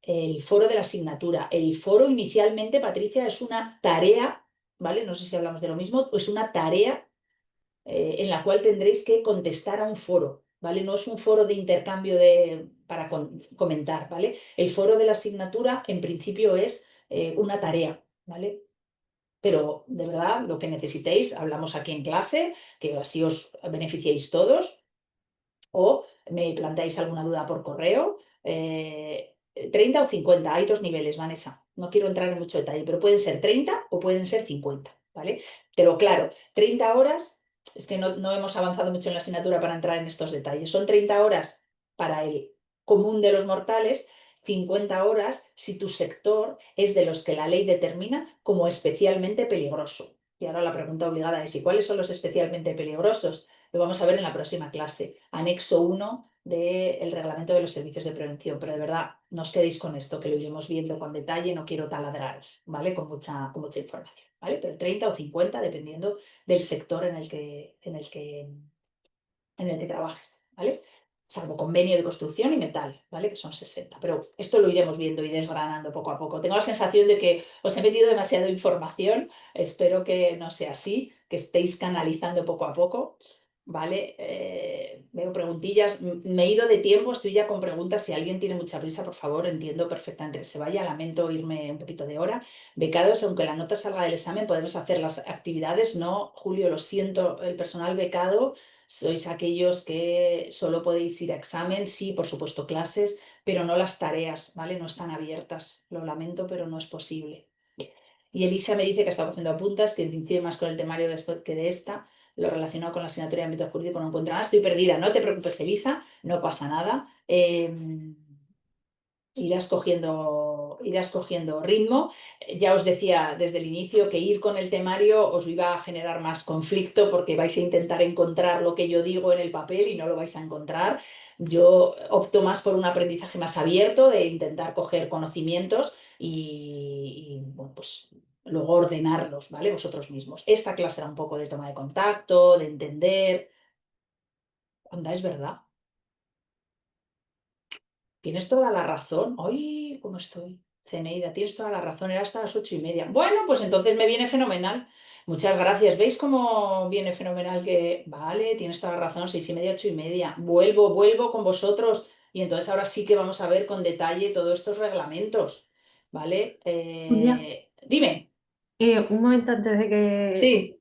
El foro de la asignatura. El foro inicialmente, Patricia, es una tarea, ¿vale? No sé si hablamos de lo mismo, es una tarea en la cual tendréis que contestar a un foro. ¿vale? No es un foro de intercambio para comentar, ¿vale? El foro de la asignatura en principio es una tarea, ¿vale? Pero de verdad, lo que necesitéis, hablamos aquí en clase, que así os beneficiéis todos, o me planteáis alguna duda por correo. 30 o 50, hay dos niveles, Vanessa. No quiero entrar en mucho detalle, pero pueden ser 30 o pueden ser 50, ¿vale? Te lo claro, 30 horas, es que no hemos avanzado mucho en la asignatura para entrar en estos detalles. Son 30 horas para el común de los mortales, 50 horas si tu sector es de los que la ley determina como especialmente peligroso. Y ahora la pregunta obligada es: ¿y cuáles son los especialmente peligrosos? Lo vamos a ver en la próxima clase, anexo 1 del reglamento de los servicios de prevención. Pero de verdad, no os quedéis con esto, que lo iremos viendo con detalle, no quiero taladraros, ¿vale? Con mucha información, ¿vale? Pero 30 o 50, dependiendo del sector en el que trabajes, ¿vale? Salvo convenio de construcción y metal, ¿vale? Que son 60. Pero esto lo iremos viendo y desgranando poco a poco. Tengo la sensación de que os he metido demasiada información. Espero que no sea así, que estéis canalizando poco a poco, ¿vale? Veo preguntillas. Me he ido de tiempo, estoy ya con preguntas. Si alguien tiene mucha prisa, por favor, entiendo perfectamente que se vaya. Lamento irme un poquito de hora. Becados, aunque la nota salga del examen, podemos hacer las actividades. No, Julio, lo siento, el personal becado sois aquellos que solo podéis ir a examen, sí, por supuesto, clases, pero no las tareas, ¿vale? No están abiertas. Lo lamento, pero no es posible. Y Elisa me dice que está cogiendo apuntes, que incide más con el temario después que de esta, lo relacionado con la asignatura de ámbito jurídico no encuentro nada. Estoy perdida, no te preocupes, Elisa, no pasa nada. Irás cogiendo ritmo. Ya os decía desde el inicio que ir con el temario os iba a generar más conflicto, porque vais a intentar encontrar lo que yo digo en el papel y no lo vais a encontrar. Yo opto más por un aprendizaje más abierto, de intentar coger conocimientos y bueno, pues luego ordenarlos, ¿vale? Vosotros mismos. Esta clase era un poco de toma de contacto, de entender. Anda, es verdad. Tienes toda la razón. ¡Ay, cómo estoy! Ceneida, tienes toda la razón, era hasta las 8:30. Bueno, pues entonces me viene fenomenal. Muchas gracias. ¿Veis cómo viene fenomenal que... Vale, tienes toda la razón, 6:30, 8:30. Vuelvo con vosotros y entonces ahora sí que vamos a ver con detalle todos estos reglamentos. ¿Vale? Julia, Dime. un momento antes de que Sí.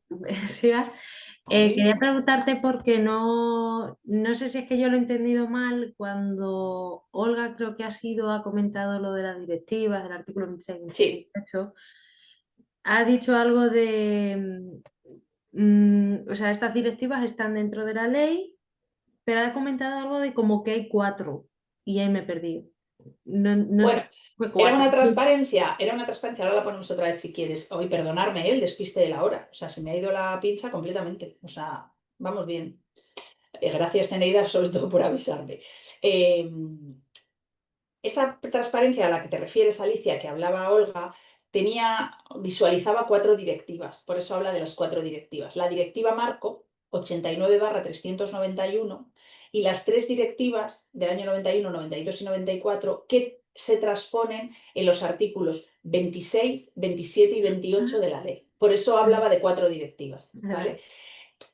sigas. Ay, Quería preguntarte porque no sé si es que yo lo he entendido mal cuando Olga, creo que ha comentado lo de las directivas, del artículo 26, 27, sí. 28, ha dicho algo de, o sea, estas directivas están dentro de la ley, pero ha comentado algo de como que hay 4 y ahí me perdí. No sé Bueno, si fue 4. era una transparencia, ahora la ponemos otra vez si quieres. Hoy, perdonarme, el despiste de la hora. O sea, se me ha ido la pinza completamente. O sea, vamos bien. Gracias, Teneida, sobre todo por avisarme. Eh, esa transparencia a la que te refieres, Alicia, que hablaba Olga, visualizaba 4 directivas. Por eso habla de las 4 directivas. La directiva marco 89/391 y las 3 directivas del año 91, 92 y 94 que se transponen en los artículos 26, 27 y 28 de la ley. Por eso hablaba de 4 directivas, ¿vale?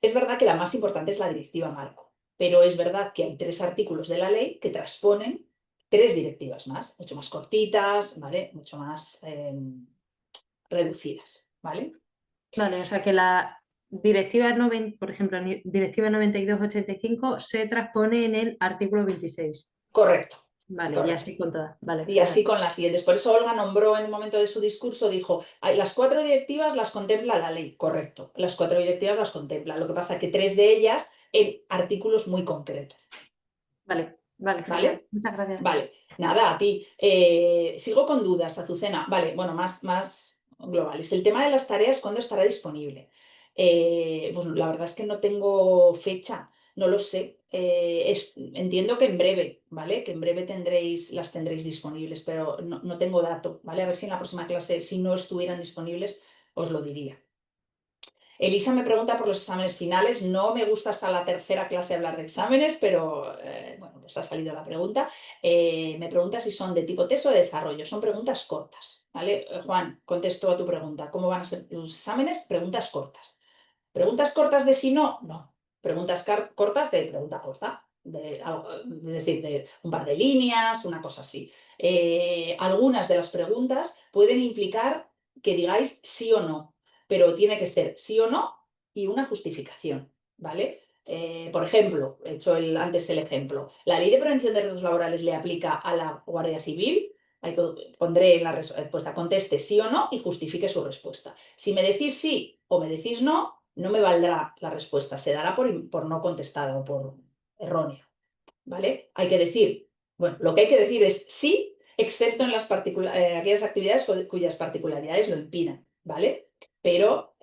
Es verdad que la más importante es la directiva marco, pero es verdad que hay 3 artículos de la ley que transponen 3 directivas más, mucho más cortitas, ¿vale? Mucho más reducidas, ¿vale? Vale, o sea que la directiva 90, por ejemplo, directiva 92/85 se transpone en el artículo 26. Correcto. Vale, y Correcto. así con todas. Vale, Y así con las siguientes. Por eso Olga nombró en un momento de su discurso, dijo: las 4 directivas las contempla la ley. Correcto, las 4 directivas las contempla. Lo que pasa es que 3 de ellas en artículos muy concretos. Vale, genial. ¿Vale? Muchas gracias. Vale, nada, a ti. Sigo con dudas, Azucena. Vale, bueno, más globales. El tema de las tareas, ¿cuándo estará disponible? Pues la verdad es que no tengo fecha, no lo sé. Entiendo que en breve, ¿vale? Que en breve las tendréis disponibles, pero no tengo dato, ¿vale? A ver si en la próxima clase, si no estuvieran disponibles, os lo diría. Elisa me pregunta por los exámenes finales. No me gusta hasta la tercera clase hablar de exámenes, pero bueno, pues ha salido la pregunta. Me pregunta si son de tipo test o de desarrollo. Son preguntas cortas, ¿vale? Juan, contesto a tu pregunta. ¿Cómo van a ser los exámenes? Preguntas cortas. ¿Preguntas cortas de sí no? No. Preguntas cortas de pregunta corta. es decir, de un par de líneas, una cosa así. Algunas de las preguntas pueden implicar que digáis sí o no, pero tiene que ser sí o no y una justificación, ¿vale? Por ejemplo, he hecho antes el ejemplo, ¿la ley de prevención de riesgos laborales le aplica a la Guardia Civil? Pondré en la respuesta, conteste sí o no y justifique su respuesta. Si me decís sí o me decís no, no me valdrá la respuesta, se dará por no contestada o por errónea, ¿vale? Hay que decir, bueno, lo que hay que decir es sí, excepto en aquellas actividades cuyas particularidades lo impidan, ¿vale? Pero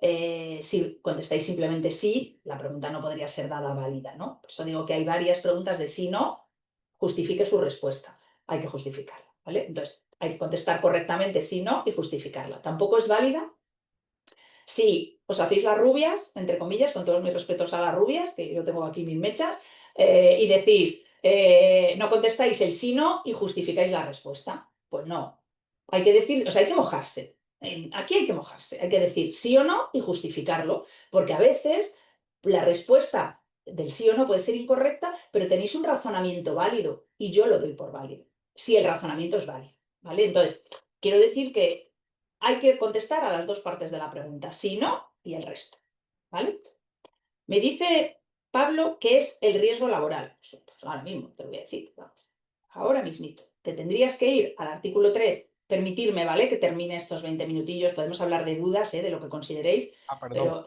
si contestáis simplemente sí, la pregunta no podría ser dada válida, ¿no? Por eso digo que hay varias preguntas de sí, no, justifique su respuesta. Hay que justificarla, ¿vale? Entonces, hay que contestar correctamente sí, no y justificarla. Tampoco es válida si os hacéis las rubias, entre comillas, con todos mis respetos a las rubias, que yo tengo aquí mis mechas, y decís, no contestáis el sí, no y justificáis la respuesta. Pues no. Hay que decir, o sea, hay que mojarse. Aquí hay que mojarse. Hay que decir sí o no y justificarlo, porque a veces la respuesta del sí o no puede ser incorrecta, pero tenéis un razonamiento válido y yo lo doy por válido, si el razonamiento es válido, ¿vale? Entonces, quiero decir que hay que contestar a las dos partes de la pregunta, sí, no y el resto, ¿vale? Me dice Pablo que es el riesgo laboral. Pues ahora mismo te lo voy a decir, vamos. Ahora mismito. Te tendrías que ir al artículo 3, permitirme, ¿vale? Que termine estos 20 minutillos, podemos hablar de dudas, de lo que consideréis, Perdón.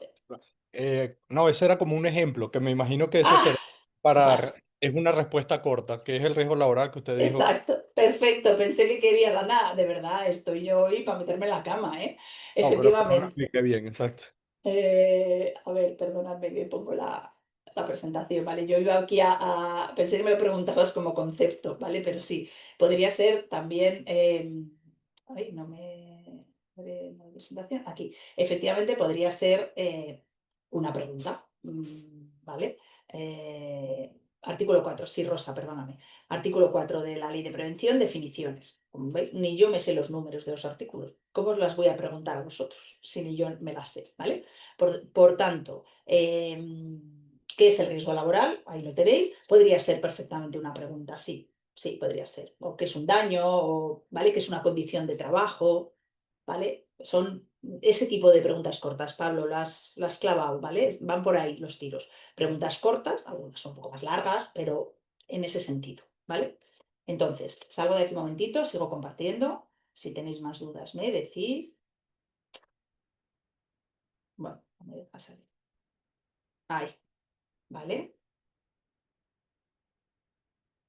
pero... No, ese era como un ejemplo, que me imagino que eso ¡Ah! será es una respuesta corta, que es el riesgo laboral que usted dijo. Exacto, perfecto. Pensé que quería nada. De verdad, estoy yo hoy para meterme en la cama, ¿eh? No, pero no lo Efectivamente. expliqué bien, exacto. A ver, perdonadme que pongo la presentación, ¿vale? Yo iba aquí pensé que me lo preguntabas como concepto, ¿vale? Pero sí, podría ser también... ay, no me... la presentación, aquí. Efectivamente, podría ser una pregunta, ¿vale? Artículo 4, sí, Rosa, perdóname. Artículo 4 de la Ley de Prevención, definiciones. Como veis, ni yo me sé los números de los artículos. ¿Cómo os las voy a preguntar a vosotros si ni yo me las sé, ¿vale? Por tanto, ¿qué es el riesgo laboral? Ahí lo tenéis. Podría ser perfectamente una pregunta, sí, sí, podría ser. O qué es un daño, o, ¿vale? ¿Qué es una condición de trabajo? ¿Vale? Son ese tipo de preguntas cortas, Pablo, las clavado, ¿vale? Van por ahí los tiros. Preguntas cortas, algunas son un poco más largas, pero en ese sentido, ¿vale? Entonces, salgo de aquí un momentito, sigo compartiendo. Si tenéis más dudas, me decís. Bueno, me deja salir. Ahí, ¿vale?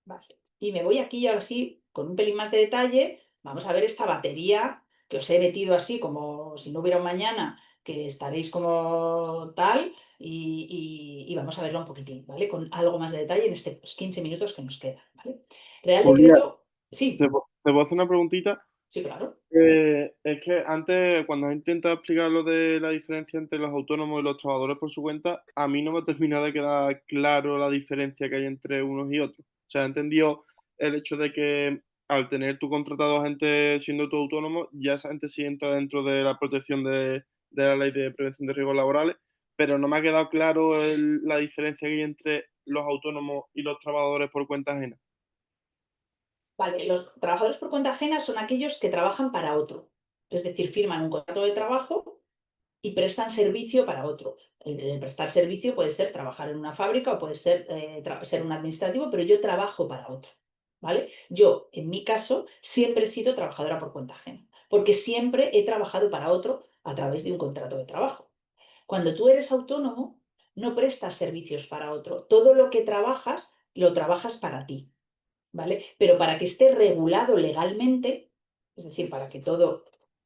Vale. Y me voy aquí y ahora sí, con un pelín más de detalle, vamos a ver esta batería que os he metido así como si no hubiera un mañana, que estaréis como tal, y vamos a verlo un poquitín, ¿vale? Con algo más de detalle en estos 15 minutos que nos quedan, ¿vale? Real Julia, Decreto, sí, ¿te puedo hacer una preguntita? sí, claro. Es que antes, cuando has intentado explicar lo de la diferencia entre los autónomos y los trabajadores por su cuenta, a mí no me termina de quedar claro la diferencia que hay entre unos y otros. O sea, he entendido el hecho de que al tener tú contratado a gente siendo tú autónomo, ya esa gente sí entra dentro de la protección de la ley de prevención de riesgos laborales, pero no me ha quedado claro la diferencia que hay entre los autónomos y los trabajadores por cuenta ajena. Vale, los trabajadores por cuenta ajena son aquellos que trabajan para otro, es decir, firman un contrato de trabajo y prestan servicio para otro. El prestar servicio puede ser trabajar en una fábrica o puede ser, ser un administrativo, pero yo trabajo para otro, ¿vale? Yo, en mi caso, siempre he sido trabajadora por cuenta ajena, porque siempre he trabajado para otro a través de un contrato de trabajo. Cuando tú eres autónomo, no prestas servicios para otro. Todo lo que trabajas, lo trabajas para ti, ¿vale? Pero para que esté regulado legalmente, es decir, para que todo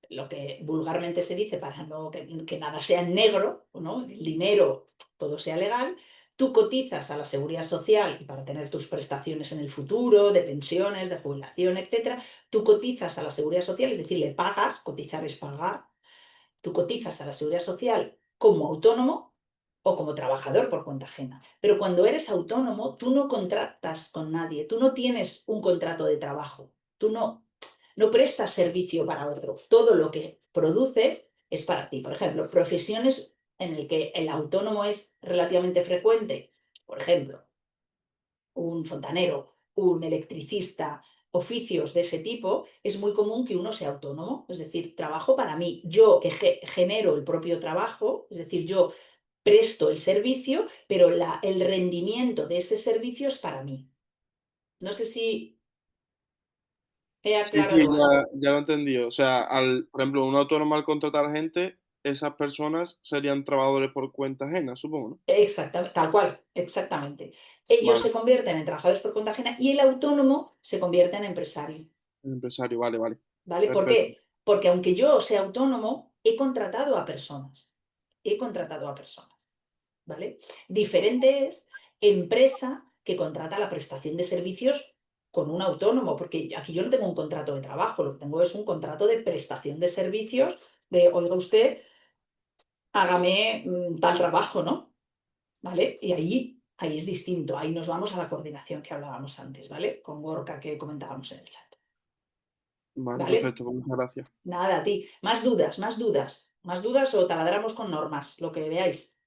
lo que vulgarmente se dice, para no que nada sea en negro, ¿no? El dinero, todo sea legal, tú cotizas a la seguridad social y para tener tus prestaciones en el futuro, de pensiones, de jubilación, etcétera, tú cotizas a la seguridad social, es decir, le pagas, cotizar es pagar, tú cotizas a la seguridad social como autónomo o como trabajador por cuenta ajena. Pero cuando eres autónomo, tú no contratas con nadie, tú no tienes un contrato de trabajo, tú no prestas servicio para otro. Todo lo que produces es para ti. Por ejemplo, profesiones en las que el autónomo es relativamente frecuente, por ejemplo, un fontanero, un electricista, oficios de ese tipo, es muy común que uno sea autónomo, es decir, trabajo para mí, yo genero el propio trabajo, es decir, yo presto el servicio, pero el rendimiento de ese servicio es para mí. No sé si he Sí, aclarado algo. ya lo he entendido. O sea, por ejemplo, un autónomo al contratar gente, esas personas serían trabajadores por cuenta ajena, supongo, ¿no? Exactamente, tal cual, exactamente. Ellos Vale, se convierten en trabajadores por cuenta ajena y el autónomo se convierte en empresario. el empresario, vale, vale. ¿Vale? ¿Por Perfecto. qué? Porque aunque yo sea autónomo, he contratado a personas. He contratado a personas. ¿Vale? Diferente es empresa que contrata la prestación de servicios con un autónomo, porque aquí yo no tengo un contrato de trabajo, lo que tengo es un contrato de prestación de servicios de, oiga usted, hágame tal trabajo, ¿no? ¿Vale? Y ahí es distinto, ahí nos vamos a la coordinación que hablábamos antes, ¿vale? Con Gorka que comentábamos en el chat, Vale, ¿vale? perfecto, pues muchas gracias. Nada, a ti. Más dudas, más dudas. Más dudas o taladramos con normas, lo que veáis.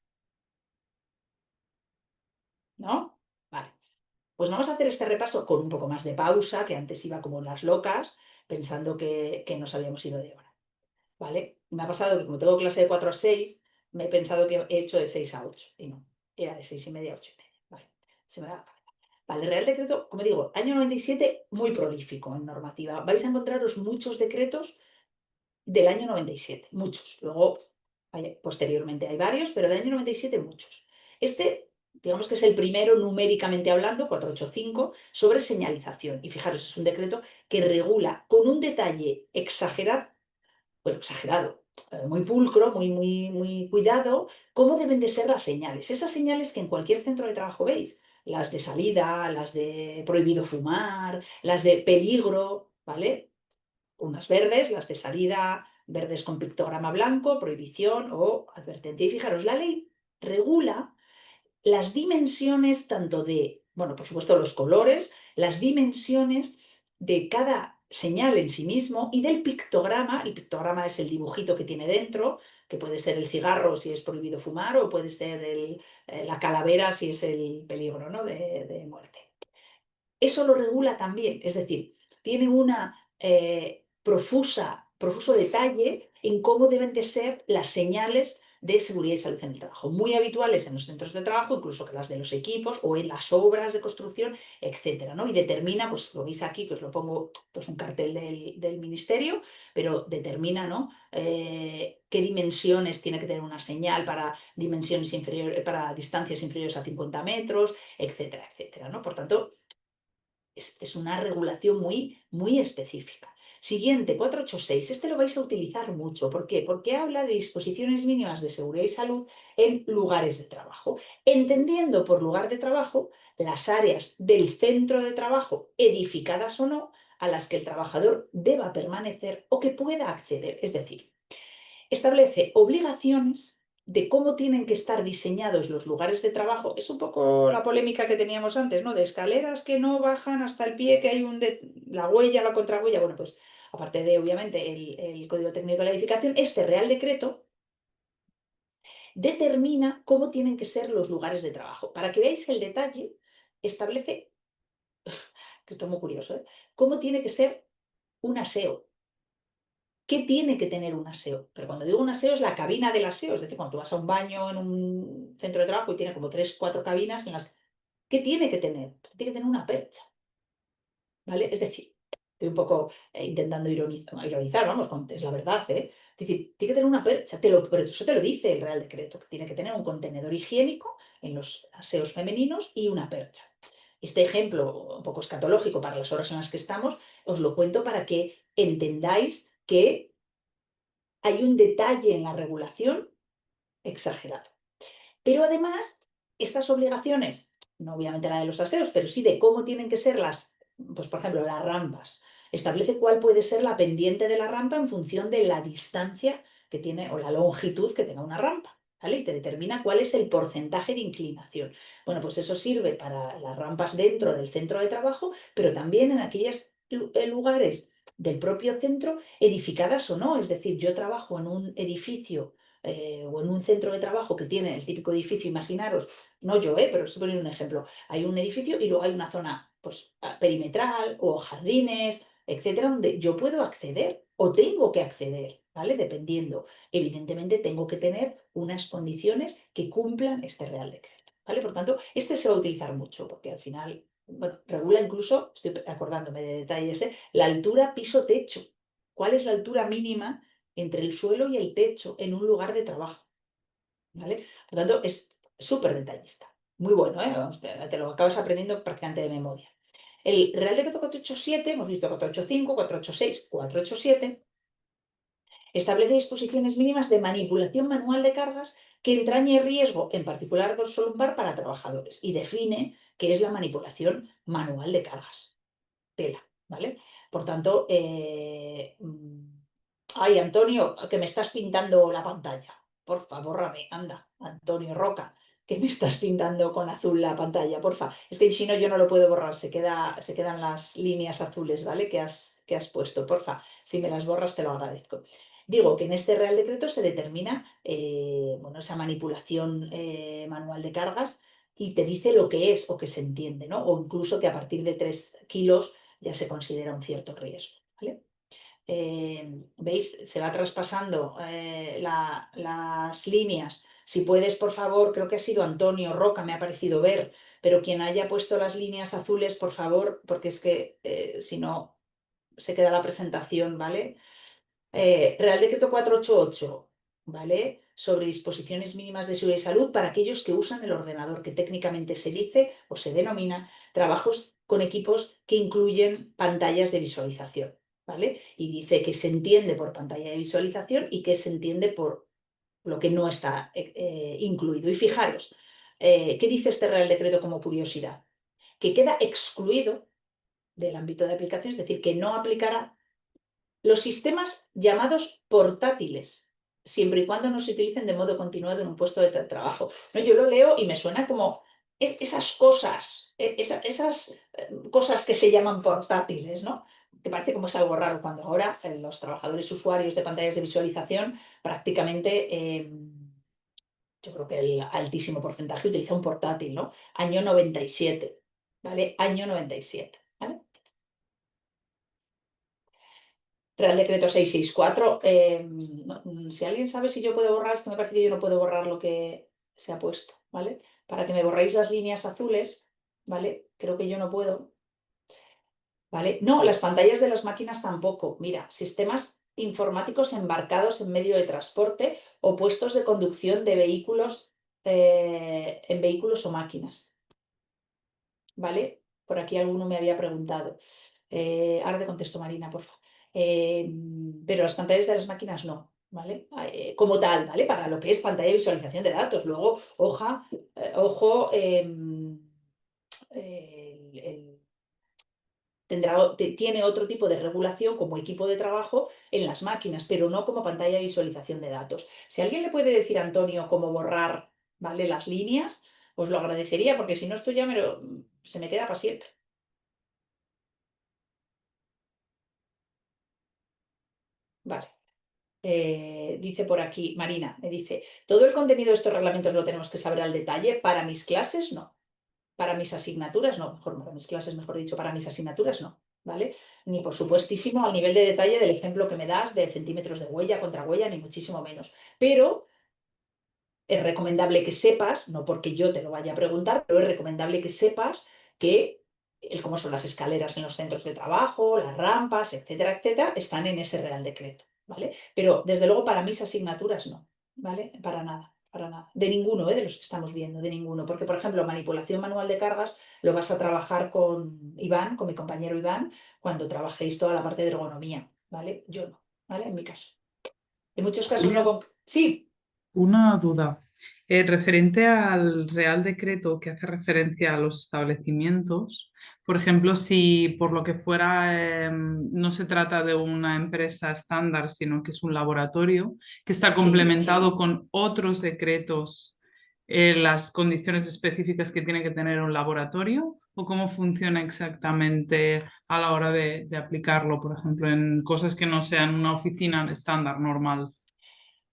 ¿No? Vale. Pues vamos a hacer este repaso con un poco más de pausa, que antes iba como en las locas, pensando que nos habíamos ido de hora. ¿Vale? Me ha pasado que como tengo clase de 4 a 6, me he pensado que he hecho de 6 a 8. Y no, era de 6:30 a 8:30. Vale. Se me va. Vale, el Real Decreto, como digo, año 97, muy prolífico en normativa. Vais a encontraros muchos decretos del año 97, muchos. Luego, posteriormente hay varios, pero del año 97 muchos. Este, digamos que es el primero numéricamente hablando, 485, sobre señalización. Y fijaros, es un decreto que regula con un detalle exagerado, bueno, exagerado, muy pulcro, muy cuidado, cómo deben de ser las señales. Esas señales que en cualquier centro de trabajo veis, las de salida, las de prohibido fumar, las de peligro, ¿vale? Unas verdes, las de salida, verdes con pictograma blanco, prohibición o advertencia. Y fijaros, la ley regula las dimensiones tanto de, bueno, por supuesto los colores, las dimensiones de cada señal en sí mismo y del pictograma. El pictograma es el dibujito que tiene dentro, que puede ser el cigarro si es prohibido fumar o puede ser la calavera si es el peligro, ¿no? de muerte. Eso lo regula también, es decir, tiene una profuso detalle en cómo deben de ser las señales de seguridad y salud en el trabajo, muy habituales en los centros de trabajo, incluso que las de los equipos o en las obras de construcción, etcétera, ¿no? Y determina, pues lo veis aquí, que os lo pongo, pues un cartel del ministerio, pero determina, ¿no? Qué dimensiones tiene que tener una señal para dimensiones inferiores, para distancias inferiores a 50 metros, etcétera, etcétera, ¿no? Por tanto, es una regulación muy específica. Siguiente, 486. Este lo vais a utilizar mucho. ¿Por qué? Porque habla de disposiciones mínimas de seguridad y salud en lugares de trabajo, entendiendo por lugar de trabajo las áreas del centro de trabajo, edificadas o no, a las que el trabajador deba permanecer o que pueda acceder. Es decir, establece obligaciones de cómo tienen que estar diseñados los lugares de trabajo. Es un poco la polémica que teníamos antes, ¿no? De escaleras que no bajan hasta el pie, que hay la huella, la contrahuella. Bueno, pues aparte de, obviamente, el Código Técnico de la Edificación, este Real Decreto determina cómo tienen que ser los lugares de trabajo. Para que veáis el detalle, establece, que esto es muy curioso, ¿eh? Cómo tiene que ser un aseo. ¿Qué tiene que tener un aseo? Pero cuando digo un aseo es la cabina del aseo, es decir, cuando tú vas a un baño en un centro de trabajo y tiene como 3, 4 cabinas en las... ¿Qué tiene que tener? Tiene que tener una percha, ¿vale? Es decir, estoy un poco intentando ironizar, vamos, es la verdad, ¿eh? Es decir, tiene que tener una percha, pero eso te lo dice el Real Decreto, que tiene que tener un contenedor higiénico en los aseos femeninos y una percha. Este ejemplo, un poco escatológico para las horas en las que estamos, os lo cuento para que entendáis que hay un detalle en la regulación exagerado. Pero además, estas obligaciones, no obviamente la de los aseos, pero sí de cómo tienen que ser pues por ejemplo, las rampas, establece cuál puede ser la pendiente de la rampa en función de la distancia que tiene o la longitud que tenga una rampa, ¿vale? Y te determina cuál es el porcentaje de inclinación. Bueno, pues eso sirve para las rampas dentro del centro de trabajo, pero también en aquellos lugares del propio centro, edificadas o no. Es decir, yo trabajo en un edificio o en un centro de trabajo que tiene el típico edificio, imaginaros, no yo, pero estoy poniendo un ejemplo, hay un edificio y luego hay una zona pues, perimetral o jardines, etcétera, donde yo puedo acceder o tengo que acceder, ¿vale? Dependiendo. Evidentemente tengo que tener unas condiciones que cumplan este Real Decreto, ¿vale? Por tanto, este se va a utilizar mucho porque al final, bueno, regula incluso, estoy acordándome de detalles, la altura piso-techo. ¿Cuál es la altura mínima entre el suelo y el techo en un lugar de trabajo? ¿Vale? Por tanto, es súper detallista. Muy bueno, ¿eh? Te lo acabas aprendiendo prácticamente de memoria. El Real Decreto 487, hemos visto 485, 486, 487, establece disposiciones mínimas de manipulación manual de cargas que entrañe riesgo, en particular dorsolumbar, para trabajadores y define qué es la manipulación manual de cargas. Tela, ¿vale? Por tanto, ay, Antonio, que me estás pintando la pantalla. Porfa, bórrame, anda, Antonio Roca, que me estás pintando con azul la pantalla, porfa. Es que si no, yo no lo puedo borrar, se quedan las líneas azules, ¿vale? Que has puesto, porfa. Si me las borras, te lo agradezco. Digo que en este Real Decreto se determina bueno, esa manipulación manual de cargas y te dice lo que es o que se entiende, ¿no? O incluso que a partir de 3 kilos ya se considera un cierto riesgo, ¿vale? ¿Veis? Se va traspasando las líneas. Si puedes, por favor, creo que ha sido Antonio Roca, me ha parecido ver, pero quien haya puesto las líneas azules, por favor, porque es que si no se queda la presentación, ¿vale? Real Decreto 488, ¿vale? Sobre disposiciones mínimas de seguridad y salud para aquellos que usan el ordenador, que técnicamente se dice o se denomina trabajos con equipos que incluyen pantallas de visualización, ¿vale? Y dice que se entiende por pantalla de visualización y que se entiende por lo que no está incluido. Y fijaros, ¿qué dice este Real Decreto como curiosidad? Que queda excluido del ámbito de aplicación, es decir, que no aplicará los sistemas llamados portátiles, siempre y cuando no se utilicen de modo continuado en un puesto de trabajo. ¿No? Yo lo leo y me suena como esas cosas, esas cosas que se llaman portátiles, ¿no? Que parece como es algo raro cuando ahora los trabajadores usuarios de pantallas de visualización prácticamente, yo creo que el altísimo porcentaje utiliza un portátil, ¿no? Año 97, ¿vale? Año 97, ¿vale? Real Decreto 664. Si alguien sabe si yo puedo borrar, es que me parece que yo no puedo borrar lo que se ha puesto, ¿vale? Para que me borréis las líneas azules, ¿vale? Creo que yo no puedo, ¿vale? No, las pantallas de las máquinas tampoco. Mira, sistemas informáticos embarcados en medio de transporte o puestos de conducción de vehículos en vehículos o máquinas, ¿vale? Por aquí alguno me había preguntado. Ahora te contesto, Marina, por favor. Pero las pantallas de las máquinas no, ¿vale? Como tal, ¿vale? Para lo que es pantalla de visualización de datos. Luego, ojo, tiene otro tipo de regulación como equipo de trabajo en las máquinas, pero no como pantalla de visualización de datos. Si alguien le puede decir a Antonio cómo borrar, ¿vale? Las líneas, os lo agradecería, porque si no, esto ya se me queda para siempre. Vale. Dice por aquí, Marina, me dice, ¿todo el contenido de estos reglamentos lo tenemos que saber al detalle? Para mis clases, no. Para mis asignaturas, no. Mejor, para mis clases, mejor dicho, para mis asignaturas, no. ¿Vale? Ni por supuestísimo al nivel de detalle del ejemplo que me das de centímetros de huella contra huella, ni muchísimo menos. Pero es recomendable que sepas, no porque yo te lo vaya a preguntar, pero es recomendable que sepas que cómo son las escaleras en los centros de trabajo, las rampas, etcétera, etcétera, están en ese Real Decreto, ¿vale? Pero desde luego para mis asignaturas no, ¿vale? Para nada, para nada. De ninguno, de los que estamos viendo, de ninguno. Porque, por ejemplo, manipulación manual de cargas lo vas a trabajar con Iván, con mi compañero Iván, cuando trabajéis toda la parte de ergonomía, ¿vale? Yo no, ¿vale? En mi caso. En muchos casos no... Sí. Una duda. Referente al Real Decreto que hace referencia a los establecimientos, por ejemplo, si por lo que fuera no se trata de una empresa estándar, sino que es un laboratorio que está complementado con otros decretos, las condiciones específicas que tiene que tener un laboratorio, o cómo funciona exactamente a la hora de aplicarlo, por ejemplo, en cosas que no sean una oficina estándar normal.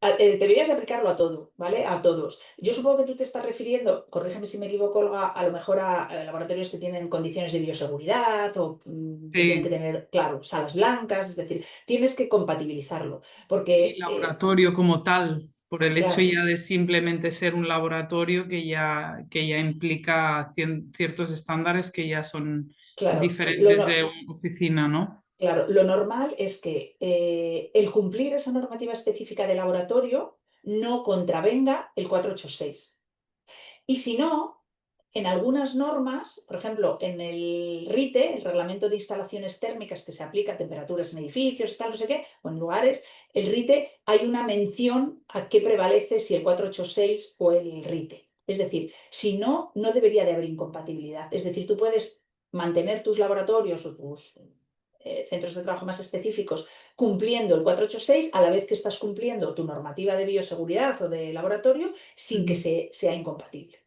Deberías aplicarlo a todo, ¿vale? A todos. Yo supongo que tú te estás refiriendo, corrígeme si me equivoco, Olga, a lo mejor a laboratorios que tienen condiciones de bioseguridad o que tienen que Sí, tener, claro, salas blancas, es decir, tienes que compatibilizarlo, y porque, laboratorio como tal, por el hecho claro, ya de simplemente ser un laboratorio que ya implica ciertos estándares que ya son claro, diferentes de una oficina, ¿no? claro, lo normal es que el cumplir esa normativa específica de laboratorio no contravenga el 486. Y si no, en algunas normas, por ejemplo, en el RITE, el Reglamento de Instalaciones Térmicas que se aplica a temperaturas en edificios, tal, no sé qué, o en lugares, el RITE hay una mención a qué prevalece si el 486 o el RITE. Es decir, si no, no debería de haber incompatibilidad. Es decir, tú puedes mantener tus laboratorios o tus centros de trabajo más específicos cumpliendo el 486 a la vez que estás cumpliendo tu normativa de bioseguridad o de laboratorio sin que sea incompatible,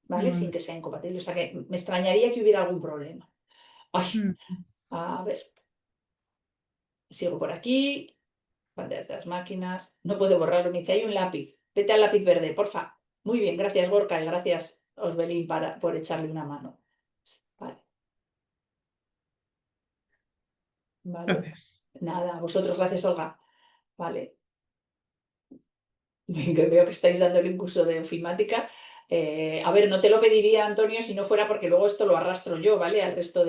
¿vale? Sin Vale. que sea incompatible. O sea que me extrañaría que hubiera algún problema. Ay, a ver, sigo por aquí. Pantallas de las máquinas. No puedo borrarlo. Me dice, hay un lápiz. Vete al lápiz verde, porfa. Muy bien, gracias Gorka y gracias Osbelín por echarle una mano. Vale, vale. Gracias. Nada, a vosotros, gracias Olga. Vale. Que veo que estáis dándole un curso de ofimática. A ver, no te lo pediría, Antonio, si no fuera porque luego esto lo arrastro yo, ¿vale? Al resto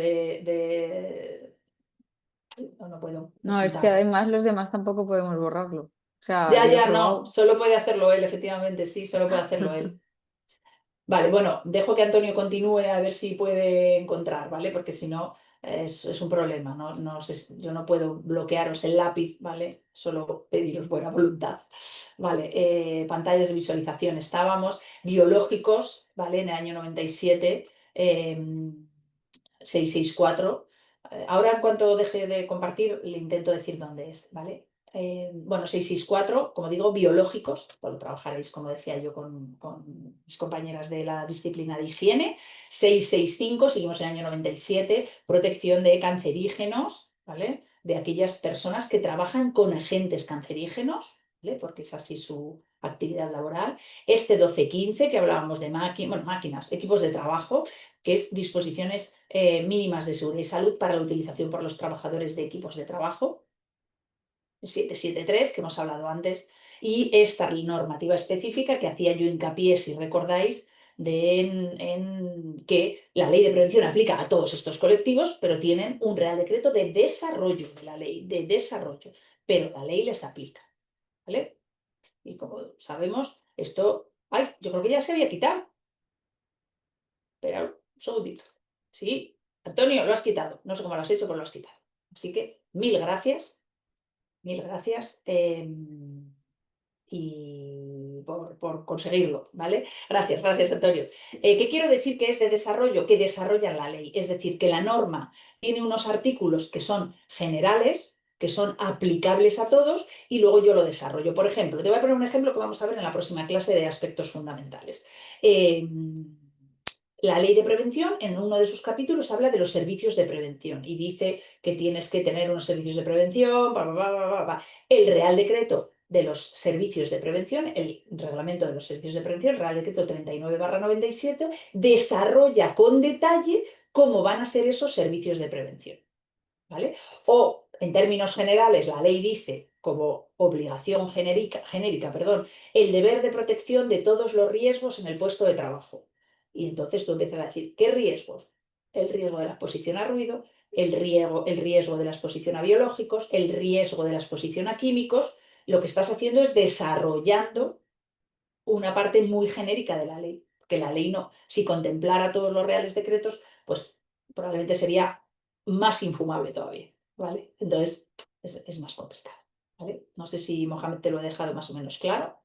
No, no puedo No, es que presentar. además los demás tampoco podemos borrarlo. O sea, Ya, yo lo he ya, no, probado. solo puede hacerlo él, efectivamente, sí, solo puede hacerlo él. Vale, bueno, dejo que Antonio continúe a ver si puede encontrar, ¿vale? Porque si no, es un problema, ¿no? No sé, yo no puedo bloquearos el lápiz, ¿vale? Solo pediros buena voluntad. Vale, pantallas de visualización estábamos, biológicos, ¿vale? En el año 97, 664. Ahora, en cuanto deje de compartir, le intento decir dónde es, ¿vale? Bueno, 664, como digo, biológicos, lo trabajaréis, como decía yo, con mis compañeras de la disciplina de higiene. 665, seguimos en el año 97, protección de cancerígenos, ¿vale? De aquellas personas que trabajan con agentes cancerígenos, ¿vale? Porque es así su actividad laboral. Este 1215, que hablábamos de máquinas, equipos de trabajo, que es disposiciones mínimas de seguridad y salud para la utilización por los trabajadores de equipos de trabajo. 773, que hemos hablado antes, y esta normativa específica que hacía yo hincapié, si recordáis, en que la ley de prevención aplica a todos estos colectivos, pero tienen un Real Decreto de desarrollo de la ley, de desarrollo, pero la ley les aplica, ¿vale? Y como sabemos, esto, ay, yo creo que ya se había quitado, pero un segundito. Sí, Antonio, lo has quitado, no sé cómo lo has hecho, pero lo has quitado. Así que mil gracias. Mil gracias. Y por conseguirlo, ¿vale? Gracias, gracias, Antonio. ¿Qué quiero decir que es de desarrollo? Que desarrollan la ley. Es decir, que la norma tiene unos artículos que son generales, que son aplicables a todos, y luego yo lo desarrollo. Por ejemplo, te voy a poner un ejemplo que vamos a ver en la próxima clase de aspectos fundamentales. La ley de prevención, en uno de sus capítulos, habla de los servicios de prevención y dice que tienes que tener unos servicios de prevención. El Real Decreto de los servicios de prevención, el reglamento de los servicios de prevención, Real Decreto 39/97, desarrolla con detalle cómo van a ser esos servicios de prevención, ¿vale? O, en términos generales, la ley dice como obligación genérica, perdón, el deber de protección de todos los riesgos en el puesto de trabajo. Y entonces tú empiezas a decir, ¿qué riesgos? El riesgo de la exposición a ruido, el riesgo de la exposición a biológicos, el riesgo de la exposición a químicos. Lo que estás haciendo es desarrollando una parte muy genérica de la ley, que la ley no, si contemplara todos los reales decretos, pues probablemente sería más infumable todavía, ¿vale? Entonces es más complicado, ¿vale? No sé si, Mohamed, te lo he dejado más o menos claro.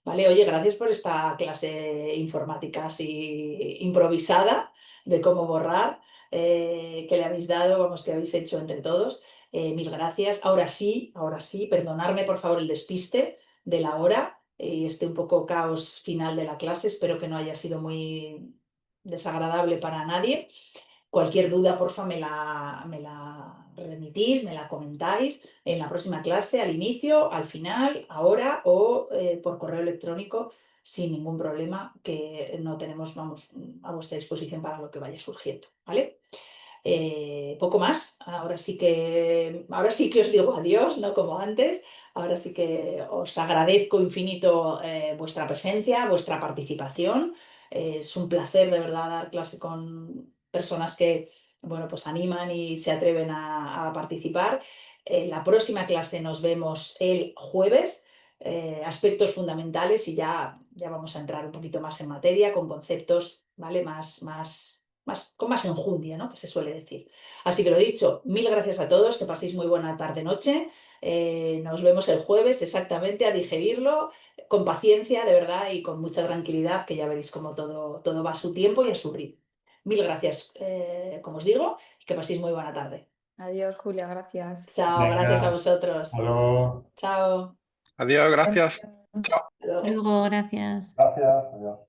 Vale, oye, gracias por esta clase informática así improvisada de cómo borrar, que le habéis dado, vamos, que habéis hecho entre todos. Mil gracias. Ahora sí, perdonadme por favor el despiste de la hora y este un poco caos final de la clase. Espero que no haya sido muy desagradable para nadie. Cualquier duda, porfa, me la remitís, me la comentáis en la próxima clase, al inicio, al final, ahora o por correo electrónico sin ningún problema, que no tenemos, vamos, a vuestra disposición para lo que vaya surgiendo, ¿vale? Poco más, ahora sí que os digo adiós, no como antes, ahora sí que os agradezco infinito vuestra presencia, vuestra participación, es un placer de verdad dar clase con personas que, bueno, pues animan y se atreven a participar. La próxima clase nos vemos el jueves, aspectos fundamentales, y ya vamos a entrar un poquito más en materia con conceptos, ¿vale? Con más enjundia, ¿no? Que se suele decir. Así que lo dicho, mil gracias a todos, que paséis muy buena tarde-noche. Nos vemos el jueves exactamente a digerirlo con paciencia, de verdad, y con mucha tranquilidad, que ya veréis cómo todo va a su tiempo y a su ritmo. Mil gracias, como os digo, y que paséis muy buena tarde. Adiós, Julia, gracias. Chao, gracias a vosotros. Hasta luego. Chao. Adiós, gracias. Chao. Hasta luego. Luego, gracias. Gracias. Adiós.